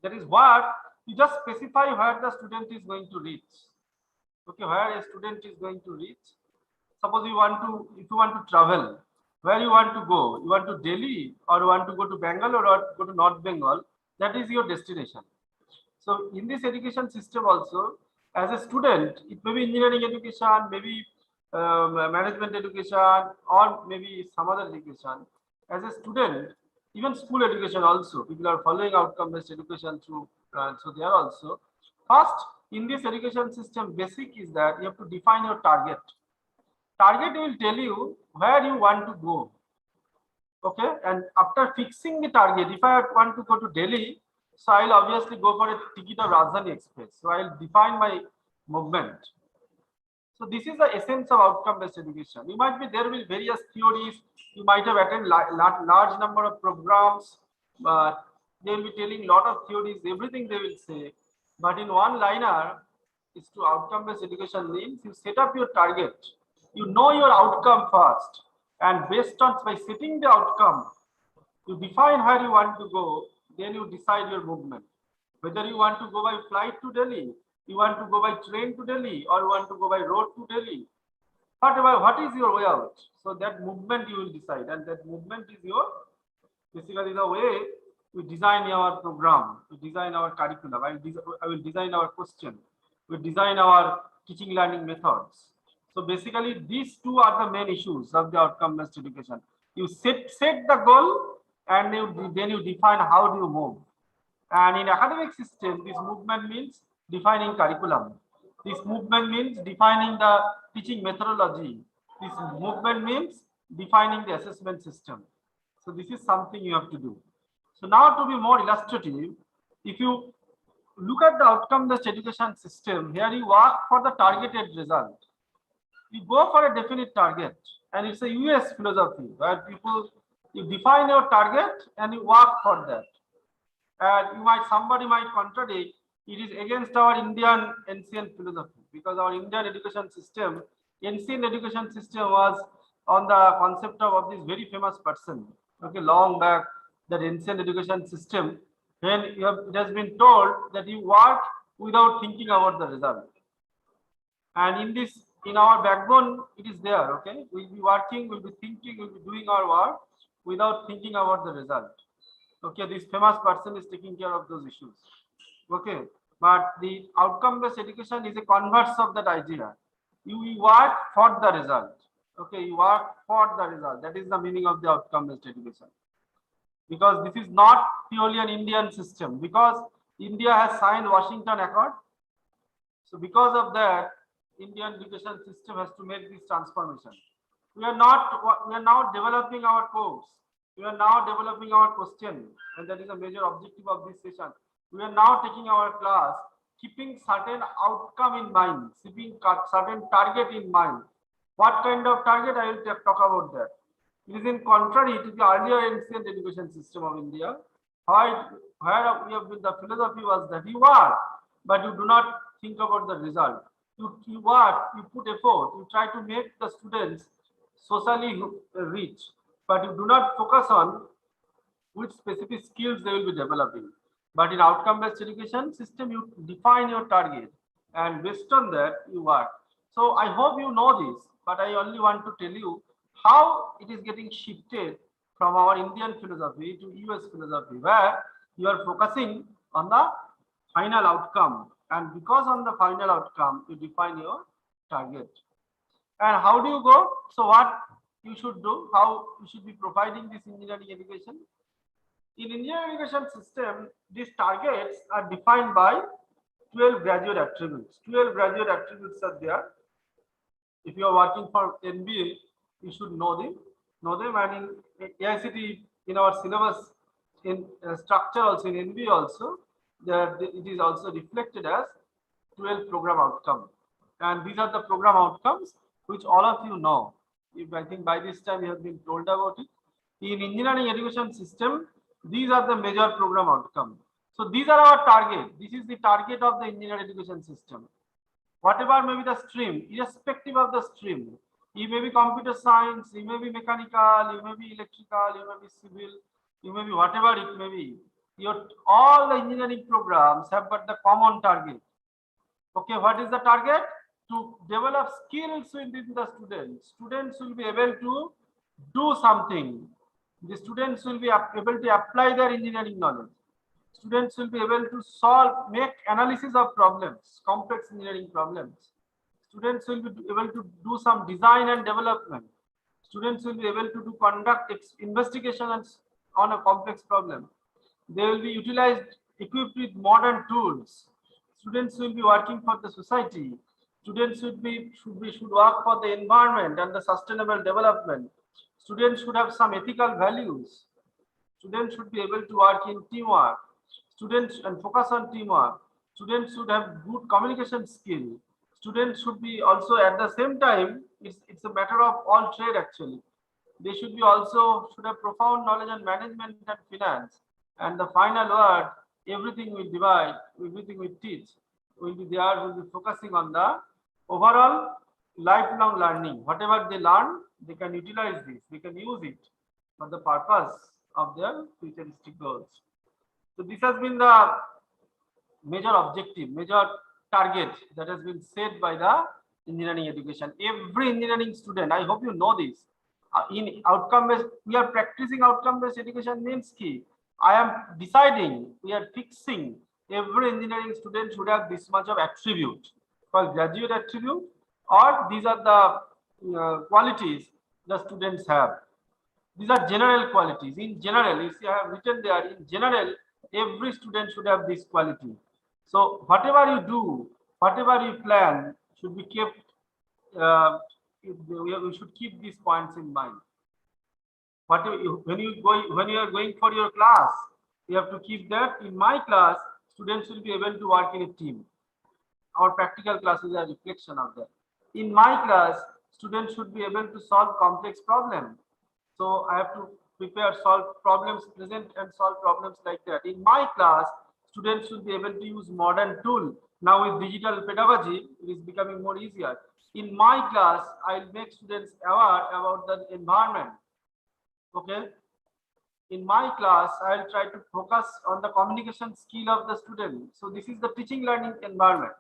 That is what you just specify where the student is going to reach. Okay, where a student is going to reach. Suppose if you want to travel, where you want to go? You want to Delhi or you want to go to Bangalore or go to North Bengal? That is your destination. So in this education system also, as a student, it may be engineering education, maybe management education, or maybe some other education. As a student, even school education also, people are following outcome-based education through, so they are also. First, in this education system, basic is that you have to define your target. Target will tell you where you want to go. Okay, and after fixing the target, if I want to go to Delhi, so I'll obviously go for a ticket of Rajdhani Express. So I'll define my movement. So this is the essence of outcome-based education. There will be various theories. You might have attended large number of programs, but they will be telling lot of theories, everything they will say. But in one liner, is to outcome-based education means you set up your target. You know your outcome first, and based on by setting the outcome, you define where you want to go. Then you decide your movement. Whether you want to go by flight to Delhi, you want to go by train to Delhi, or you want to go by road to Delhi. What is your way out? So that movement you will decide, and that movement is your basically the way we design our program, we design our curriculum. I will design our question, we design our teaching learning methods. So basically, these 2 are the main issues of the outcome-based education. You set the goal, and then you define how do you move. And in academic system, this movement means defining curriculum. This movement means defining the teaching methodology. This movement means defining the assessment system. So this is something you have to do. So now to be more illustrative, if you look at the outcome-based education system, here you work for the targeted result. You go for a definite target, and it's a US philosophy where you define your target and you work for that. And somebody might contradict, it is against our Indian ancient philosophy, because our Indian education system, ancient education system was on the concept of this very famous person. Okay, long back, that ancient education system, when it has been told that you work without thinking about the result. And in our backbone, it is there. Okay, we'll be working, we'll be thinking, we'll be doing our work without thinking about the result. Okay, this famous person is taking care of those issues. Okay, but the outcome-based education is a converse of that idea. You work for the result. Okay, you work for the result. That is the meaning of the outcome-based education. Because this is not purely an Indian system. Because India has signed Washington Accord. So because of that, Indian education system has to make this transformation. We are now developing our course. We are now developing our question, and that is a major objective of this session. We are now taking our class, keeping certain outcome in mind, keeping certain target in mind. What kind of target? I will talk about that. It is in contrary to the earlier ancient education system of India, where we have been, the philosophy was that you work, but you do not think about the result. You work, you put effort, you try to make the students socially rich, but you do not focus on which specific skills they will be developing. But in outcome-based education system, you define your target, and based on that, you work. So I hope you know this, but I only want to tell you how it is getting shifted from our Indian philosophy to US philosophy, where you are focusing on the final outcome. And because on the final outcome, you define your target. And how do you go? So what you should do, how you should be providing this engineering education? In engineering education system, these targets are defined by 12 graduate attributes. 12 graduate attributes are there. If you are working for MBA, you should know them. And in AICT, in our syllabus, in structure also, in MBA also, it is also reflected as 12 program outcome. And these are the program outcomes which all of you know. If I think by this time you have been told about it. In engineering education system, these are the major program outcome. So these are our target. This is the target of the engineering education system. Whatever may be the stream, irrespective of the stream, you may be computer science, you may be mechanical, you may be electrical, you may be civil, you may be whatever it may be. All the engineering programs have got the common target. Okay, what is the target? To develop skills within the students. Students will be able to do something. The students will be able to apply their engineering knowledge. Students will be able to make analysis of problems, complex engineering problems. Students will be able to do some design and development. Students will be able to conduct investigations on a complex problem. They will be equipped with modern tools. Students will be working for the society. Students should work for the environment and the sustainable development. Students should have some ethical values. Students should be able to work in teamwork. Students and focus on teamwork. Students should have good communication skill. Students should be also at the same time, it's a matter of all trade actually. They should have profound knowledge on management and finance. And the final word, everything we divide, everything we teach, will be focusing on the overall lifelong learning. Whatever they learn, they can utilize this, they can use it for the purpose of their futuristic goals. So this has been the major objective, major target that has been set by the engineering education. Every engineering student, I hope you know this, in outcome-based, we are practicing outcome-based education means key. I am deciding, we are fixing, every engineering student should have this much of attribute called graduate attribute, or these are the qualities the students have. These are general qualities. In general, you see, I have written there, in general, every student should have this quality. So whatever you do, whatever you plan should be kept, we should keep these points in mind. When you are going for your class, you have to keep that. In my class, students will be able to work in a team. Our practical class is a reflection of that. In my class, students should be able to solve complex problems. So I have to solve problems, present and solve problems like that. In my class, students should be able to use modern tool. Now with digital pedagogy, it is becoming more easier. In my class, I'll make students aware about the environment. Okay. In my class, I'll try to focus on the communication skill of the student. So this is the teaching learning environment.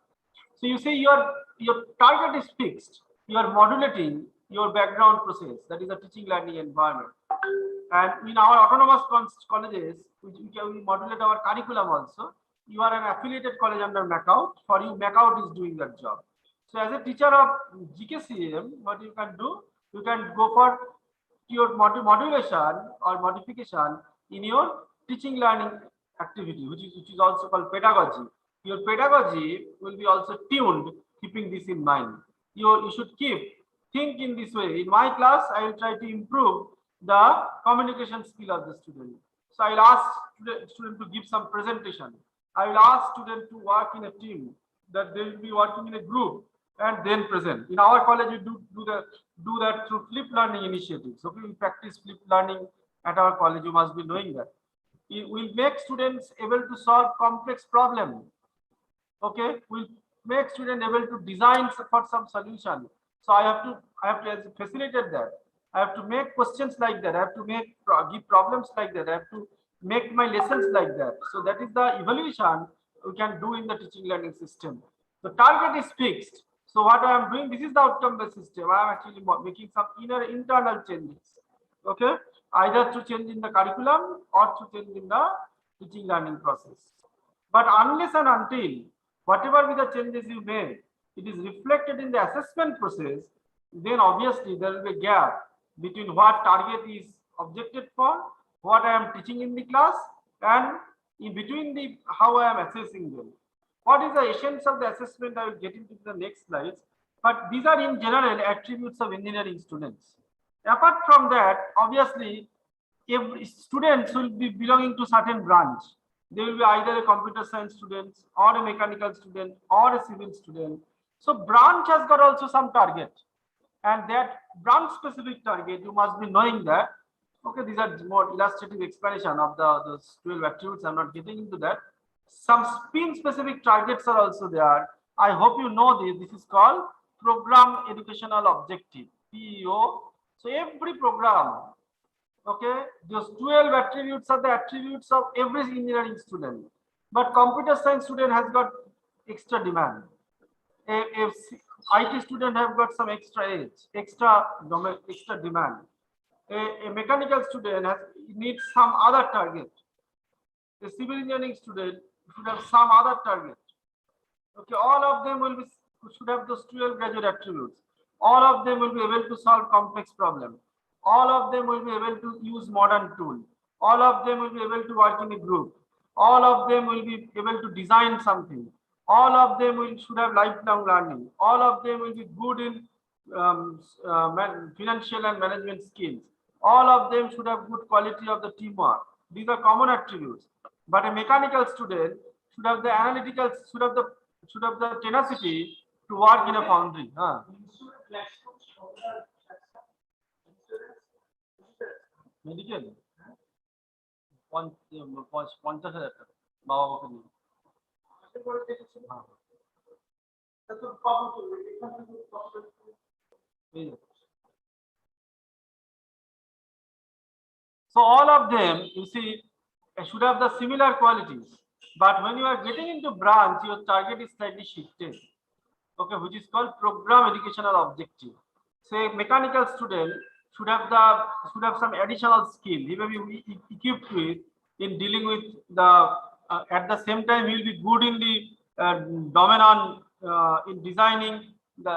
So you see your target is fixed. You are modulating your background process. That is a teaching learning environment. And in our autonomous colleges, we modulate our curriculum also. You are an affiliated college under MACOUT. For you, MACOUT is doing that job. So as a teacher of GKCM, what you can do, you can go for your modulation or modification in your teaching learning activity, which is also called pedagogy. Your pedagogy will be also tuned, keeping this in mind. You should think in this way. In my class, I will try to improve the communication skill of the student. So I will ask student to give some presentation. I will ask student to work in a team, that they will be working in a group and then present. In our college, we do that through flip learning initiatives. So we practice flip learning at our college. You must be knowing that. It will make students able to solve complex problems. Okay, will make student able to design for some solution. So I have to facilitate that. I have to make questions like that. I have to give problems like that. I have to make my lessons like that. So that is the evaluation we can do in the teaching learning system. The target is fixed. So what I am doing, this is the outcome based system. I am actually making some internal changes. Okay, either to change in the curriculum or to change in the teaching learning process. But unless and until whatever be the changes you make, it is reflected in the assessment process, then obviously there will be a gap between what target is objected for, what I am teaching in the class, and in between the how I am assessing them. What is the essence of the assessment? I will get into the next slides. But these are in general attributes of engineering students. Apart from that, obviously, every students will be belonging to certain branch. They will be either a computer science student or a mechanical student or a civil student. So branch has got also some target, and that branch specific target, you must be knowing that. Okay, these are more illustrative explanation of the 12 attributes. I'm not getting into that. Some spin specific targets are also there. I hope you know this. This is called program educational objective, PEO. So every program, okay, those 12 attributes are the attributes of every engineering student. But computer science student has got extra demand. A IT student have got some extra age, extra demand. A mechanical student needs some other target. A civil engineering student should have some other target. Okay, all of them should have those 12 graduate attributes. All of them will be able to solve complex problems. All of them will be able to use modern tools. All of them will be able to work in a group. All of them will be able to design something. All of them should have lifelong learning. All of them will be good in financial and management skills. All of them should have good quality of the teamwork. These are common attributes. But a mechanical student should have the analytical, should have the tenacity to work in a foundry. Medical. 50,000 টাকা বাবা বাবাকে নিয়ে। So all of them, you see, should have the similar qualities. But when you are getting into branch, your target is slightly shifted. Okay, which is called program educational objective. Say mechanical student should have some additional skill. He may be equipped with in dealing with the at the same time he will be good in the domain on in designing the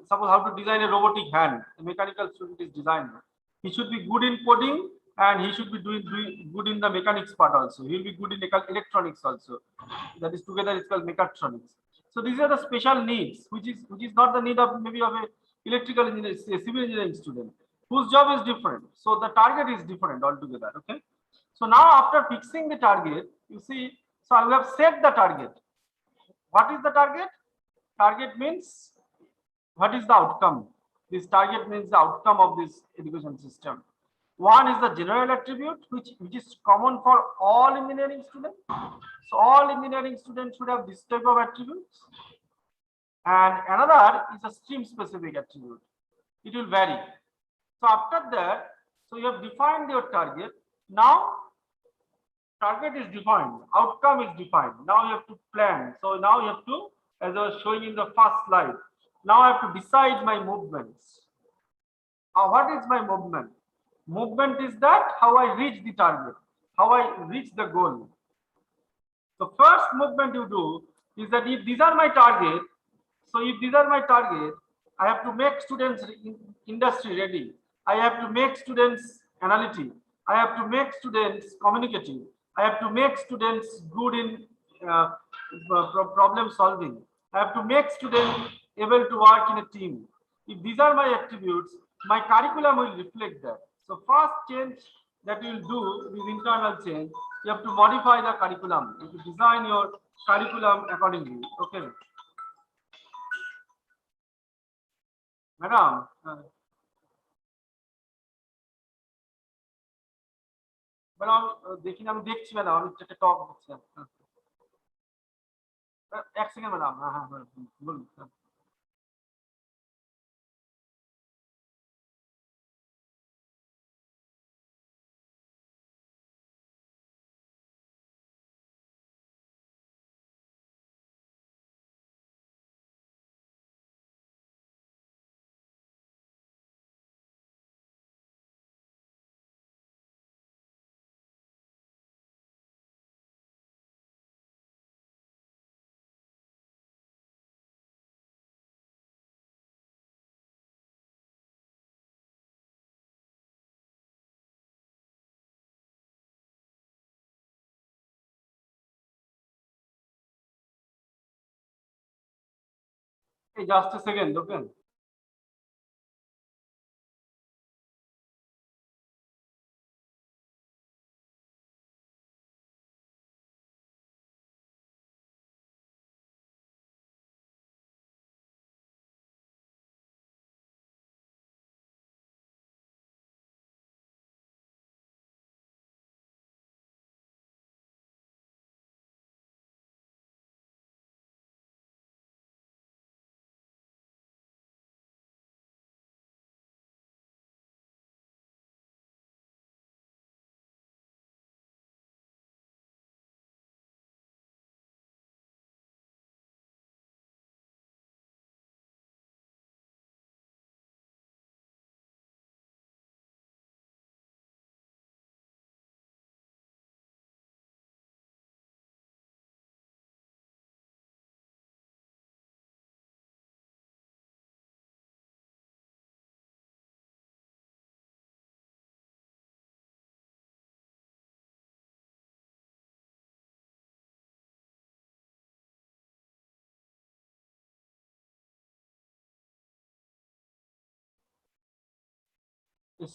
suppose how to design a robotic hand. A mechanical student is designer. He should be good in coding and he should be doing good in the mechanics part also. He will be good in electronics also. That is together it's called mechatronics. So these are the special needs, which is not the need of maybe of a electrical engineer, a civil engineering student, whose job is different. So the target is different altogether. Okay. So now after fixing the target, you see, so I have set the target. What is the target? Target means what is the outcome? This target means the outcome of this education system. One is the general attribute, which is common for all engineering students. So all engineering students should have this type of attributes. And another is a stream specific attribute. It will vary. So after that, so you have defined your target. Now target is defined, outcome is defined. Now you have to plan. So now you have to, as I was showing in the first slide, now I have to decide my movements. What is my movement? Movement is that how I reach the target, how I reach the goal. The first movement you do is that if these are my target, So if these are my targets, I have to make students industry ready. I have to make students analytic. I have to make students communicative. I have to make students good in problem solving. I have to make students able to work in a team. If these are my attributes, my curriculum will reflect that. So first change that you will do with internal change, you have to modify the curriculum. You have to design your curriculum accordingly. Okay. Madam, madam দেখি আমি দেখছি madam আমি একটা টক দিচ্ছি এক second madam হ্যাঁ হ্যাঁ বলুন এই just a second okay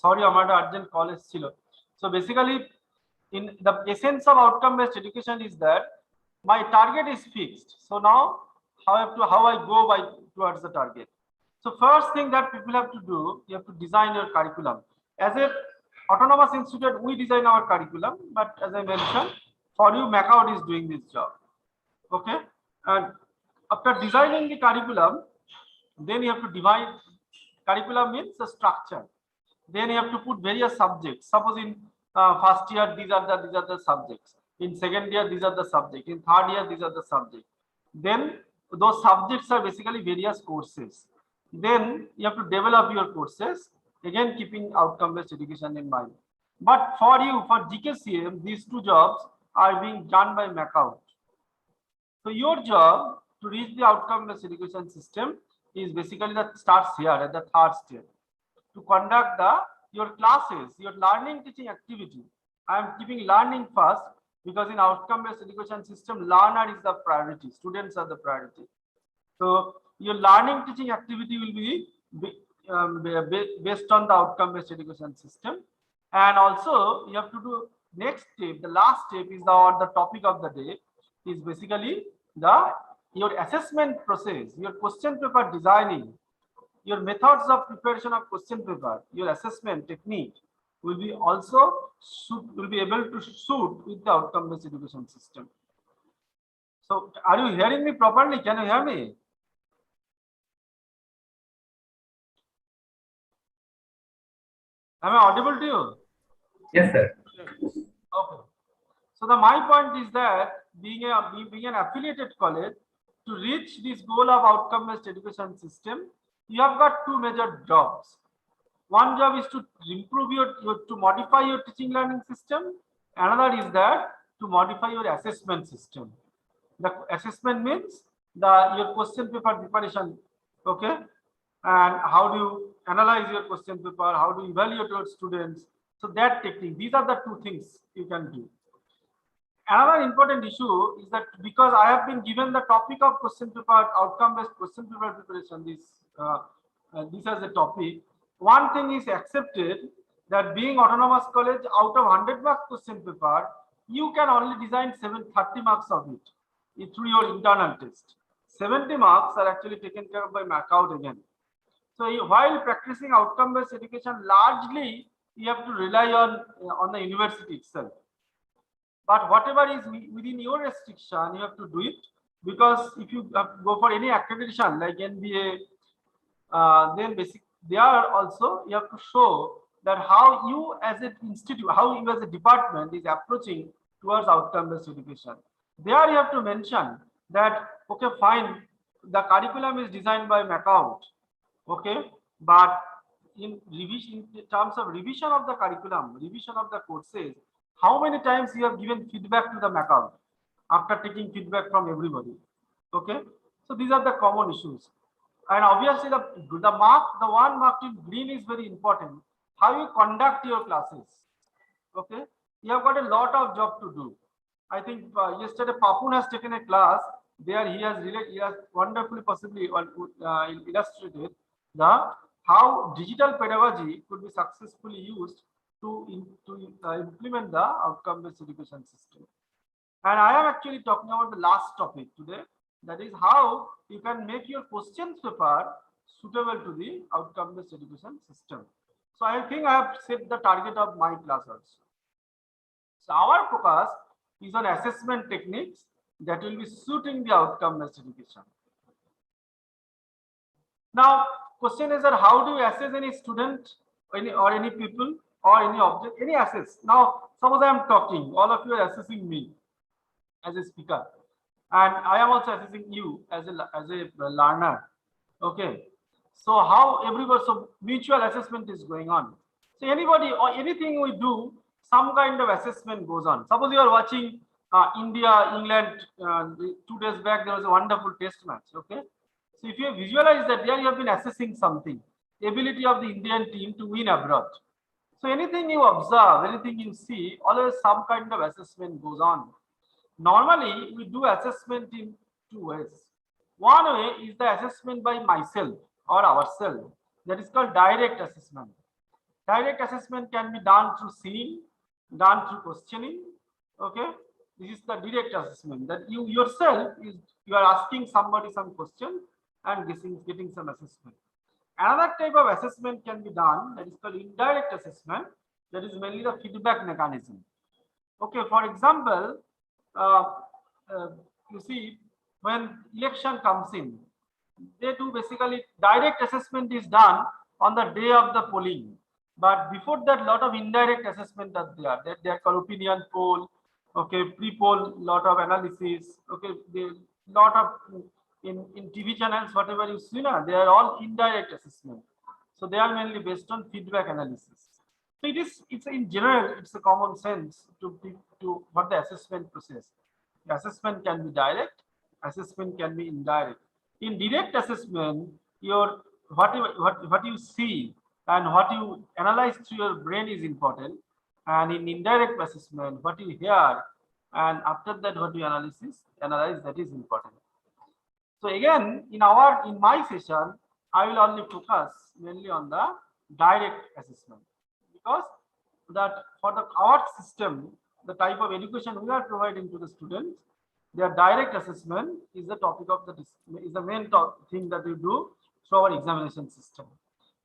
sorry আমার একটা আর্জেন্ট কল এসেছিল so basically in the essence of outcome based education is that my target is fixed, so now how I go by towards the target. So first thing that people have to do, you have to design your curriculum. As a autonomous institute we design our curriculum, but as I mentioned for you MACAUT is doing this job. Okay, and after designing the curriculum then you have to divide. Curriculum means the structure. Then you have to put various subjects. Suppose in first year these are the subjects, in second year these are the subjects, in third year these are the subjects. Then those subjects are basically various courses. Then you have to develop your courses, again keeping outcome based education in mind. But for you, for GKCM, these two jobs are being done by MACAUT. So your job to reach the outcome based education system is basically that starts here at the third step, to conduct your classes, your learning teaching activity. I am keeping learning first because in outcome based education system learner is the priority, students are the priority. So your learning teaching activity will be based on the outcome based education system. And also you have to do next step, the last step is the topic of the day is basically your assessment process, your question paper designing, your methods of preparation of question paper, your assessment technique will be also will be able to suit with the outcome based education system. So are you hearing me properly? Can you hear me? Am I audible to you? Yes, sir. Okay. So my point is that being an affiliated college, to reach this goal of outcome based education system, you have got two major jobs. One job is to improve to modify your teaching learning system. Another is that to modify your assessment system. The assessment means your question paper preparation, okay, and how do you analyze your question paper, how do you evaluate your students. So that technique, these are the two things you can do. Another important issue is that because I have been given the topic of question paper, outcome-based question paper preparation, this as a topic, one thing is accepted that being autonomous college, out of 100 marks question paper, you can only design 30 marks of it through your internal test. 70 marks are actually taken care of by MACOUT again. So while practicing outcome-based education, largely you have to rely on the university itself. But whatever is within your restriction, you have to do it, because if you go for any accreditation like NBA, then there also you have to show that how you as an institute, how you as a department is approaching towards outcome-based education. There you have to mention that, okay, fine, the curriculum is designed by MACOUT, okay, but in revision, in terms of revision of the curriculum, revision of the courses, how many times you have given feedback to the MACOUT after taking feedback from everybody, okay? So these are the common issues. And obviously the one marked in green is very important. How you conduct your classes, okay? You have got a lot of job to do. I think yesterday Papun has taken a class there. He has wonderfully possibly illustrated the how digital pedagogy could be successfully used to implement the outcome-based education system. And I am actually talking about the last topic today, that is how you can make your questions paper suitable to the outcome-based education system. So I think I have set the target of my class also. So our focus is on assessment techniques that will be suiting the outcome-based education. Now, question is that how do you assess any student or any people or any object, any assess? Now, suppose I am talking, all of you are assessing me as a speaker, and I am also assessing you as a learner. Okay, so how everybody, so mutual assessment is going on. So anybody or anything we do, some kind of assessment goes on. Suppose you are watching India, England, 2 days back there was a wonderful test match. Okay, so if you visualize that there you have been assessing something, ability of the Indian team to win abroad. So anything you observe, anything you see, always some kind of assessment goes on. Normally, we do assessment in 2 ways. One way is the assessment by myself or ourselves. That is called direct assessment. Direct assessment can be done through seeing, done through questioning. Okay, this is the direct assessment, that you yourself you are asking somebody some question and getting some assessment. Another type of assessment can be done, that is called indirect assessment. That is mainly the feedback mechanism. Okay, for example, you see, when election comes in, they do basically direct assessment is done on the day of the polling. But before that, lot of indirect assessment are there. That they are called opinion poll, okay, pre-poll, lot of analysis, okay, lot of in TV channels, whatever you see now, they are all indirect assessment. So they are mainly based on feedback analysis. So it's in general, it's a common sense to for the assessment process. The assessment can be direct, assessment can be indirect. In direct assessment, your what you see and what you analyze through your brain is important. And in indirect assessment, what you hear and after that what you analyze, that is important. So again, in my session, I will only focus mainly on the direct assessment, because that for our system, the type of education we are providing to the students, their direct assessment is the topic of the main thing that we do through our examination system.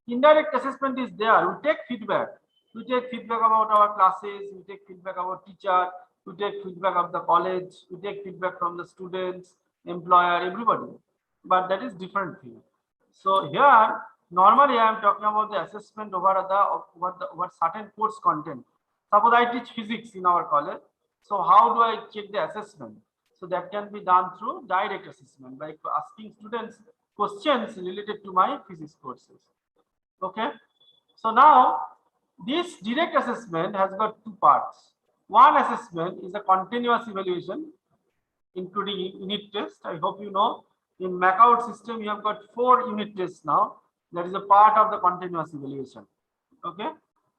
Indirect assessment is there. We take feedback. We take feedback about our classes. We take feedback about teacher. We take feedback of the college. We take feedback from the students, employer, everybody. But that is different thing. So here, normally I am talking about the assessment over what certain course content. Suppose I teach physics in our college. So how do I check the assessment? So that can be done through direct assessment by asking students questions related to my physics courses. Okay. So now this direct assessment has got 2 parts. One assessment is a continuous evaluation, including unit test. I hope you know In Macaut system, you have got 4 unit tests now. That is a part of the continuous evaluation. Okay,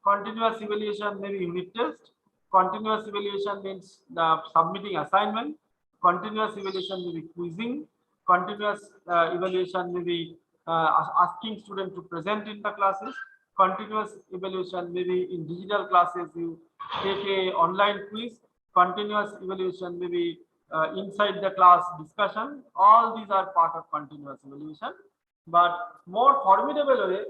continuous evaluation may be unit test. Continuous evaluation means the submitting assignment. Continuous evaluation may be quizzing. Continuous evaluation may be asking students to present in the classes. Continuous evaluation may be in digital classes. You take a online quiz. Continuous evaluation may be inside the class discussion. All these are part of continuous evaluation. But more formidable way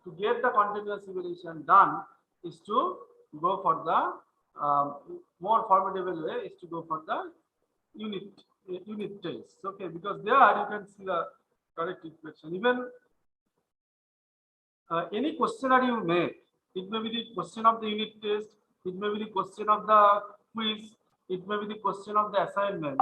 to get the continuous evaluation done is to go for the more formidable way is to go for the unit test. Okay, because there you can see the correct equation. Even any questionnaire you make, it may be the question of the unit test, it may be the question of the quiz, it may be the question of the assignment.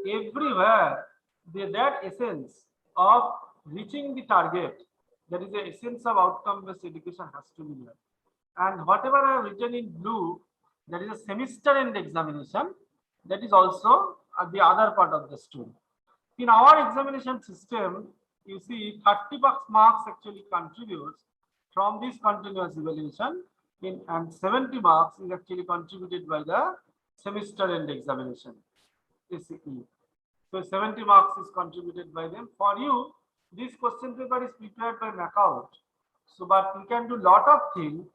Everywhere, that essence of reaching the target, that is the essence of outcome-based education has to be there. And whatever I have written in blue, that is a semester end examination, that is also the other part of the story. In our examination system, you see 30 marks actually contributes from this continuous evaluation and 70 marks is actually contributed by the semester end examination. So 70 marks is contributed by them. For you, this question paper is prepared by Macaut. So, but you can do lot of things.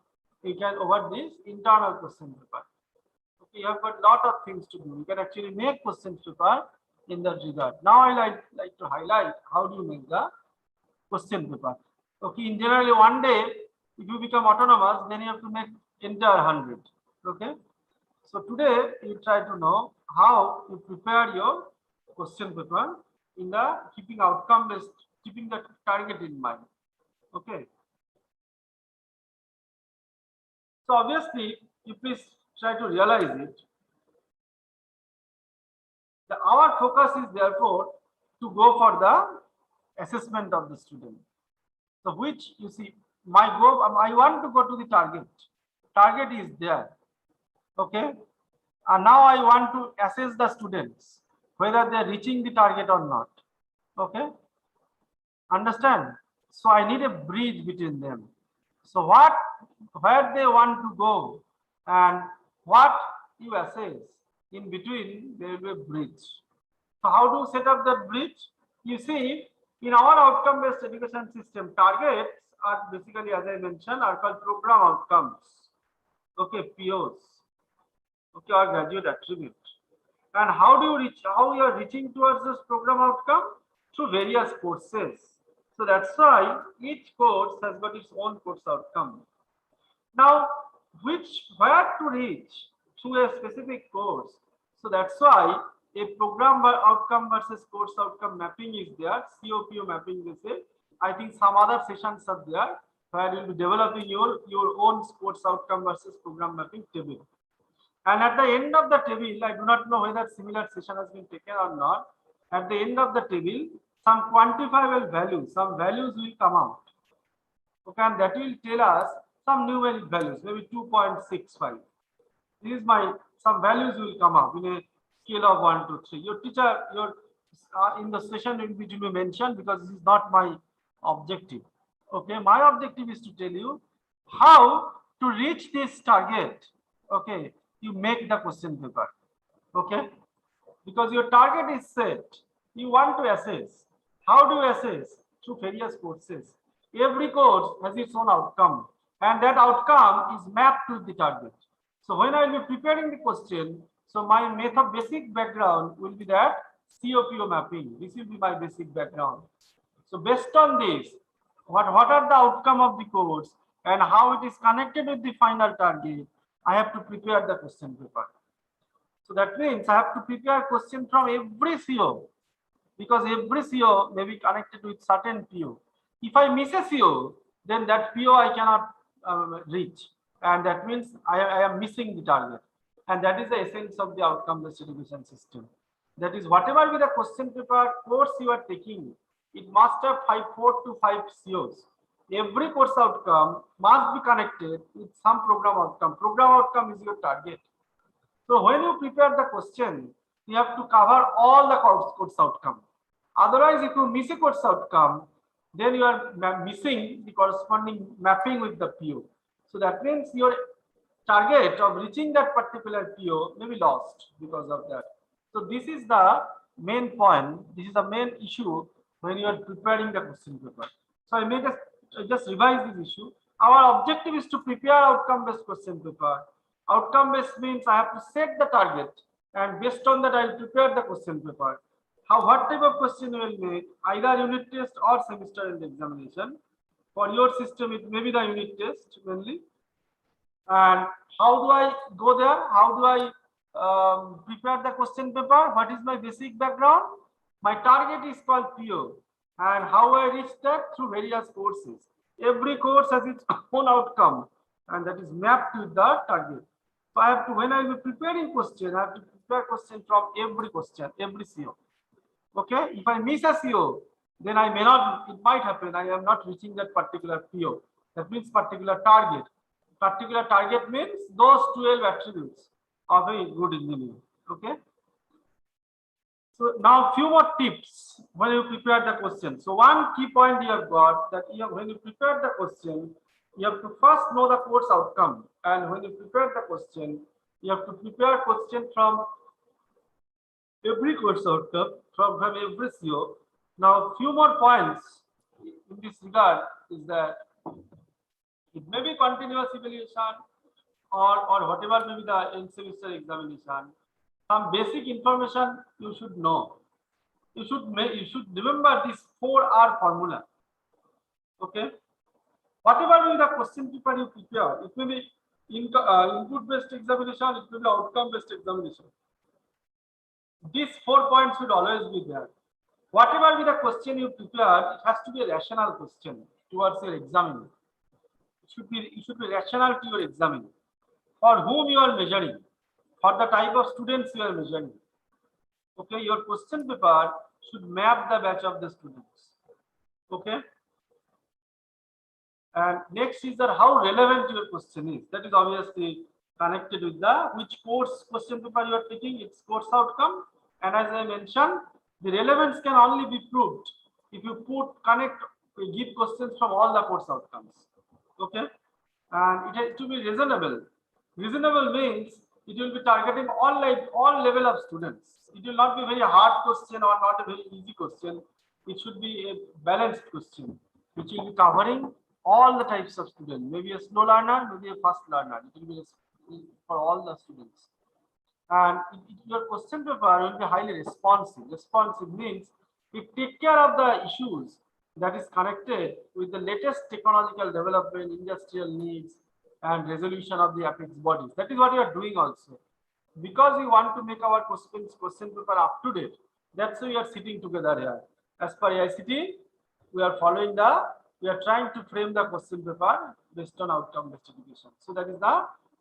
You can over this internal question paper. Okay, you have got lot of things to do. You can actually make question paper in that regard. Now I like to highlight how do you make the question paper. Okay, in generally one day, if you become autonomous, then you have to make entire 100. Okay, so today you try to know how you prepare your question paper in the keeping outcome based, keeping the target in mind. Okay. So obviously, you please try to realize it. Our focus is therefore to go for the assessment of the student. So which you see, I want to go to the target. Target is there. Okay. And now I want to assess the students, whether they are reaching the target or not. Okay. Understand? So I need a bridge between them. So where they want to go and what you assess, in between there will be a bridge. So how do you set up that bridge? You see, in our outcome-based education system, targets are basically, as I mentioned, are called program outcomes. Okay, POs. Okay, or graduate attribute. And how do you reach? How you are reaching towards this program outcome? Through various courses. So that's why each course has got its own course outcome. Now, where to reach through a specific course? So that's why a program outcome versus course outcome mapping is there. COPO mapping, they say. I think some other sessions are there where you'll be developing your own course outcome versus program mapping table. And at the end of the table, I do not know whether similar session has been taken or not. At the end of the table, some quantifiable values, some values will come out. Okay, and that will tell us some numeric values, maybe 2.65. This is some values will come up in a scale of 1 to 3. Your teacher, in the session will be mentioned because this is not my objective. Okay, my objective is to tell you how to reach this target. Okay, you make the question paper. Okay, because your target is set. You want to assess. How do you assess? Through various courses. Every course has its own outcome, and that outcome is mapped to the target. So when I will be preparing the question, so my method basic background will be that COPO mapping. This will be my basic background. So based on this, what are the outcome of the course and how it is connected with the final target, I have to prepare the question paper. So that means I have to prepare question from every CO, because every CO may be connected with certain PO. If I miss a CO, then that PO I cannot reach, and that means I am missing the target. And that is the essence of the outcome-based education system. That is, whatever be the question paper course you are taking, it must have 4 to 5 COs. Every course outcome must be connected with some program outcome. Program outcome is your target. So when you prepare the question, you have to cover all the course outcome. Otherwise, if you miss a course outcome, then you are missing the corresponding mapping with the PO. So that means your target of reaching that particular PO may be lost because of that. So this is the main point. This is the main issue when you are preparing the question paper. So I just revise this issue. Our objective is to prepare outcome-based question paper. Outcome-based means I have to set the target, and based on that, I will prepare the question paper. What type of question you will make, either unit test or semester end examination. For your system, it may be the unit test mainly. And how do I go there? How do I prepare the question paper? What is my basic background? My target is called PO. And how I reach that? Through various courses. Every course has its own outcome, and that is mapped with the target. So I have to, when I will be preparing question, I have to prepare question from every question, every CO. Okay, if I miss a CO, then I may not, it might happen, I am not reaching that particular PO. That means particular target. Particular target means those 12 attributes of a good engineer. Okay. So now few more tips when you prepare the question. So one key point you have got that when you prepare the question, you have to first know the course outcome. And when you prepare the question, you have to prepare question from every course outcome, from every CO. Now few more points in this regard is that it may be continuous evaluation or whatever may be the end semester examination. Some basic information you should know. You should remember this 4R formula. Okay. Whatever will be the question paper you prepare, it may be input based examination, it may be outcome based examination. These 4 points should always be there. Whatever be the question you prepare, it has to be a rational question towards your examiner. You should be rational to your examiner. For whom you are measuring, for the type of students you are measuring. Okay, your question paper should map the batch of the students. Okay. And next is that how relevant your question is. That is obviously connected with the which course question paper you are taking, its course outcome. And as I mentioned, the relevance can only be proved if you give questions from all the course outcomes. Okay. And it has to be reasonable. Reasonable means it will be targeting all level of students. It will not be very hard question or not a very easy question. It should be a balanced question, which will be covering all the types of students. Maybe a slow learner, maybe a fast learner. It will be for all the students. And your question paper will be highly responsive. Responsive means it take care of the issues that is connected with the latest technological development, industrial needs, and resolution of the apex bodies. That is what you are doing also. Because we want to make our question paper up to date, that's why we are sitting together here. As per AICT, we are trying to frame the question paper based on outcome-based education. So that is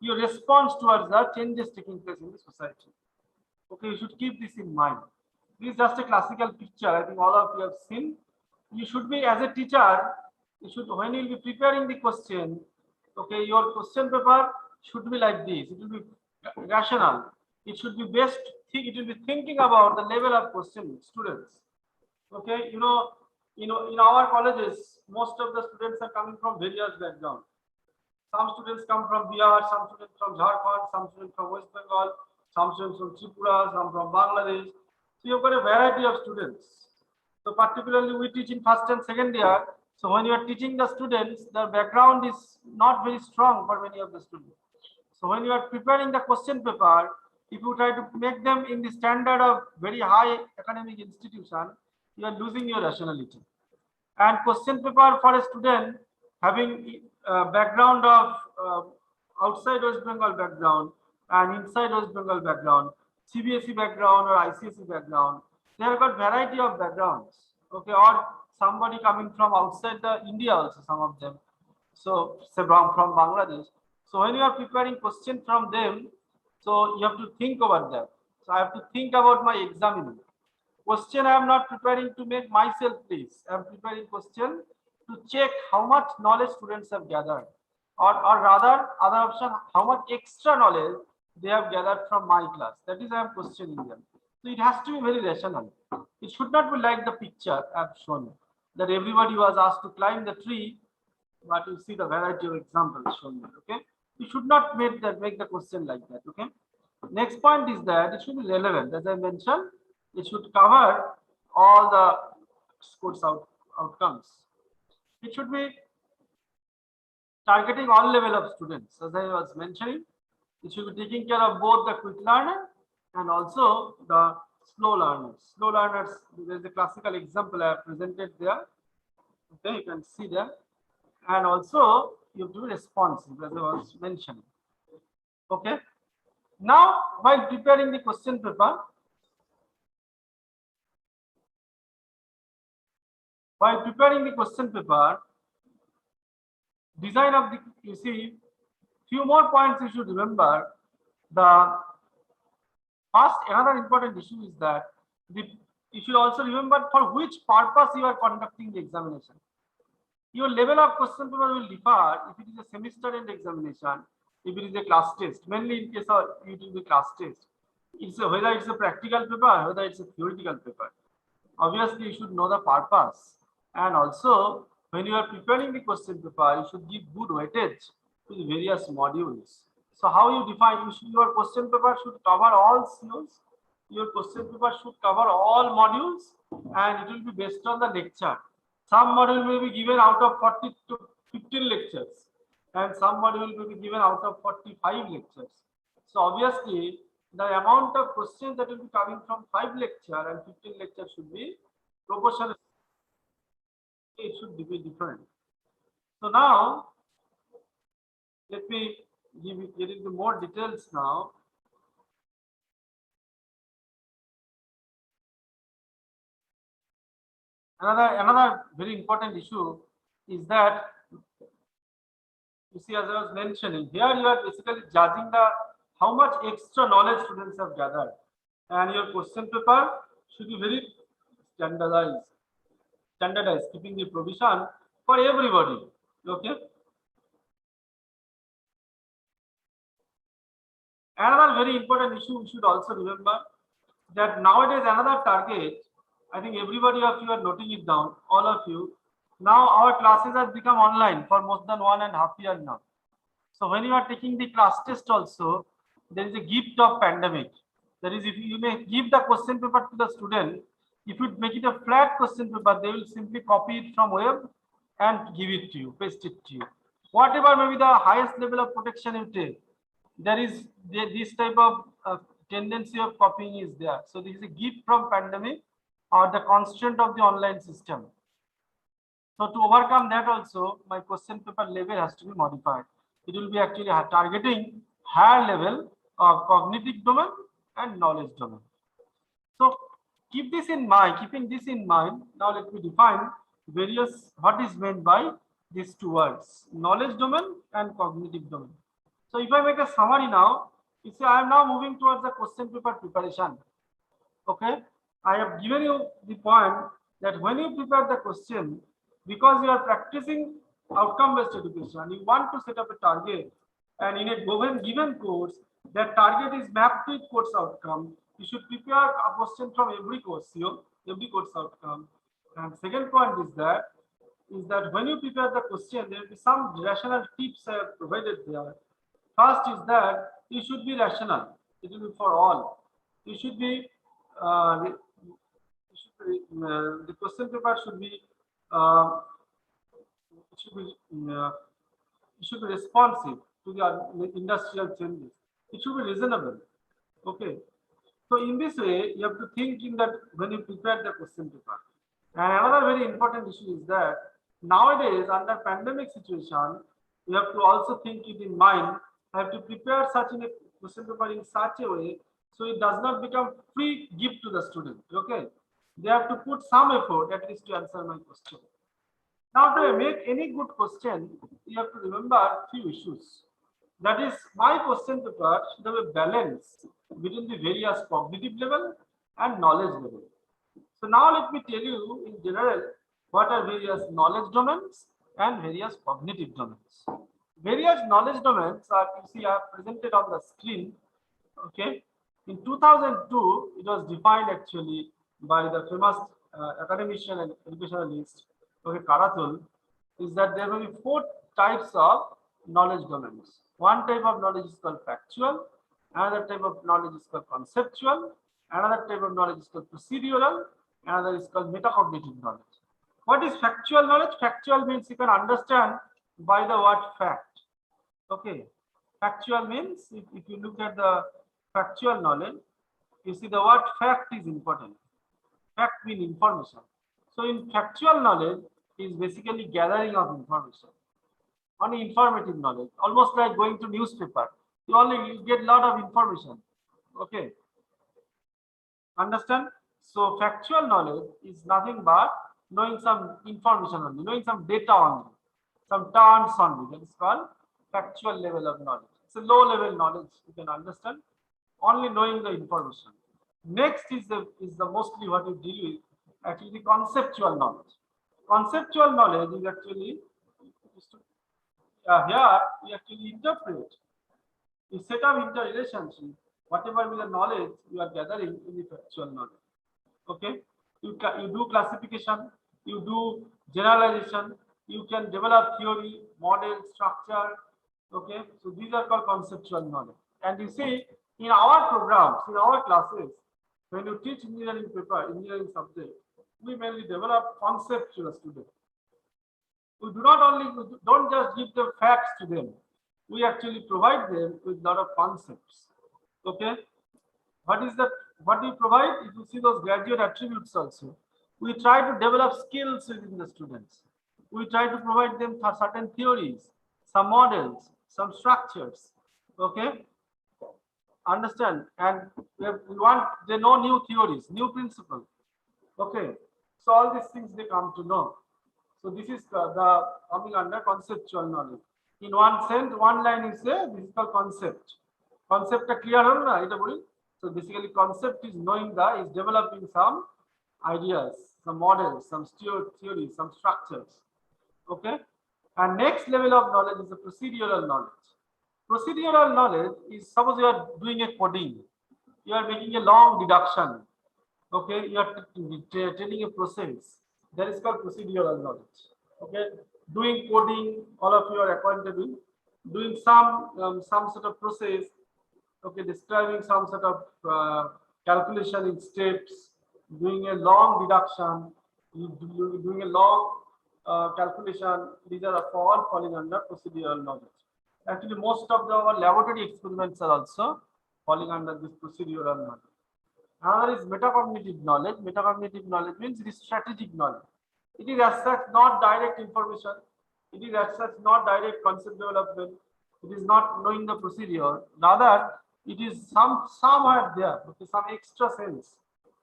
your response towards the changes taking place in the society. Okay, you should keep this in mind. This is just a classical picture. I think all of you have seen. You should be, as a teacher, when you will be preparing the question, okay, your question paper should be like this. It will be rational. It should be it will be thinking about the level of question students. Okay, in our colleges, most of the students are coming from various backgrounds. Some students come from Bihar, some students from Jharkhand, some students from West Bengal, some students from Tripura, some from Bangladesh. So you've got a variety of students. So particularly we teach in first and second year. So when you are teaching the students, their background is not very strong for many of the students. So when you are preparing the question paper, if you try to make them in the standard of very high academic institution, you are losing your rationality. And question paper for a student having background of outside West Bengal background and inside West Bengal background, CBSE background or ICSE background, they have got variety of backgrounds. Okay, or somebody coming from outside the India also, some of them. So say from Bangladesh. So when you are preparing question from them, so you have to think about that. So I have to think about my examiner. Question I am not preparing to make myself please. I am preparing question to check how much knowledge students have gathered, or rather other option, how much extra knowledge they have gathered from my class. That is I am questioning them. So it has to be very rational. It should not be like the picture I've shown, that everybody was asked to climb the tree, but you see the variety of examples shown there. Okay, you should not make the question like that. Okay. Next point is that it should be relevant. As I mentioned, it should cover all the course outcomes. It should be targeting all level of students. As I was mentioning, it should be taking care of both the quick learner and also the slow learners. Slow learners, there is a classical example I have presented there. Okay, you can see there. And also you have to be responsive, as I was mentioning. Okay. Now, while preparing the question paper, design of the, you see, few more points you should remember. The first, another important issue is that you should also remember for which purpose you are conducting the examination. Your level of question paper will differ if it is a semester end examination, if it is a class test. Mainly in case of it will be class test. Whether it's a practical paper, whether it's a theoretical paper. Obviously, you should know the purpose. And also, when you are preparing the question paper, you should give good weightage to the various modules. So how you define, your question paper should cover all COs. Your question paper should cover all modules, and it will be based on the lecture. Some module will be given out of 40 to 15 lectures, and some module will be given out of 45 lectures. So obviously, the amount of questions that will be coming from 5 lecture and 15 lectures should be proportional. It should be different. So now, let me get into more details now. Another very important issue is that, you see, as I was mentioning, here you are basically judging the how much extra knowledge students have gathered, and your question paper should be very standardized, keeping the provision for everybody. Okay. Another very important issue we should also remember that nowadays another target, I think everybody of you are noting it down, all of you. Now our classes have become online for more than 1.5 years now. So when you are taking the class test also, there is a gift of pandemic. That is, if you may give the question paper to the student, if you make it a flat question paper, they will simply copy it from web and give it to you, paste it to you. Whatever may be the highest level of protection you take, there is this type of tendency of copying is there. So this is a gift from pandemic or the constraint of the online system. So to overcome that also, my question paper level has to be modified. It will be actually targeting higher level of cognitive domain and knowledge domain. So keeping this in mind, now let me define what is meant by these two words, knowledge domain and cognitive domain. So if I make a summary now, you see I am now moving towards the question paper preparation. Okay, I have given you the point that when you prepare the question, because you are practicing outcome-based education, you want to set up a target, and in a given course, that target is mapped to course outcome. You should prepare a question from every course, every course outcome. And second point is that when you prepare the question, there will be some rational tips I have provided there. First is that you should be rational. It will be for all. You should be the question paper should be responsive to the industrial changes. It should be reasonable. Okay. So in this way, you have to think in that when you prepare the question paper. And another very important issue is that nowadays, under pandemic situation, you have to also think it in mind. I have to prepare such a question paper in such a way so it does not become free gift to the student. Okay, they have to put some effort at least to answer my question. Now, to make any good question, you have to remember few issues. That is, my question paper should have a balance between the various cognitive level and knowledge level. So now let me tell you in general what are various knowledge domains and various cognitive domains. Various knowledge domains are, you see, are presented on the screen. Okay, In 2002, it was defined actually by the famous academician and educationalist, okay, Karatul, is that there will be 4 types of knowledge domains. One type of knowledge is called factual, another type of knowledge is called conceptual, another type of knowledge is called procedural, another is called metacognitive knowledge. What is factual knowledge? Factual means you can understand by the word fact. Okay. Factual means if you look at the factual knowledge, you see the word fact is important. Fact means information. So in factual knowledge is basically gathering of information. Only informative knowledge, almost like going to newspaper. You get a lot of information. Okay. Understand? So factual knowledge is nothing but knowing some information only, knowing some data only, some terms only. That is called factual level of knowledge. It's a low level knowledge you can understand, only knowing the information. Next is the mostly what you deal with, actually conceptual knowledge. Conceptual knowledge is actually here we actually interpret. You set up interrelationship, whatever be the knowledge you are gathering in the factual knowledge. Okay, you do classification, you do generalization, you can develop theory, model, structure. Okay, so these are called conceptual knowledge. And you see, in our programs, in our classes, when you teach engineering paper, engineering subject, we mainly develop concepts to the student. We don't just give the facts to them. We actually provide them with a lot of concepts. Okay, what is that? What we provide? If you see those graduate attributes also, we try to develop skills within the students. We try to provide them certain theories, some models, some structures. Okay, understand? And we want they know new theories, new principles. Okay, so all these things they come to know. So this is the coming under conceptual knowledge. In one sense, one line is this is called concept. Concept clear hol na eta boli. So basically, concept is knowing is developing some ideas, some models, some theories, some structures. Okay, and next level of knowledge is the procedural knowledge. Procedural knowledge is suppose you are doing a coding, you are making a long deduction. Okay, you are telling a process. That is called procedural knowledge. Okay, doing coding, all of you are acquainted with. Doing some sort of process. Okay, describing some sort of calculation in steps. Doing a long deduction. Doing a long calculation. These are all falling under procedural knowledge. Actually, most of our laboratory experiments are also falling under this procedural knowledge. Another is metacognitive knowledge. Metacognitive knowledge means it is strategic knowledge. It is as such not direct information. It is as such not direct concept development. It is not knowing the procedure. Rather, it is somewhere there, okay, some extra sense.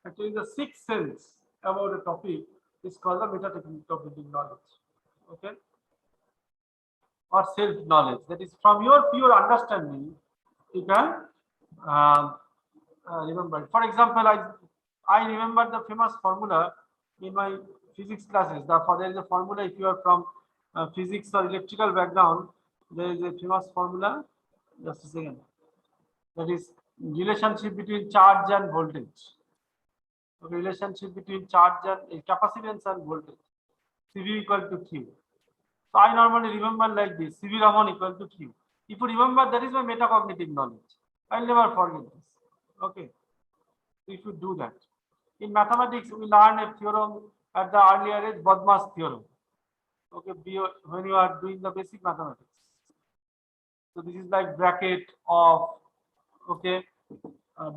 Actually, the sixth sense about a topic is called the metacognitive knowledge. Okay, or self knowledge. That is from your pure understanding, you can remember. For example, I remember the famous formula in my physics classes. There is a formula if you are from physics or electrical background. There is a famous formula. Just a second. That is relationship between charge and voltage. Relationship between charge and capacitance and voltage. CV equal to Q. So I normally remember like this. CV Raman equal to Q. If you remember, that is my metacognitive knowledge. I'll never forget this. Okay. If you do that. In mathematics, we learn a theorem at the earlier age, Bodmas theorem. Okay, when you are doing the basic mathematics. So this is like bracket of, okay,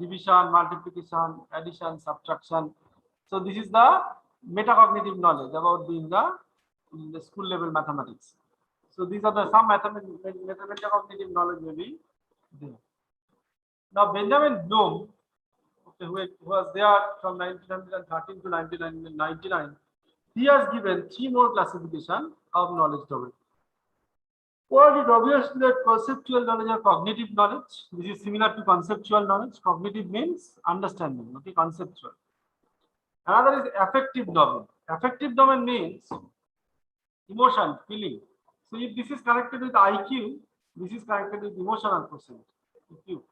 division, multiplication, addition, subtraction. So this is the metacognitive knowledge about doing the school level mathematics. So these are the some metacognitive knowledge may be there. Now Benjamin Bloom, okay, who was there from 1913 to 1999, he has given 3 more classification of knowledge domain. One is obviously that conceptual knowledge or cognitive knowledge. This is similar to conceptual knowledge. Cognitive means understanding, okay, conceptual. Another is affective domain. Affective domain means emotion, feeling. So if this is connected with IQ, this is connected with emotional quotient, EQ.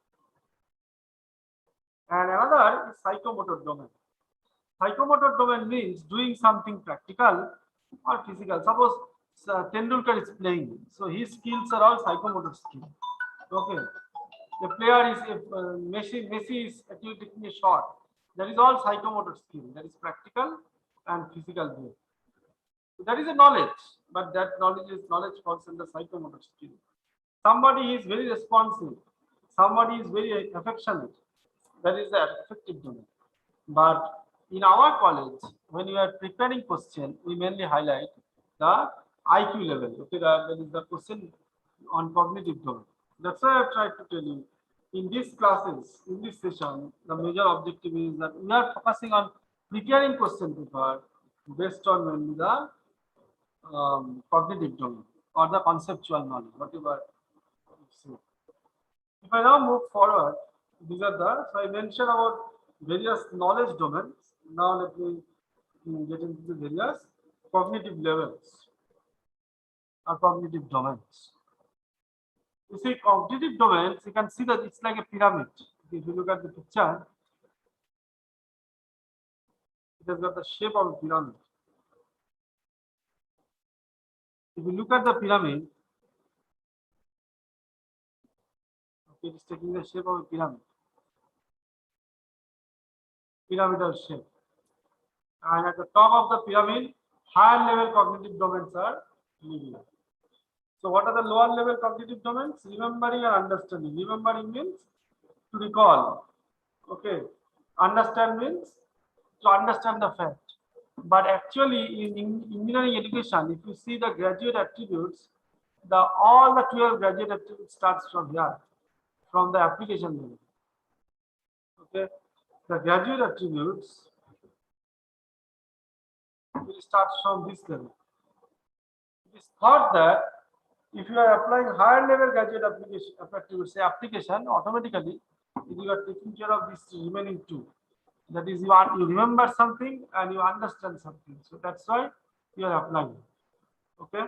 And another is psychomotor domain. Psychomotor domain means doing something practical or physical. Suppose Tendulkar is playing, so his skills are all psychomotor skills. Okay, the player is if Messi is actually taking a shot. That is all psychomotor skill. That is practical and physical both. So that is a knowledge, but that knowledge falls under psychomotor skill. Somebody is very responsive. Somebody is very affectionate. That is the affective domain. But in our college, when we are preparing question, we mainly highlight the IQ level. Okay, that is the question on cognitive domain. That's why I tried to tell you in these classes, in this session, the major objective is that we are focusing on preparing question paper based on mainly the cognitive domain or the conceptual knowledge, whatever you say. If I now move forward, these are the, so I mentioned about various knowledge domains. Now let me get into the various cognitive levels or cognitive domains. You see, cognitive domains, you can see that it's like a pyramid. If you look at the picture, it has got the shape of a pyramid. If you look at the pyramid, okay, it is taking the shape of a pyramid, pyramidal shape. And at the top of the pyramid, higher level cognitive domains are living. So what are the lower level cognitive domains? Remembering and understanding. Remembering means to recall. Okay. Understand means to understand the fact. But actually in engineering education, if you see the graduate attributes, all the 12 graduate attributes starts from here, from the application level. Okay. The graduate attributes will start from this level. It is thought that if you are applying higher level graduate application, automatically you are taking care of these remaining two. That is, you remember something and you understand something. So that's why you are applying. Okay.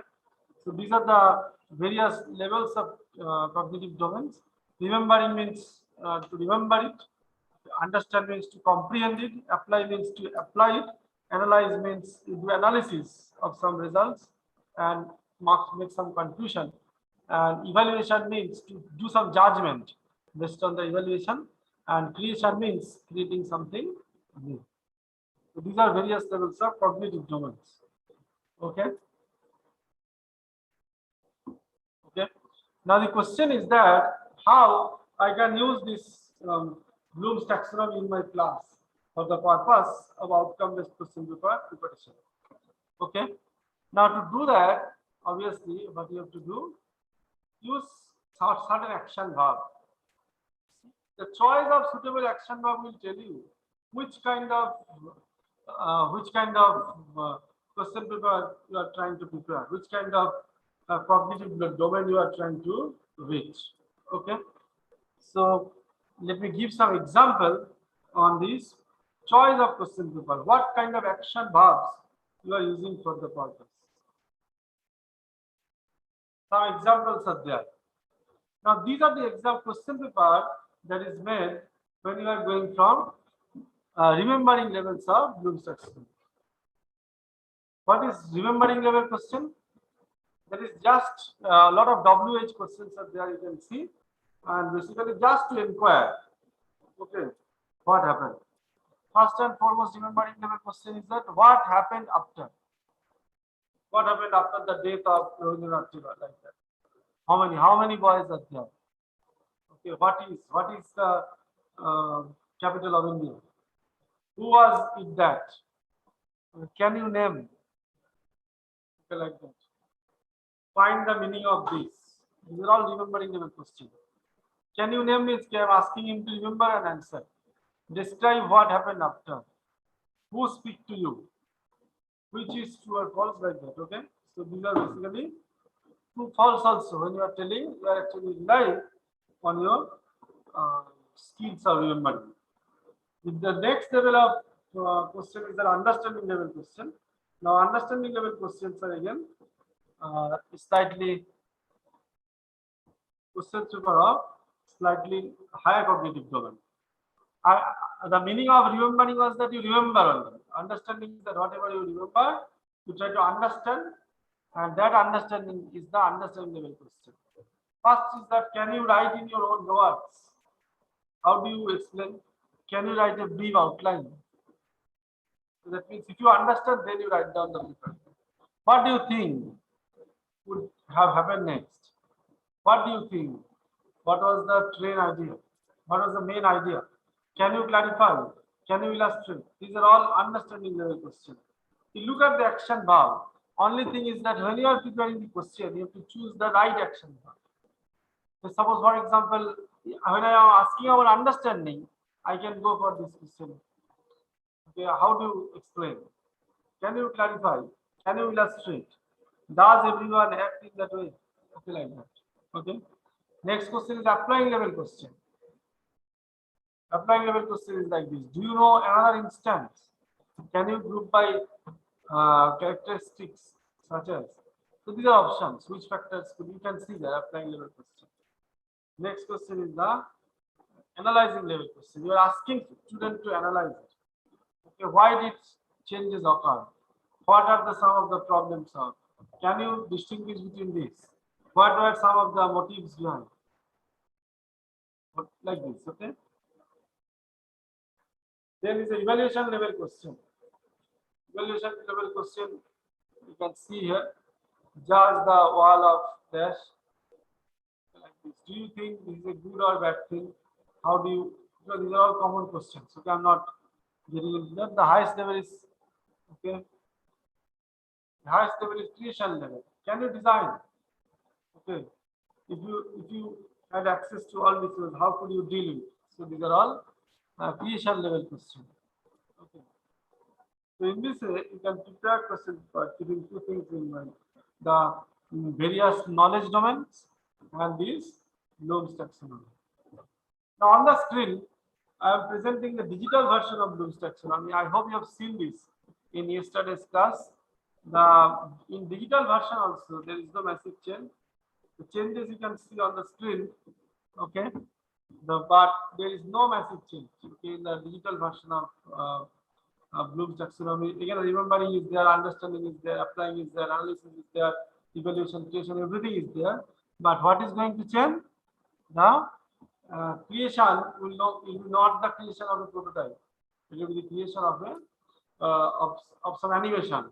So these are the various levels of cognitive domains. Remembering means to remember it. Understand means to comprehend it. Apply means to apply it. Analyze means to do analysis of some results and make some conclusion. And evaluation means to do some judgment based on the evaluation. And creation means creating something new. So these are various levels of cognitive domains. Okay. Okay. Now the question is that how I can use this Bloom's taxonomy in my class for the purpose of outcome-based question paper preparation. Okay. Now to do that, obviously, what you have to do, use certain action verb. The choice of suitable action verb will tell you which kind of question paper you are trying to prepare, which kind of cognitive domain you are trying to reach. Okay. So let me give some example on this choice of question paper. What kind of action verbs you are using for the purpose? Some examples are there. Now these are the example question paper that is made when you are going from remembering levels of Bloom's taxonomy. What is remembering level question? That is just a lot of WH questions are there, you can see, and basically just to inquire, okay, what happened. First and foremost, remembering level question is that what happened after? What happened after the death of Rabindranath Tagore, like that? How many boys are there? Okay, what is the capital of India? Who was it that? Can you name? Okay, like that. Find the meaning of this. These are all remembering level questions. Can you name it? I am asking him to remember and answer. Describe what happened after. Who speak to you? Which is true or false, like that. Okay. So these are basically true, false also. When you are telling, you are actually relying on your skills of remembering. With the next level of question is the understanding level question. Now understanding level questions are again slightly questions paper of slightly higher cognitive domain. The meaning of remembering was that you remember only. Understanding is that whatever you remember, you try to understand, and that understanding is the understanding level question. First is that can you write in your own words? How do you explain? Can you write a brief outline? So that means if you understand, then you write down the paper. What do you think would have happened next? What do you think? What was the train idea? What was the main idea? Can you clarify? Can you illustrate? These are all understanding level questions. You look at the action verb. Only thing is that when you are preparing the question, you have to choose the right action verb. So suppose, for example, when I am asking about understanding, I can go for this question. Okay, how do you explain? Can you clarify? Can you illustrate? Does everyone act in that way? Okay, like that. Okay. Next question is applying level question. Applying level question is like this. Do you know another instance? Can you group by characteristics such as? So these are options. Which factors could you can see the applying level question. Next question is the analyzing level question. You are asking student to analyze it. Okay, why did changes occur? What are the some of the problems are? Can you distinguish between these? What were some of the motives behind? Like this, okay? There is an evaluation level question. Evaluation level question, you can see here. Judge the wall of dash. Like this. Do you think this is a good or bad thing? How do you? Because these are all common questions. Okay, I'm not getting into that. The highest level is okay. The highest level is creation level. Can you design? Okay. If you had access to all these, how could you deal with? So these are all creation level questions. Okay. So in this way, you can prepare questions for keeping two things in mind: the various knowledge domains and these Bloom's taxonomy. Now on the screen, I am presenting the digital version of Bloom's taxonomy. I hope you have seen this in yesterday's class. In digital version also there is no massive change. The changes you can see on the screen, okay. But there is no massive change okay, in the digital version of Bloom's taxonomy. Again, remembering is there, understanding is there, applying is there, analysis is there, evaluation, creation, everything is there. But what is going to change? The creation will not the creation of a prototype. It will be the creation of a of some animation,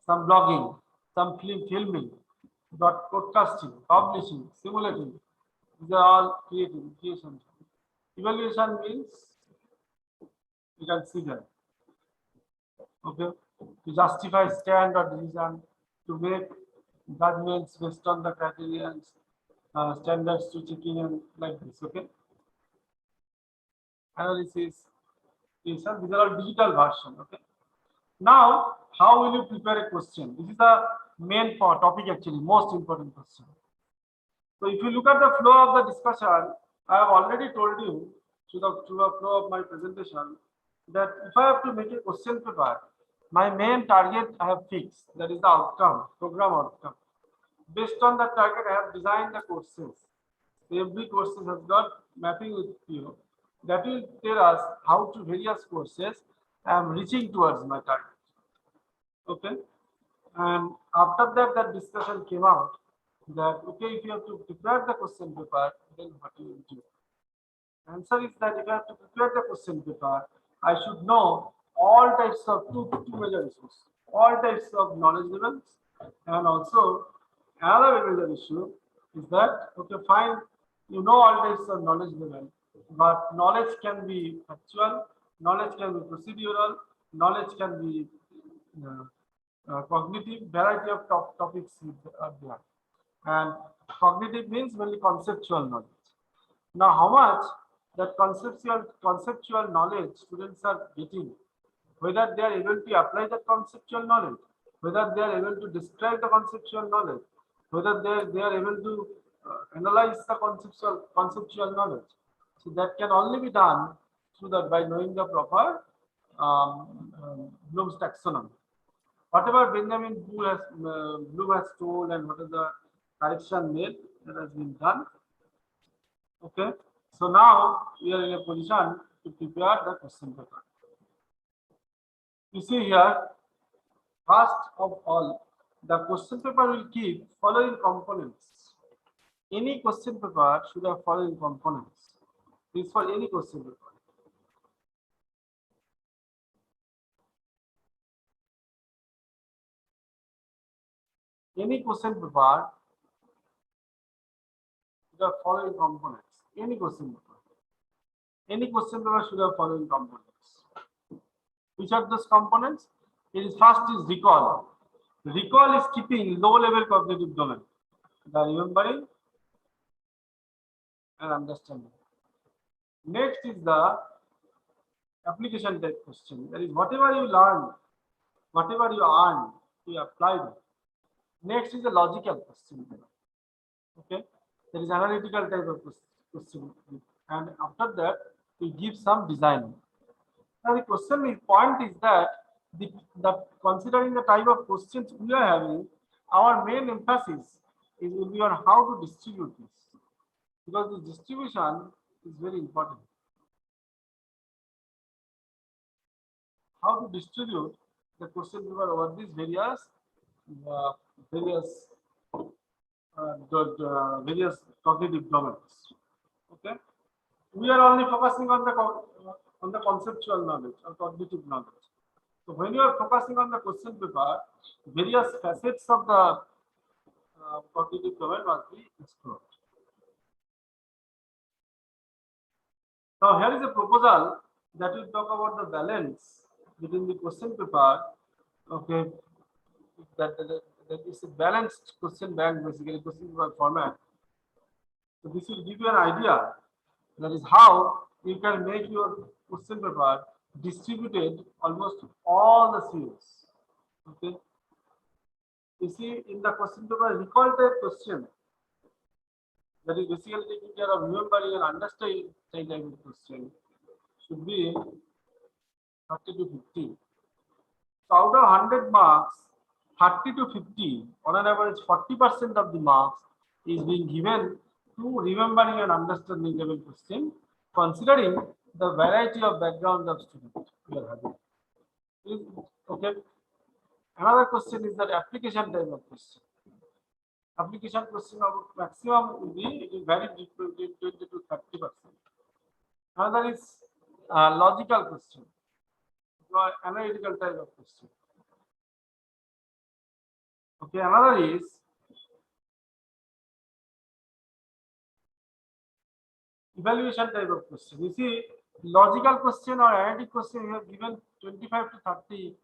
some blogging, some filming, podcasting, publishing, simulating. These are all creation. Evaluation means you can see that. Okay, to justify stand or decision, to make judgments based on the criteria standards to checking and like this. Okay, analysis. These are all digital version. Okay. Now, how will you prepare a question? This is the main topic actually, most important question. So if you look at the flow of the discussion, I have already told you through the flow of my presentation that if I have to make a question paper, my main target I have fixed, that is the outcome, program outcome. Based on that target, I have designed the courses. Every course has got mapping with you. That will tell us how to various courses I am reaching towards my target. Okay, and after that, that discussion came out that okay, if you have to prepare the question paper, then what you will do? Answer is that if I have to prepare the question paper, I should know all types of two major issues, all types of knowledge levels, and also another major issue is that okay, fine, you know all types of knowledge level, but knowledge can be factual, knowledge can be procedural, knowledge can be cognitive, variety of topics are there. And cognitive means mainly conceptual knowledge. Now, how much that conceptual knowledge students are getting, whether they are able to apply that conceptual knowledge, whether they are able to describe the conceptual knowledge, whether they are able to analyze the conceptual knowledge. So that can only be done through that by knowing the proper Bloom's taxonomy. Whatever Benjamin Bloom has told and what is the correction made that has been done. Okay, so now we are in a position to prepare the question paper. You see here, first of all, the question paper will keep following components. Any question paper should have following components. This is for any question paper. Any question paper should have following components. Any question paper. Any question paper should have following components. Which are those components? It is first is recall. Recall is keeping low level cognitive domain. The remembering and understanding. Next is the application type question. That is whatever you learn, whatever you earn, you apply it. Next is the logical question. Okay, there is analytical type of question, and after that we give some design. Now the question is point is that the considering the type of questions we are having, our main emphasis will be on how to distribute this, because the distribution is very important. How to distribute the question paper over these various various cognitive domains. Okay, we are only focusing on the conceptual knowledge or cognitive knowledge. So when you are focusing on the question paper, various facets of the cognitive domain must be explored. Now here is a proposal that will talk about the balance between the question paper. Okay, that is a balanced question bank, basically question paper format. So this will give you an idea. That is how you can make your question paper distributed almost all the COs. Okay. You see, in the question paper, recall type question, that is basically taking care of remembering and understanding type of question, should be 30 to 50. So out of 100 marks, 30 to 50, on an average 40% of the marks is being given to remembering and understanding level question, considering the variety of background of students we are having. Okay. Another question is that application type of question. Application question of maximum will be, it will vary between 20 to 30%. Another is logical question, analytical type of question. Okay, another is evaluation type of question. You see, logical question or analytic question, you have given 25 to 30.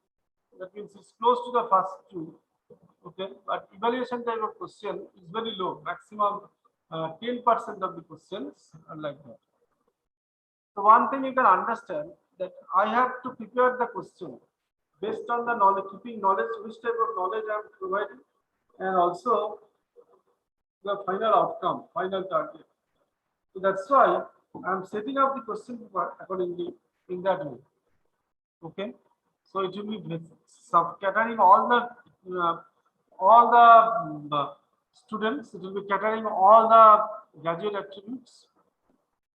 That means it's close to the first two. Okay, but evaluation type of question is very low. Maximum 10% of the questions are like that. So one thing you can understand, that I have to prepare the question based on the knowledge, keeping knowledge, which type of knowledge I am providing, and also the final outcome, final target. So that's why I am setting up the question paper accordingly in that way. Okay, so it will be catering all the students. It will be catering all the graduate attributes.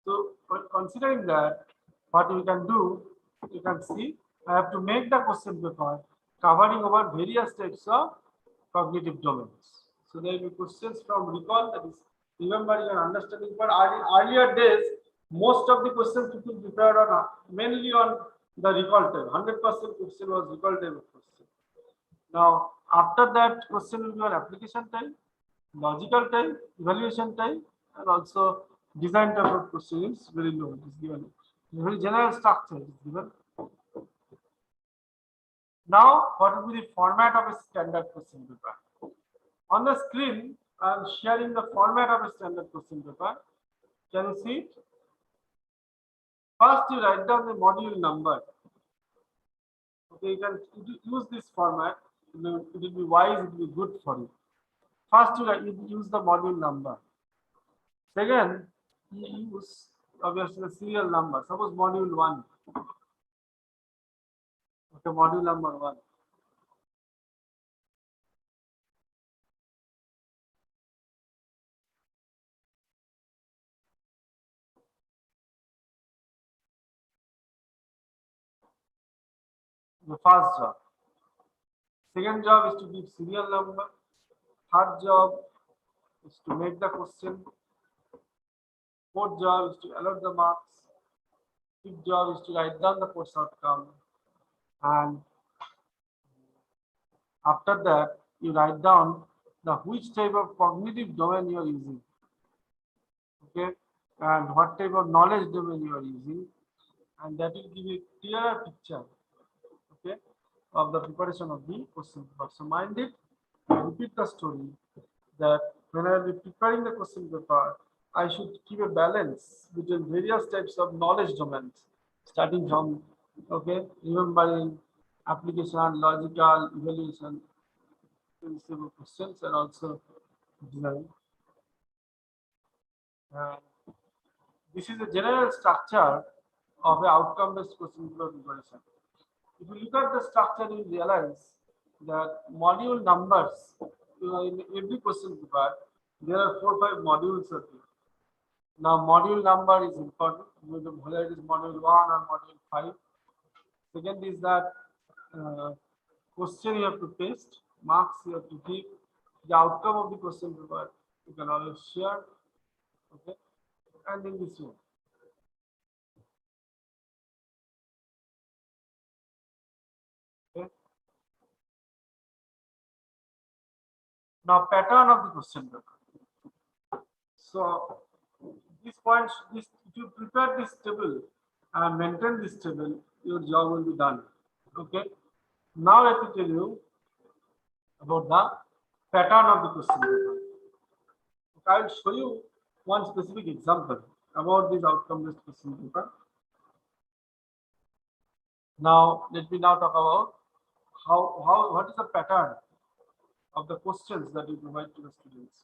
So considering that, what we can do, you can see, I have to make the question paper covering over various types of cognitive domains. So there will be questions from recall, that is remembering and understanding. But earlier days, most of the questions people prepared on mainly on the recall type. 100% question was recall type of question. Now after that, question will be on application type, logical type, evaluation type, and also design type of question is very low. It is given very general structure is given. Now, what will be the format of a standard question paper? On the screen, I am sharing the format of a standard question paper. Can you see it? First, you write down the module number. Okay, you can use this format. It will be wise, it will be good for you. First, you use the module number. Second, you use obviously the serial number. Suppose module 1. Okay, module number 1. the first job. Second job is to give serial number. Third job is to make the question. Fourth job is to allot the marks. Fifth job is to write down the course outcome. And after that, you write down the which type of cognitive domain you are using. Okay, and what type of knowledge domain you are using, and that will give you a clearer picture, okay, of the preparation of the question paper. So mind it, I repeat the story that when I will be preparing the question paper, I should keep a balance between various types of knowledge domains, starting from, okay, remembering, application, logical, evaluation, principal questions, and also design. This is a general structure of an outcome-based question paper preparation. If you look at the structure, you realize that module numbers, in every question paper, there are 4 or 5 modules of it. Now, module number is important, whether it is module 1 or module 5. Second is that question you have to paste, marks you have to give, the outcome of the question paper you can always share, okay, and in this way. Okay. Now, pattern of the question paper. So, this point, if you prepare this table and maintain this table, your job will be done. Okay. Now, let me tell you about the pattern of the question paper. Okay, I will show you one specific example about this outcome-based question paper. Now, let me now talk about what is the pattern of the questions that you provide to the students.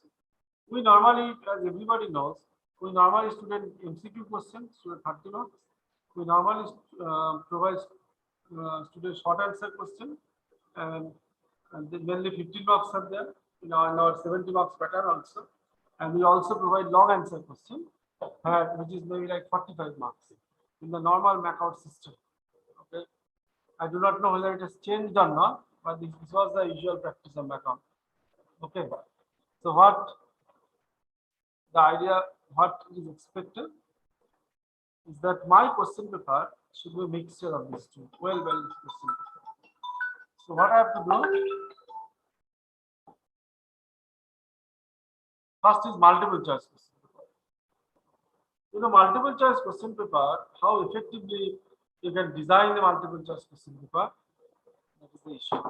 We normally, as everybody knows, we normally student MCQ questions, student 30 marks. We normally provide student short answer question, and then mainly 15 marks are there in our 70 marks pattern also. And we also provide long answer question, which is maybe like 45 marks in the normal MACOUT system. Okay, I do not know whether it has changed or not, but this was the usual practice of MACOUT. Okay, so the idea, what is expected is that my question paper should be a mixture of these two, well-balanced question paper. So what I have to do, first is multiple choice question paper. In a multiple choice question paper, how effectively you can design a multiple choice question paper, that is the issue.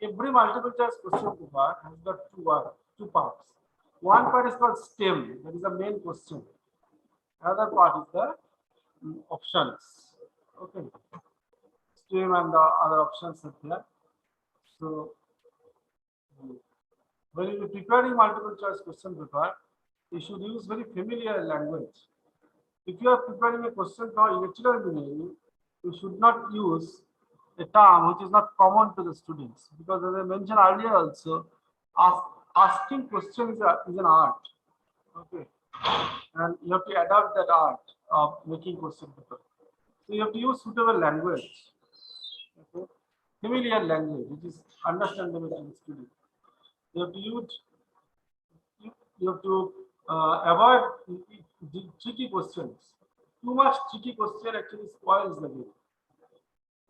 Every multiple choice question paper has got two parts. One part is called STEM, that is the main question. Another part is the options. Okay, STEM and the other options are there. So when you are preparing multiple choice question paper, you should use very familiar language. If you are preparing a question for electrical engineering, you should not use a term which is not common to the students, because as I mentioned earlier also, asking questions is an art. Okay, and you have to adapt that art of making question paper. So you have to use suitable language, okay, familiar language which is understandable to the student. You have to use, you have to avoid tricky questions. Too much tricky question actually spoils the game.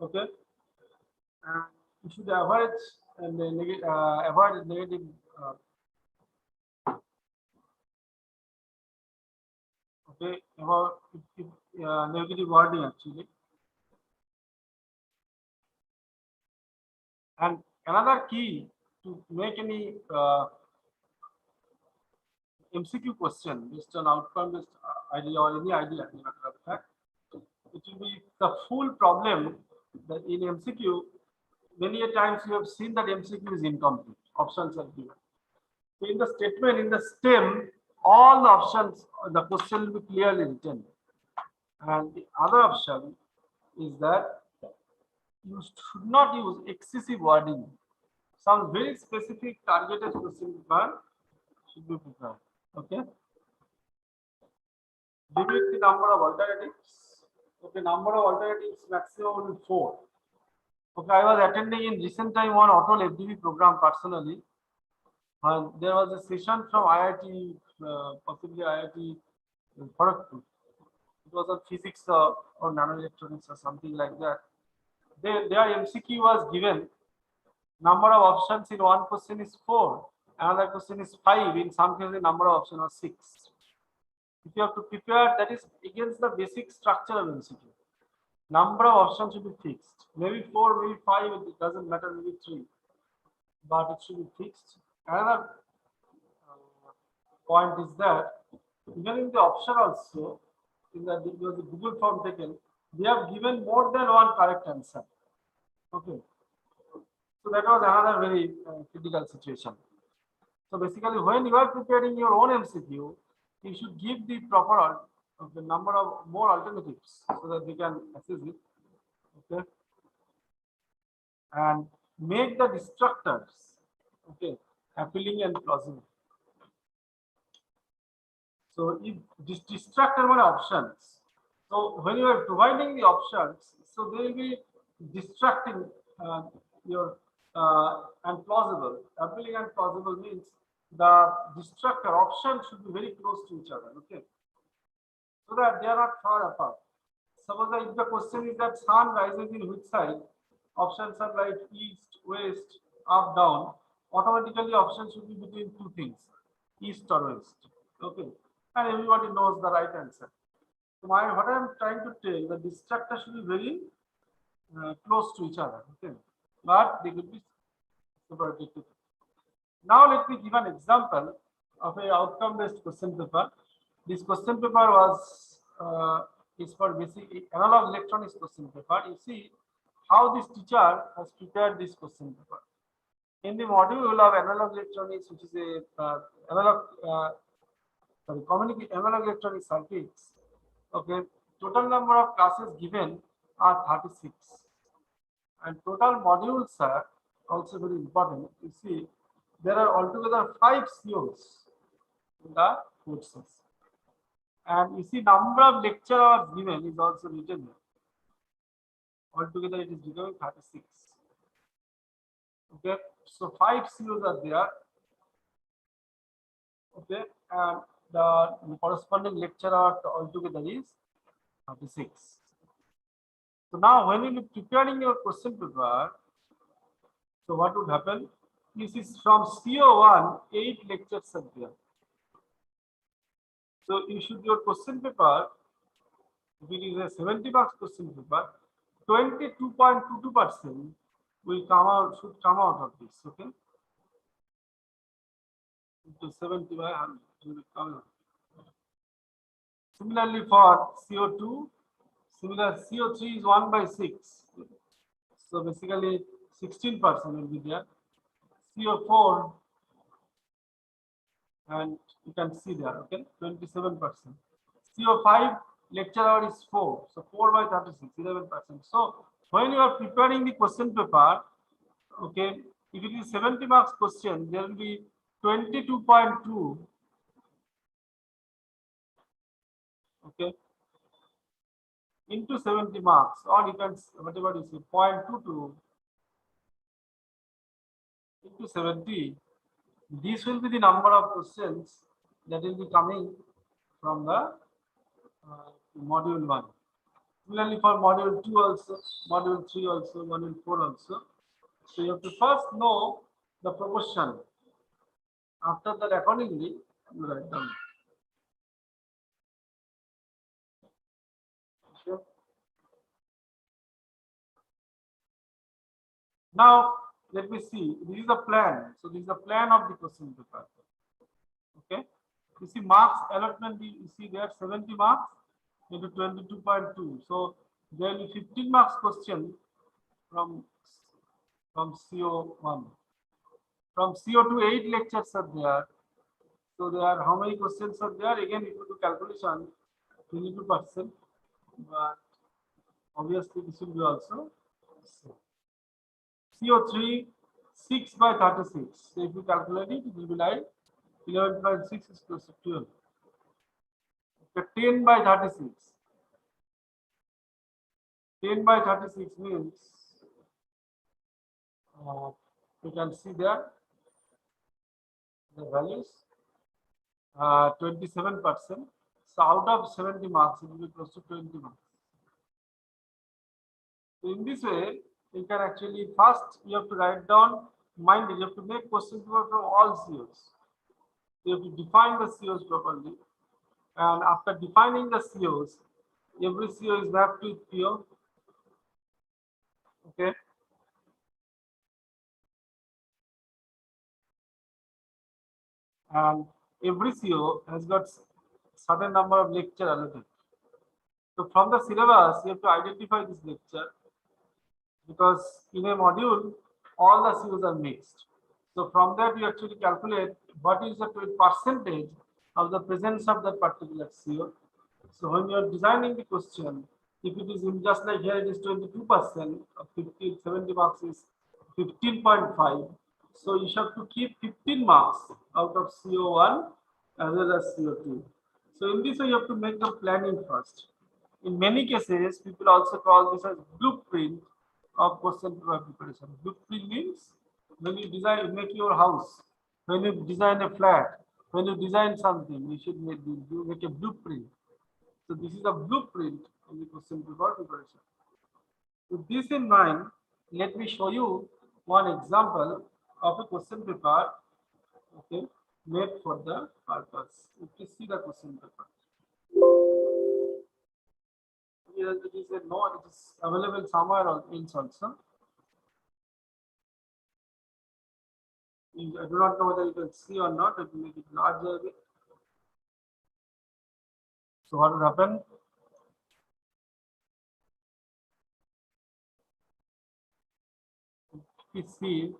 Okay, and you should avoid avoid negative okay, about negative wording actually. And another key to make any MCQ question based on outcome-based idea or any idea, as a matter of fact, it will be the full problem that in MCQ, many a times you have seen that MCQ is incomplete. Options are given. So in the statement, in the STEM, all the options, the question will be clearly written. And the other option is that you should not use excessive wording. Some very specific targeted question paper should be prepared. Okay. Limit the number of alternatives. Okay, number of alternatives maximum will be 4. Okay, I was attending in recent time one auto FDP program personally. There was a session from IIT, possibly IIT Kharagpur. It was on physics or nanoelectronics or something like that. Their MCQ was given. Number of options in one question is 4, another question is 5. In some cases, the number of options was 6. If you have to prepare, that is against the basic structure of MCQ. Number of options should be fixed. Maybe 4, maybe 5, it doesn't matter, maybe 3. But it should be fixed. Another point is that even in the option also, in the Google form taken, they have given more than one correct answer. Okay. So that was another very critical situation. So basically, when you are preparing your own MCQ, you should give the proper the number of more alternatives so that we can assess it. Okay. And make the destructors appealing and plausible. So if this destructor one options, so when you are providing the options, so they will be distracting your and plausible. Appealing and plausible means the destructor option should be very close to each other, okay, so that they are not far apart. Suppose that if the question is that sun rises in which side, options are like east, west, up, down. Automatically, options should be between two things, east or west. Okay, and everybody knows the right answer. So what I am trying to tell, the distractor should be very close to each other. Okay, but they could be separated. Now let me give an example of a outcome-based question paper. This question paper was is for basic analog electronics question paper. You see how this teacher has prepared this question paper. In the module of analog electronics, which is a analog electronic circuits, okay, total number of classes given are 36, and total modules are also very important. You see, there are altogether 5 COs in the courses, and you see number of lecture hours given is also written here. Altogether, it is becoming 36. Okay, so 5 COs are there. Okay, and the corresponding lecture hour altogether is 36. So now, when you are preparing your question paper, so what would happen? This is from CO1, 8 lectures are there. So you should, your question paper, if it is a 70 marks question paper, 22.22% will come out, should come out of this. Okay, into 70 by 100 will come out. Similarly for CO2, similar CO3 is 1 by 6. So basically 16% will be there. CO4, and you can see there, okay, 27%. CO5 lecture hour is 4, so 4 by 36, 11%. So when you are preparing the question paper, okay, if it is 70 marks question, there will be 22.2, okay, into 70 marks, or you can whatever you say 0.22 into 70. This will be the number of questions that will be coming from the module 1. Similarly for module 2 also, module 3 also, module 4 also. So you have to first know the proportion. After that, accordingly, you write down. Okay. Now let me see. This is a plan. So this is a plan of the question paper. Okay. You see marks allotment. You see there 70 marks into 22.2. So there will be 15 marks question from CO1. From CO2, 8 lectures are there. So there are how many questions are there? Again, if you do calculation, 22%. But obviously, this will be also CO3, 6 by 36. So if you calculate it, it will be like 11.6 is close to 12. Okay, 10 by 36. 10 by 36 means You can see there the values 27%. So out of 70 marks, it will be close to 20 marks. So in this way, you can actually first you have to write down, mind it, you have to make question paper from all COs. You have to define the COs properly, and after defining the COs, every CO is mapped with PO. Okay. And every CO has got certain number of lecture allocated. So from the syllabus, you have to identify this lecture, because in a module, all the COs are mixed. So from that, you actually calculate what is the percentage of the presence of that particular CO. So when you are designing the question, if it is in just like here, it is 22%, 50, 70 marks is 15.5. So you have to keep 15 marks out of CO1 as well as CO2. So in this way, you have to make the planning first. In many cases, people also call this as blueprint of question paper preparation. Blueprint means when you design, make your house, when you design a flat, when you design something, you should make a blueprint. So this is a blueprint of the question paper preparation. With this in mind, let me show you one example of a question paper, okay, made for the purpose. You can see the question paper. It is a no, it is available somewhere else also. I do not know whether you can see or not. It will make it larger a bit. So what will happen? We see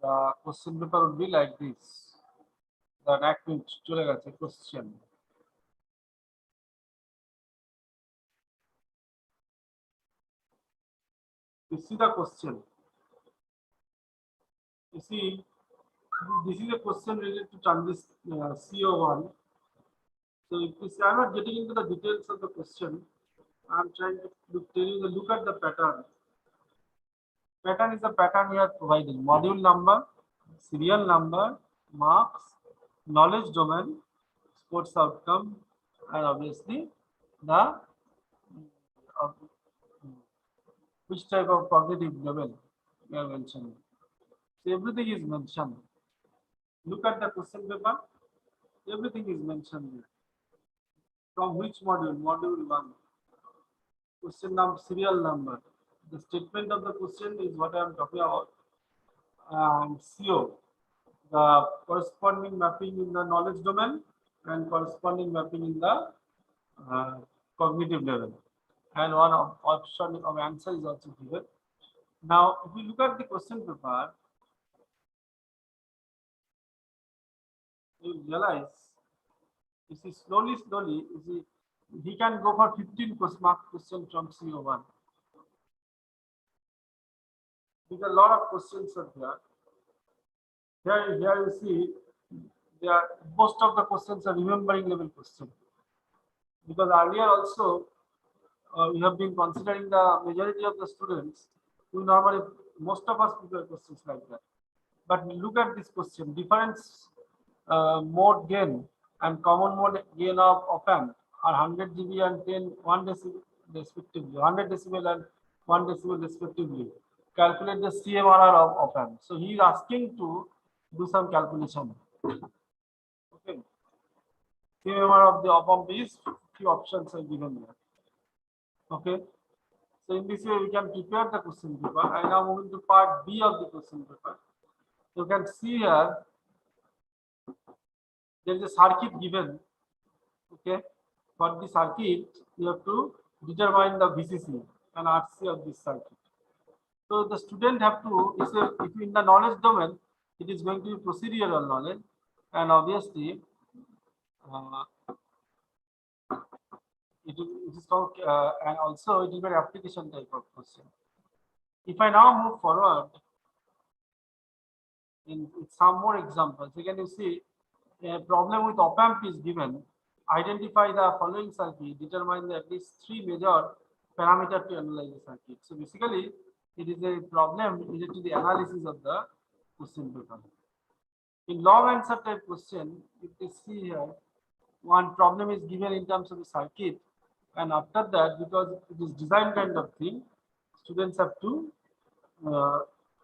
the question paper would be like this. The acting question. You see the question. You see, this is a question related to Chandis CO1. So if you see, I'm not getting into the details of the question. I'm trying to tell you the look at the pattern. Pattern is the pattern we are providing. Module number, serial number, marks, knowledge domain, sports outcome, and obviously the which type of cognitive level we are mentioning. So everything is mentioned. Look at the question paper. Everything is mentioned here. From which module? Module 1. Question number, serial number. The statement of the question is what I am talking about. And CO, the corresponding mapping in the knowledge domain and corresponding mapping in the cognitive level. And one option of answer is also given. Now, if you look at the question paper, you realize, you see, slowly, you see, he can go for 15 mark question from CO1. Because a lot of questions are there. Here you see, most of the questions are remembering level questions. Because earlier also, we have been considering the majority of the students who normally, most of us prepare questions like that. But look at this question, difference mode gain and common mode gain of op-amp are 100 dB and 1 decibel respectively, 100 decibel and 1 decibel respectively. Calculate the CMRR of op-amp. So he is asking to do some calculation. Okay. CMRR of the op-amp is few options are given here. Okay. So in this way, we can prepare the question paper. I now moving to part B of the question paper. You can see here, there is a circuit given. Okay. For the circuit, you have to determine the VCC and RC of this circuit. So the student have to, if in the knowledge domain, it is going to be procedural knowledge, and obviously, it is called, and also it will be an application type of question. If I now move forward in some more examples, again you see a problem with op-amp is given, identify the following circuit, determine the at least 3 major parameters to analyze the circuit. So basically, it is a problem related to the analysis of the question paper. In long answer type question, if you see here, one problem is given in terms of the circuit, and after that, because it is design kind of thing, students have to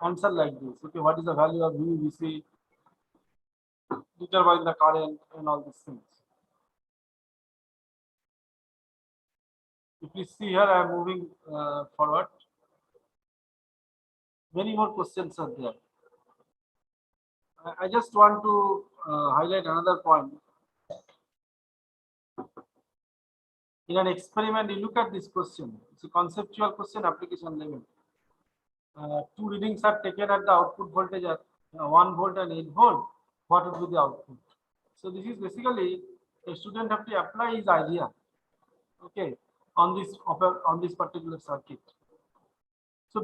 answer like this. Okay, what is the value of VVC, determine the current, and all these things. If you see here, I am moving forward. Many more questions are there. I just want to highlight another point. In an experiment, you look at this question. It's a conceptual question, application level. Two readings are taken at the output voltage at 1 volt and 8 volt. What would be the output? So this is basically a student have to apply his idea, okay, on this particular circuit. So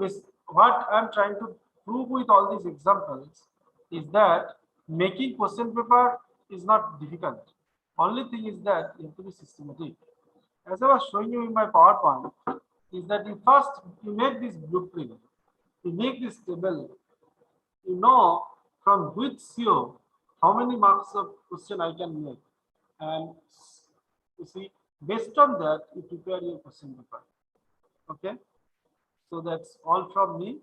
what I'm trying to prove with all these examples is that making question paper is not difficult. Only thing is that you have to be systematic. As I was showing you in my PowerPoint, is that you make this blueprint, you make this table, you know from which CO how many marks of question I can make, and you see based on that you prepare your question paper. Okay, so that's all from me.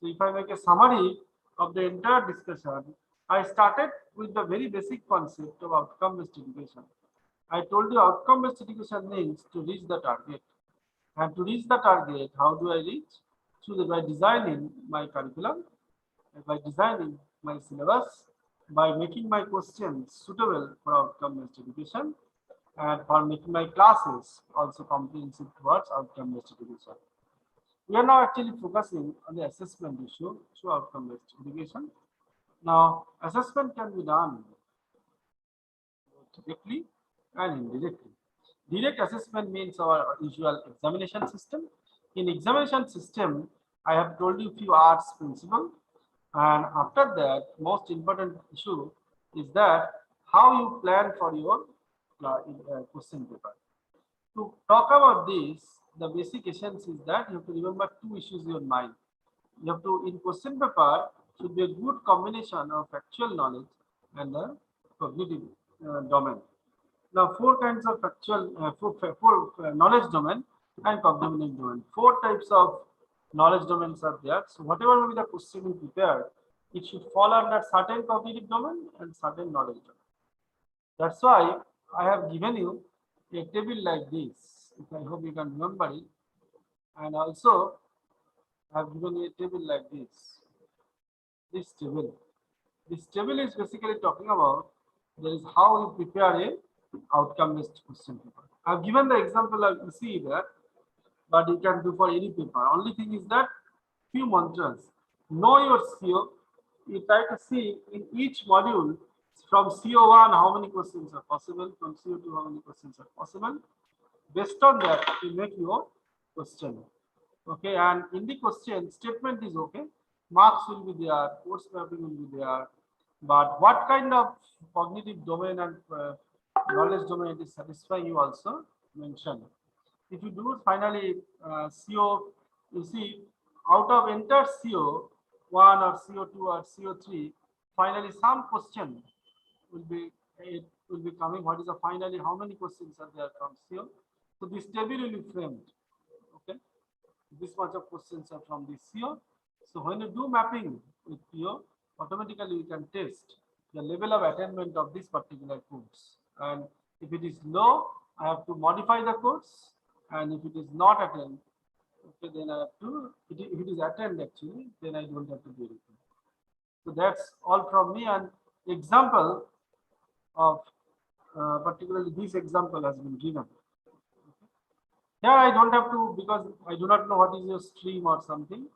So if I make a summary of the entire discussion, I started with the very basic concept of outcome-based education. I told you outcome-based education means to reach the target. And to reach the target, how do I reach? By designing my curriculum, by designing my syllabus, by making my questions suitable for outcome-based education, and for making my classes also comprehensive towards outcome-based education. We are now actually focusing on the assessment issue through outcome-based education. Now, assessment can be done directly and indirectly. Direct assessment means our usual examination system. In examination system, I have told you few arts principle, and after that, most important issue is that how you plan for your question paper. To talk about this, the basic essence is that you have to remember two issues in your mind. You have to, in question paper, should be a good combination of factual knowledge and the cognitive domain. Now, four kinds of factual, four knowledge domain and cognitive domain. Four types of knowledge domains are there. So, whatever will be the question you prepare, it should fall under certain cognitive domain and certain knowledge domain. That's why I have given you a table like this. I hope you can remember it. And also, I have given you a table like this. This table. This table is basically talking about there is how you prepare a outcome-based question paper. I have given the example of you see there, but you can do for any paper. Only thing is that few mantras. Know your CO. You try to see in each module from CO1 how many questions are possible, from CO2 how many questions are possible. Based on that, you make your question. Okay, and in the question, statement is okay. Marks will be there, course mapping will be there. But what kind of cognitive domain and knowledge domain is satisfying you also mention. If you do finally CO, you see out of entire CO1 or CO2 or CO3, finally some question will be coming. What is the finally how many questions are there from CO? So this table will be framed. Okay, this much of questions are from this CO. So when you do mapping with PO, automatically you can test the level of attainment of this particular course. And if it is low, I have to modify the course. And if it is not attained, okay, then I have to, if it is attained actually, then I don't have to do anything. So that's all from me. And example of particularly this example has been given. Here I don't have to, because I do not know what is your stream or something.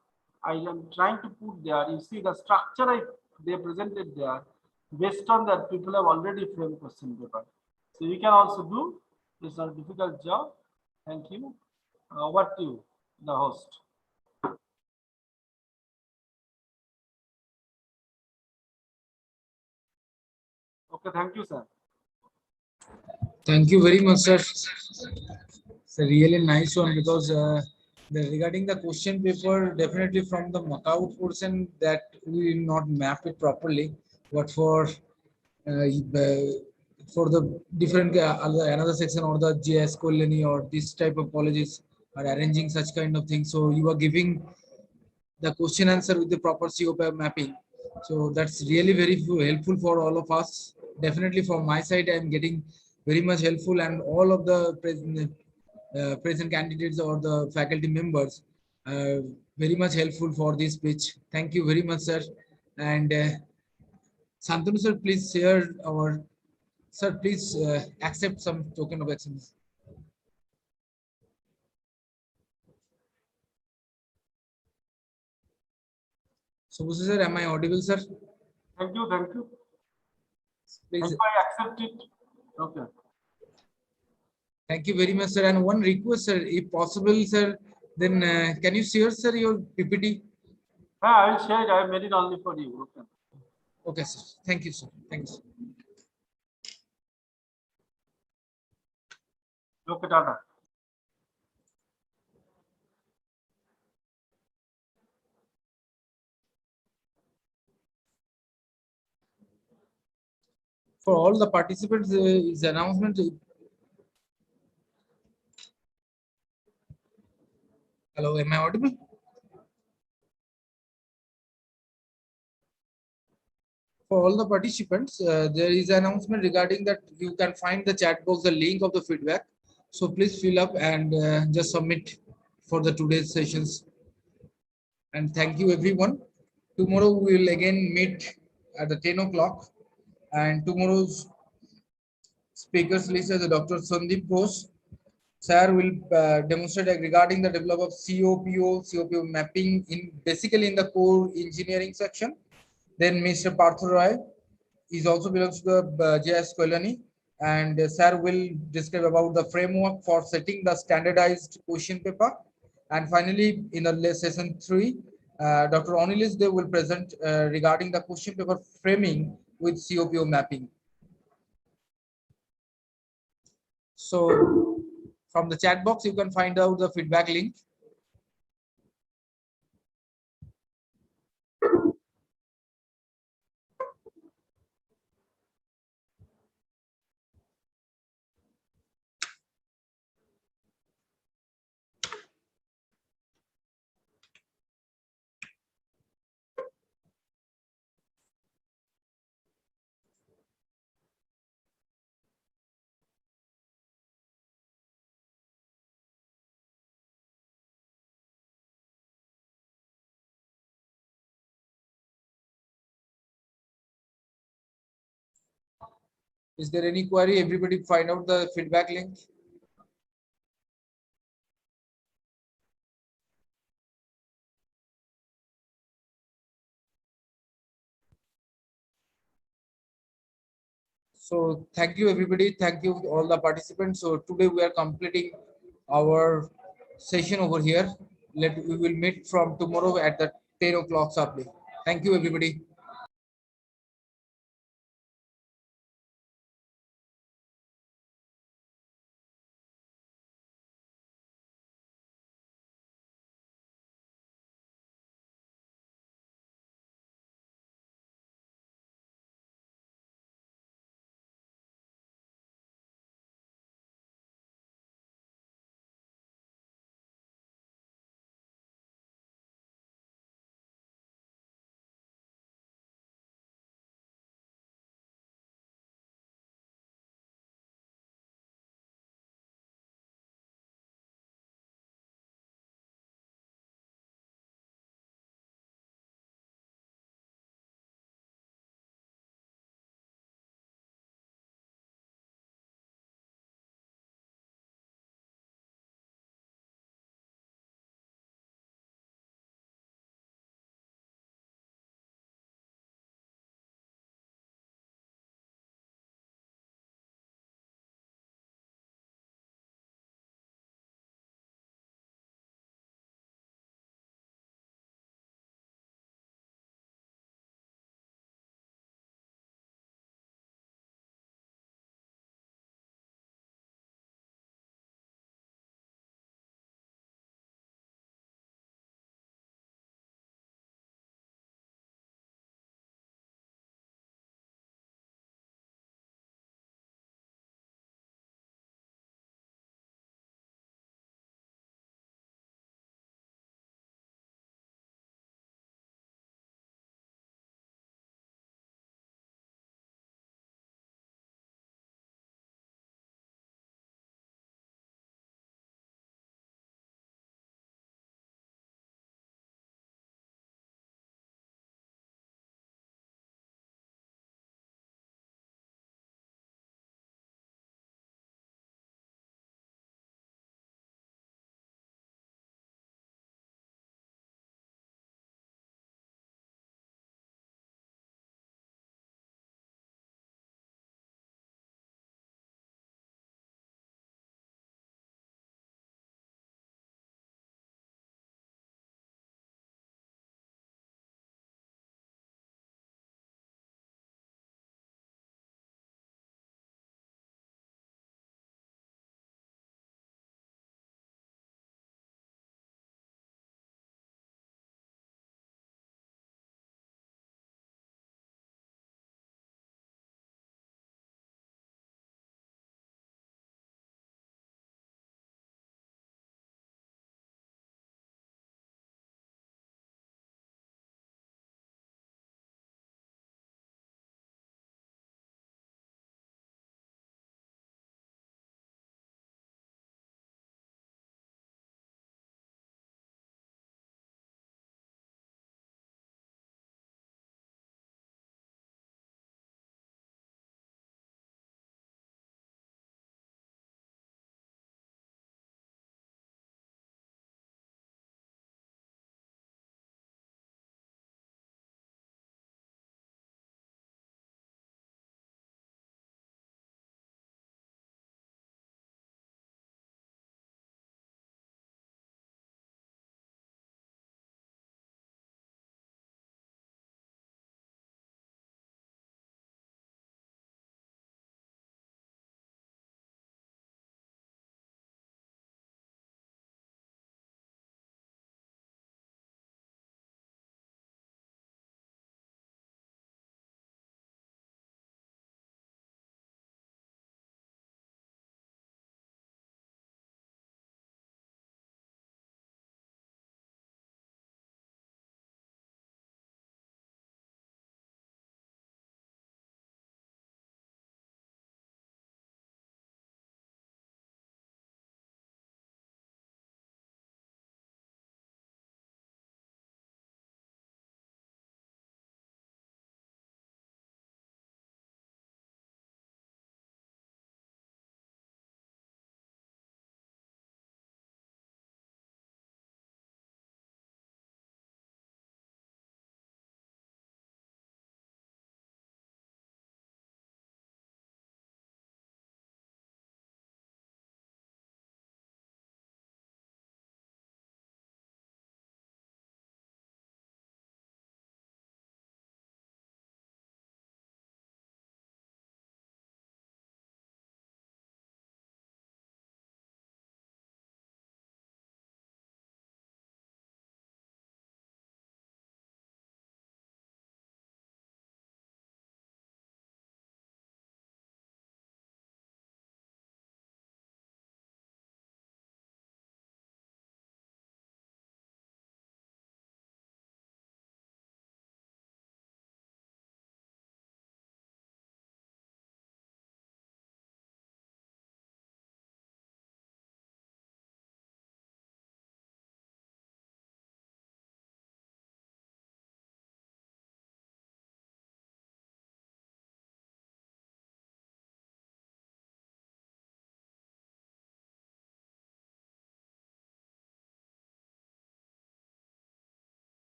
I am trying to put there. You see the structure they presented there. Based on that, people have already framed question paper. So you can also do. It's not a difficult job. Thank you. What to you, the host? Okay, thank you, sir. Thank you very much, sir. It's a really nice one because regarding the question paper, definitely from the Macau portion that we will not map it properly, but for the different another section or the GS colony or this type of colleges are arranging such kind of things. So you are giving the question answer with the proper COP mapping. So that's really very helpful for all of us. Definitely from my side, I'm getting very much helpful, and all of the present candidates or the faculty members very much helpful for this pitch. Thank you very much, sir. And Santanu sir, please share our sir. Please accept some token of excellence. So, sir, am I audible, sir? Thank you, thank you. Please. If I accept it, okay. Thank you very much, sir. And one request, sir, if possible, sir, then can you share, sir, your PPT? Yeah, I will share it. I made it only for you. Okay. Okay, sir. Thank you, sir. Thank you, sir. Okay, Tata. For all the participants, is the announcement. Hello, am I audible? For all the participants, there is an announcement regarding that you can find the chat box, the link of the feedback. So please fill up and just submit for the today's sessions. And thank you, everyone. Tomorrow we will again meet at the 10 o'clock. And tomorrow's speakers list is Dr. Sandeep Ghosh. Sir will demonstrate regarding the development of COPO mapping in basically in the core engineering section. Then Mr. Partha Roy is also belongs to the JS colony, and Sir will describe about the framework for setting the standardized question paper. And finally, in the session 3, Dr. Onilis they will present regarding the question paper framing with COPO mapping. So from the chat box, you can find out the feedback link. Is there any query? Everybody find out the feedback link. So thank you, everybody. Thank you all the participants. So today we are completing our session over here. We will meet from tomorrow at the 10 o'clock sharply. Thank you, everybody.